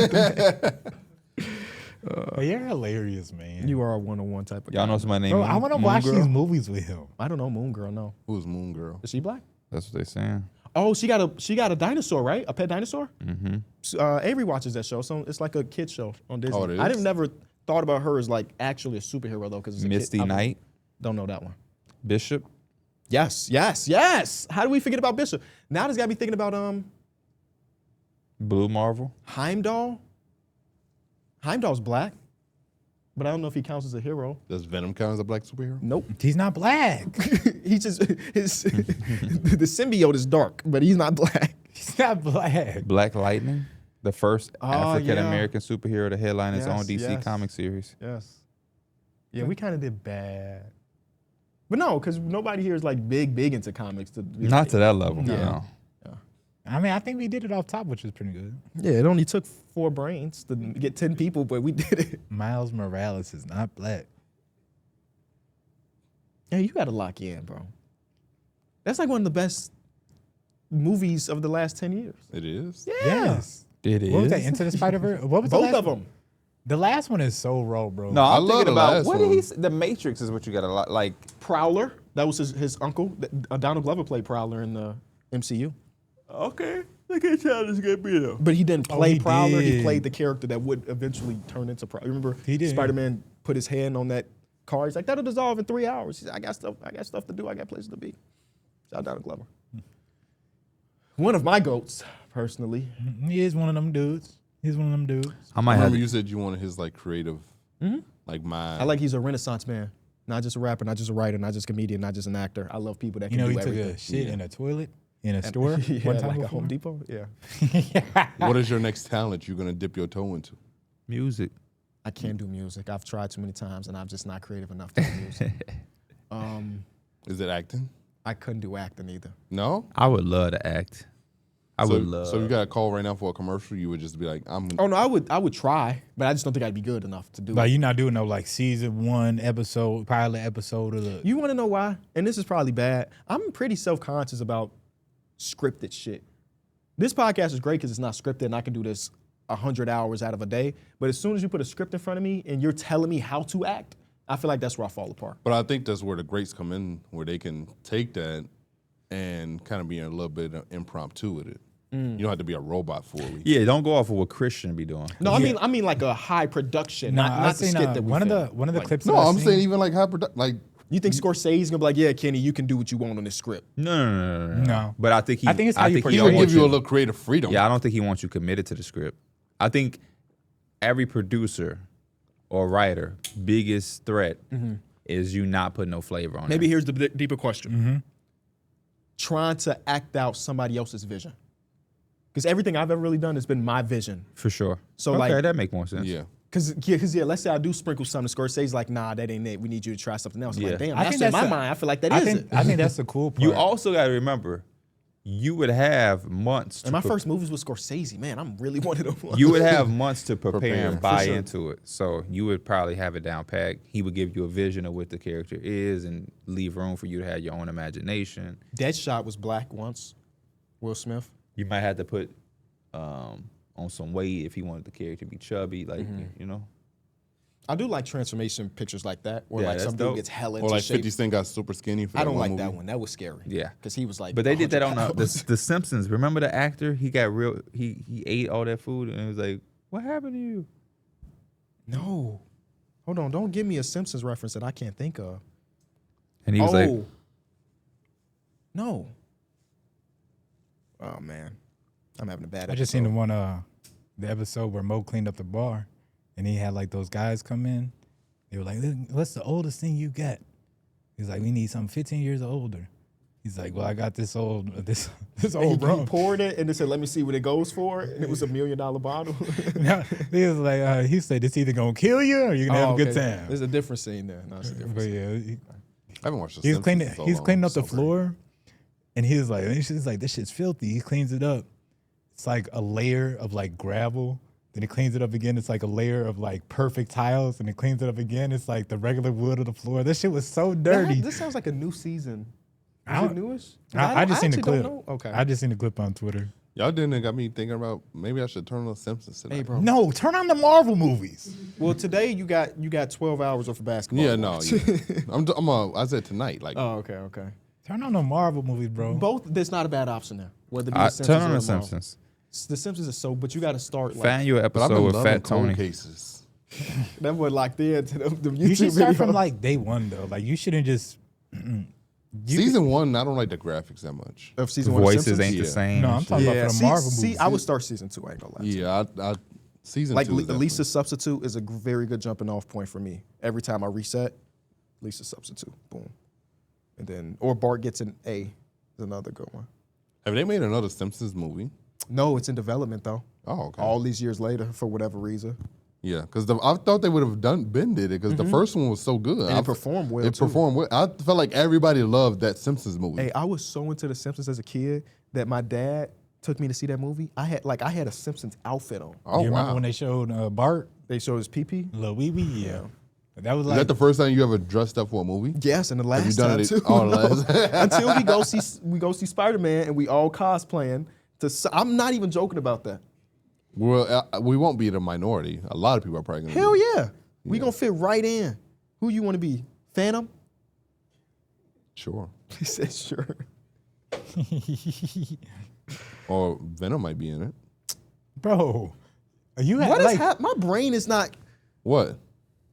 But you're hilarious, man. You are a one-on-one type of guy. Y'all know somebody named Bro, Moon, I want to Moon watch Girl? these movies with him. I don't know Moon Girl, no. Who's Moon Girl? Is she black? That's what they saying. Oh, she got a dinosaur, right? A pet dinosaur? Mm-hmm. Avery watches that show, so it's like a kid show on Disney. Oh, it I is? didn't never thought about her as like actually a superhero though, because Misty Knight, Don't know that one. Bishop. Yes. How do we forget about Bishop? Now there's got to be thinking about Blue Marvel. Heimdall. Heimdall's black, but I don't know if he counts as a hero. Does Venom count as a black superhero? Nope. He's not black. He just the symbiote is dark, but he's not black. He's not black. Black Lightning, the first Oh, African American superhero to headline his own Yes, DC yes. comic series. Yes. Yeah, we kind of did bad. But no, because nobody here is like big into comics. Not to that level. No. No. I mean, I think we did it off top, which is pretty good. Yeah, it only took 4 brains to get 10 people, but we did it. Miles Morales is not black. Yeah, you got to lock in, bro. That's like one of the best movies of the last 10 years. It is. Yeah. Yes. It is. What was that? Into the Spider-Verse? What was the Both last of one? them. The last one is so raw, bro. No, I I'm love thinking the about last what did he one. say? The Matrix is what you got a lot like. Prowler, that was his uncle. Donald Glover played Prowler in the MCU. Okay, I can't tell this good be though. But he didn't play he Prowler. He did. played the character that would eventually turn into Prowler. Remember, He did. Spider-Man put his hand on that car. He's like, that'll dissolve in 3 hours. He's like, I got stuff to do. I got places to be. Shout out Donald Glover. One of my goats, personally. He is one of them dudes. He's one of them dudes. I I might have. remember you said you wanted his like creative, like mind. I like he's a Renaissance man. Not just a rapper, not just a writer, not just a comedian, not just an actor. I love people that You can know, do he took everything. a shit in a toilet in a store Yeah, one time like a before. Home Depot. Yeah. What is your next talent you're gonna dip your toe into? Music. I can't do music. I've tried too many times, and I'm just not creative enough to do music. Is it acting? I couldn't do acting either. No. I would love to act. I would love. So you got a call right now for a commercial. You would just be like, I'm. Oh no, I would try, but I just don't think I'd be good enough to do Like it. you're not doing no like season 1 episode, pilot episode of the. You want to know why? And this is probably bad. I'm pretty self-conscious about scripted shit. This podcast is great because it's not scripted, and I can do this 100 hours out of a day. But as soon as you put a script in front of me and you're telling me how to act, I feel like that's where I fall apart. But I think that's where the greats come in, where they can take that and kind of be a little bit impromptu with it. You don't have to be a robot for it. Yeah, don't go off of what Christian be doing. No, I mean like a high production, Nah, not the skit that we one of film. the Like, clips. No, that I I'm seen- saying even like like You think Scorsese's gonna be like, yeah, Kenny, you can do what you want on this script? No. No. But I think he. I think it's how you he portray he don't would want give you a little creative freedom. Yeah, I don't think he wants you committed to the script. I think every producer or writer biggest threat is you not putting no flavor on Maybe it. here's the deeper question. Trying to act out somebody else's vision. Because everything I've ever really done has been my vision. For sure. So, okay, like- that make more sense. Yeah. Because let's say I do sprinkle something. Scorsese's like, nah, that ain't it. We need you to try something else. I'm Yeah. like, damn, I that's think in my that's mind. I feel like that I is think it. I think that's the cool part. You also got to remember, you would have months. And my first movies with Scorsese, man, I'm really one of them ones. You would have months to prepare and For buy sure. into it. So you would probably have it down pat. He would give you a vision of what the character is and leave room for you to have your own imagination. Deadshot was black once. Will Smith. You might have to put on some weight if he wanted the character to be chubby, like you know. I do like transformation pictures like that, where Yeah, like that's some dude dope. gets hell into Or like shape. 50 Cent got super skinny for I that don't one like movie. that one. That was scary. Yeah. because he was like. But they did that 100 on pounds. the Simpsons. Remember the actor? He got real. He ate all that food and it was like, "What happened to you?" No, hold on. Don't give me a Simpsons reference that I can't think of. And he was like, no. Oh man, I'm having a bad. I just seen the episode where Mo cleaned up the bar, and he had like those guys come in. They were like, "What's the oldest thing you got?" He's like, "We need something 15 years or older." He's like, "Well, I got this old He rum." poured it and they said, "Let me see what it goes for," and it was $1 million bottle. He was like, he said, "It's either gonna kill you or you're gonna have a good time." There's a different scene there. No, it's a different But scene. yeah, I haven't watched the he's Simpsons cleaning. in so He's long. cleaning up the So great. floor, and he's like, "This shit's filthy." He cleans it up. It's like a layer of like gravel. Then he cleans it up again. It's like a layer of like perfect tiles, and he cleans it up again. It's like the regular wood of the floor. This shit was so dirty. This sounds like a new season. Is I it don't- newish? I just seen the actually don't clip. know. Okay. I just seen the clip on Twitter. Y'all didn't got me thinking about maybe I should turn on the Simpsons tonight. Hey, bro. No, turn on the Marvel movies. Well, today you got 12 hours worth of basketball. Yeah, to no. watch. Yeah. I said tonight. Like, Oh, okay. Turn on the Marvel movies, bro. Both. That's not a bad option there. Whether it be I, the Simpsons "Turn on or the Marvel. Simpsons." The Simpsons is so, but you got to start like Find you an but I've been episode with loving Fat cold Tony. cases. that was locked in to the YouTube You should start video. from like day one though. Like you shouldn't just. Season 1, I don't like the graphics that much. of The season 1 of voices Simpsons. ain't the Yeah. same. No, and I'm shit. talking about for the Marvel movies. I would start season 2. I ain't gonna lie. Yeah, season Like 2 is Lisa's substitute is a very good jumping off point for me. Every time I reset, Lisa's substitute, boom, and then or Bart gets an A is another good one. Have they made another Simpsons movie? No, it's in development though. Oh, okay. All these years later, for whatever reason, Yeah, because I thought they would have did it because the first one was so good. and it performed well. It too. performed well. I felt like everybody loved that Simpsons movie. Hey, I was so into the Simpsons as a kid that my dad took me to see that movie. I had a Simpsons outfit on. Oh, you remember wow. when they showed Bart, They showed his pee. Lil Wee Wee? Yeah. That was Is like that the first time you ever dressed up for a movie? Yes, and the Have you last done time it? too. Oh, the last. Until we go see Spider-Man and we all cosplaying. I'm not even joking about that. Well, we won't be the minority. A lot of people are probably going to. Hell yeah. We gonna fit right in. Who you want to be? Phantom? Sure. He said sure. Or Venom might be in it. bro. You What had is like my brain is not What?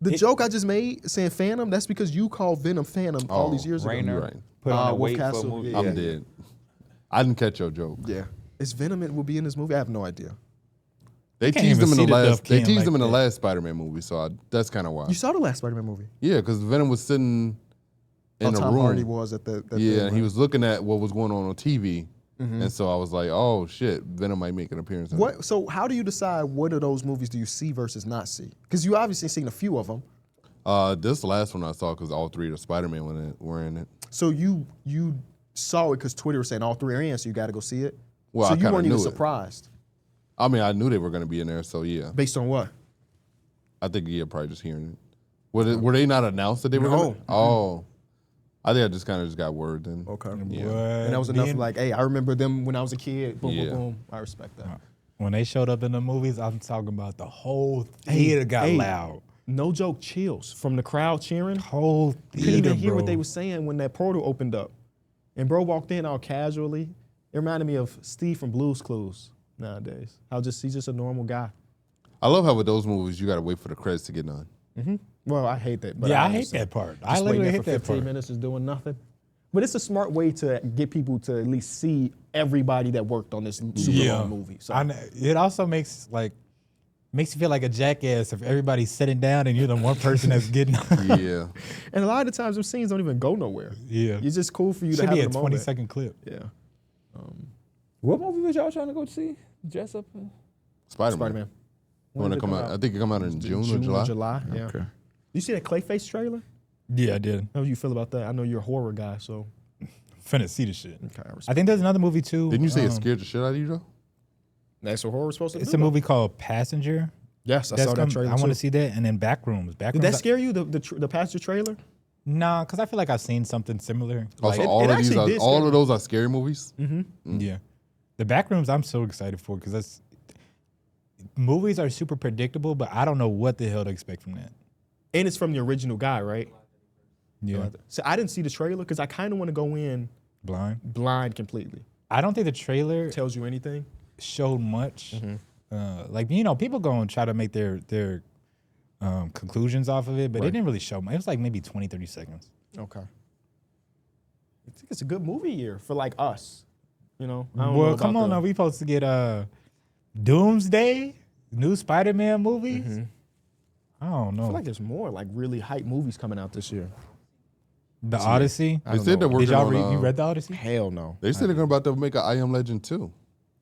the joke I just made saying Phantom. That's because you called Venom Phantom all these years ago. Rainer You're right. put on a Wolf weight for a Castle, movie. yeah. I'm dead. I didn't catch your joke. Yeah. Is Venom will be in this movie? I have no idea. They can't teased even him in the see the last. Duff They can teased like him in the that. last Spider-Man movie, so that's kind of why. You saw the last Spider-Man movie. Yeah, because Venom was sitting in a Tom room. Hardy was at the Yeah, thing, and he right? was looking at what was going on TV, and so I was like, "Oh shit, Venom might make an appearance." in it. What? So how do you decide what of those movies do you see versus not see? Because you obviously seen a few of them. This last one I saw because all three of the Spider-Man were in it. So you saw it because Twitter was saying all three are in, so you got to go see it. Well, so I you kinda weren't even knew it. surprised I mean, I knew they were going to be in there, so yeah. based on what? I think probably just hearing it. Were they not announced that they were? No. Gonna? Oh, I think I just kind of got word then. Okay. Yeah. And that was enough. Like, hey, I remember them when I was a kid. Boom, Yeah. boom, boom. I respect that. when they showed up in the movies, I'm talking about the whole theater got hey. loud. No joke, chills from the crowd cheering. Whole Couldn't theater, even hear bro. what they were saying when that portal opened up. And bro walked in all casually. It reminded me of Steve from Blue's Clues nowadays. He's just a normal guy. I love how with those movies you got to wait for the credits to get done. Well, I hate that. But Yeah, I hate understand. that part. I Just literally waiting hate there for that 15 part. minutes is doing nothing. But it's a smart way to get people to at least see everybody that worked on this super long movie. So It also makes you feel like a jackass if everybody's sitting down and you're the one person that's getting. Yeah. and a lot of the times, those scenes don't even go nowhere. Yeah. It's just cool for you to Should have be a a moment. 20-second clip. Yeah. What movie was y'all trying to go see? Dress up? Spider-Man. Spider-Man. When did it come out, I think it come out in June or July. Yeah. Okay. You see that Clayface trailer? Yeah, I did. How do you feel about that? I know you're a horror guy, so Finna see the shit. okay, I respect. I think there's another movie too. Didn't you say it scared the shit out of you though? That's what horror is supposed to It's do. a movie called Passenger. Yes, I saw that coming- trailer. I want too. to see that, and then Backrooms. Backrooms. Did that scare you? The passenger trailer? Nah, because I feel like I've seen something similar. Also, Like, all it of these, actually did all scare of those are scary movies. yeah, the Backrooms I'm so excited for because movies are super predictable, but I don't know what the hell to expect from that. And it's from the original guy, right? Yeah. So I didn't see the trailer because I kind of want to go in blind completely. I don't think the trailer Tells you anything? showed much. Like, people go and try to make their conclusions off of it, but it didn't really show much. It was like maybe 20, 30 seconds. Okay. I think it's a good movie year for like us. I don't know Well, about come on now. We supposed to get Doomsday, new Spider-Man movies. I don't know. I feel like there's more like really hype movies coming out this year. The Odyssey. They said they're Did working y'all on. read? You read the Odyssey? Hell no. They said they're about to make an I Am Legend 2.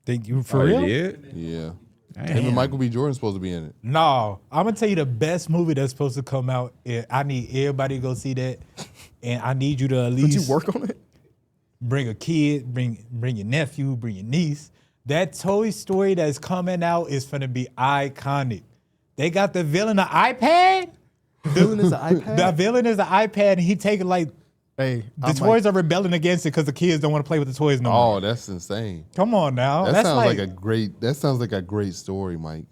Think you for Oh, real? yeah? Yeah. Damn. Him and Michael B. Jordan's supposed to be in it. No, I'm gonna tell you the best movie that's supposed to come out. And I need everybody to go see that, and I need you to at Did least you work on it? bring a kid, bring your nephew, bring your niece. That Toy Story that's coming out is gonna be iconic. They got the villain an iPad. Villain is an iPad? The villain is an iPad, and he taking like Hey, the toys are rebelling against it because the kids don't want to play with the toys no more. Oh, that's insane. Come on now, That that's sounds like a great story, Mike.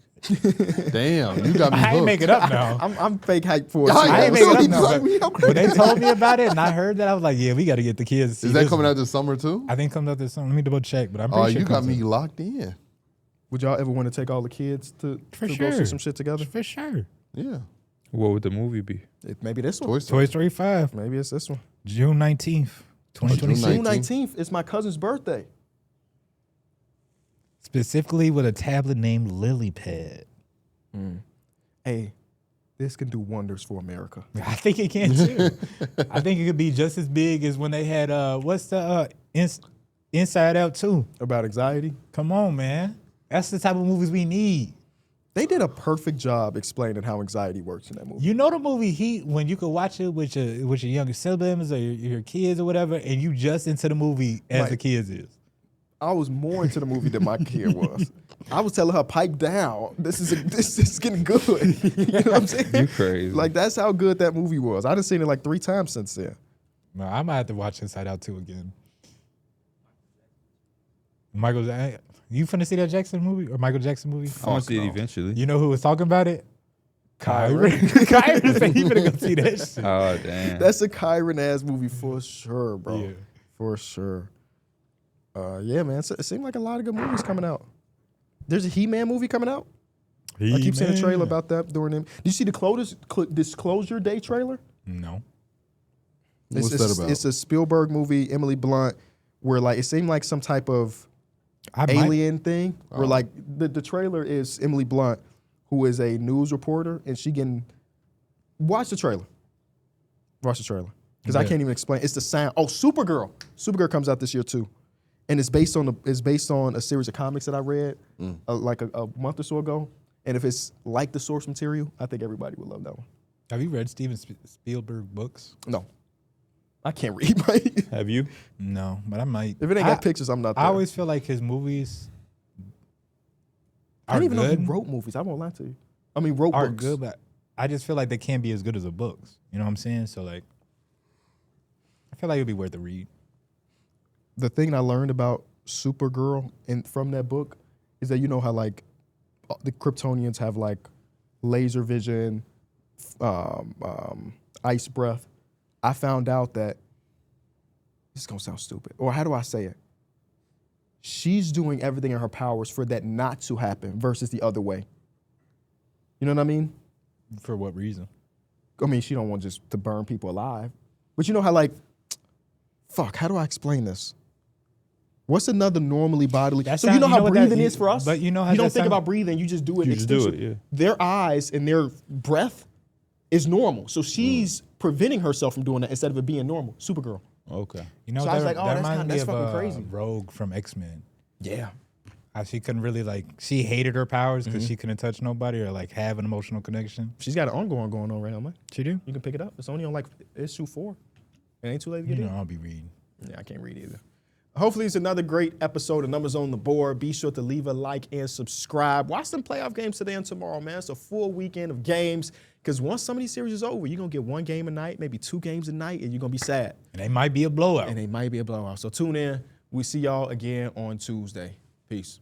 Damn, you got me I ain't hooked. make it up now. I'm fake hype for it. I ain't make it up He's now, like, we don't But they told me about it, and I heard that. I was like, yeah, we got to get the kids to see Is that this coming one. out this summer too? I think it comes out this summer. Let me double check, but I'm Oh, pretty sure you it got comes me out. locked in. Would y'all ever want to take all the kids to go see some shit together? For sure. Yeah. What would the movie be? Maybe this one. Toy Story. Toy Story 5, Maybe it's this one. June 19th, 2026. June 19th. 19th is my cousin's birthday. Specifically with a tablet named LilyPad. Hey, this can do wonders for America. I think it can too. I think it could be just as big as when they had, what's the Inside Out 2. About anxiety. Come on, man. That's the type of movies we need. They did a perfect job explaining how anxiety works in that movie. You know the movie Heat, when you could watch it with your younger siblings or your kids or whatever, and you just into the movie as Right. the kids is. I was more into the movie than my kid was. I was telling her, pipe down. This is getting good. You know what I'm saying? You crazy. Like, that's how good that movie was. I done seen it like 3 times since then. No, I might have to watch Inside Out 2 again. You finna see that Jackson movie or Michael Jackson movie? I want to see no. it eventually. You know who was talking about it? Kyron. Kyron said he finna go see that shit. Oh, damn. That's a Kyron ass movie for sure, bro. Yeah. For sure. Yeah, man. It seemed like a lot of good movies coming out. There's a He-Man movie coming out. I keep seeing a trailer about that during him. Did you see the Disclosure Day trailer? No. What's that about? It's a Spielberg movie, Emily Blunt, where like it seemed like some type of alien thing. Where like the trailer is Emily Blunt, who is a news reporter, and she can watch the trailer. Watch the trailer because I can't even explain. It's the sound. Oh, Supergirl. Supergirl comes out this year too, and it's based on a series of comics that I read like a month or so ago. And if it's like the source material, I think everybody would love that one. Have you read Steven Spielberg books? No, I can't read. Mike. Have you? No, but I might. If it ain't got pictures, I'm not there. I always feel like his movies I are didn't even know good. he wrote movies. I won't lie to you. I mean, wrote Are books. good, but I just feel like they can't be as good as the books. You know what I'm saying? So like, I feel like it'd be worth a read. The thing I learned about Supergirl from that book is that you know how like the Kryptonians have like laser vision, ice breath. I found out that this is gonna sound stupid, or how do I say it? She's doing everything in her powers for that not to happen versus the other way. You know what I mean? For what reason? I mean, she don't want just to burn people alive. But you know how like, fuck, how do I explain this? What's another normally bodily? So you know how breathing is for us? But you know how you don't that think sound- about breathing, you just do it. You just do it, instinctually. yeah. Their eyes and their breath is normal. So she's preventing herself from doing that instead of it being normal. Supergirl. Okay. You know, So I was that, like, oh, that that's reminds kinda- me that's of fucking crazy. Rogue from X-Men. Yeah. How she couldn't really like, she hated her powers because she couldn't touch nobody or like have an emotional connection. She's got an ongoing going on right now, man. She do? You can pick it up. It's only on like issue 4. It ain't too late to You get know, in. I'll be reading. Yeah, I can't read either. Hopefully it's another great episode of Numbers on the Board. Be sure to leave a like and subscribe. Watch some playoff games today and tomorrow, man. It's a full weekend of games because once some of these series is over, you're going to get 1 game a night, maybe 2 games a night, and you're going to be sad. And they might be a blowout. And they might be a blowout. So tune in. We'll see y'all again on Tuesday. Peace.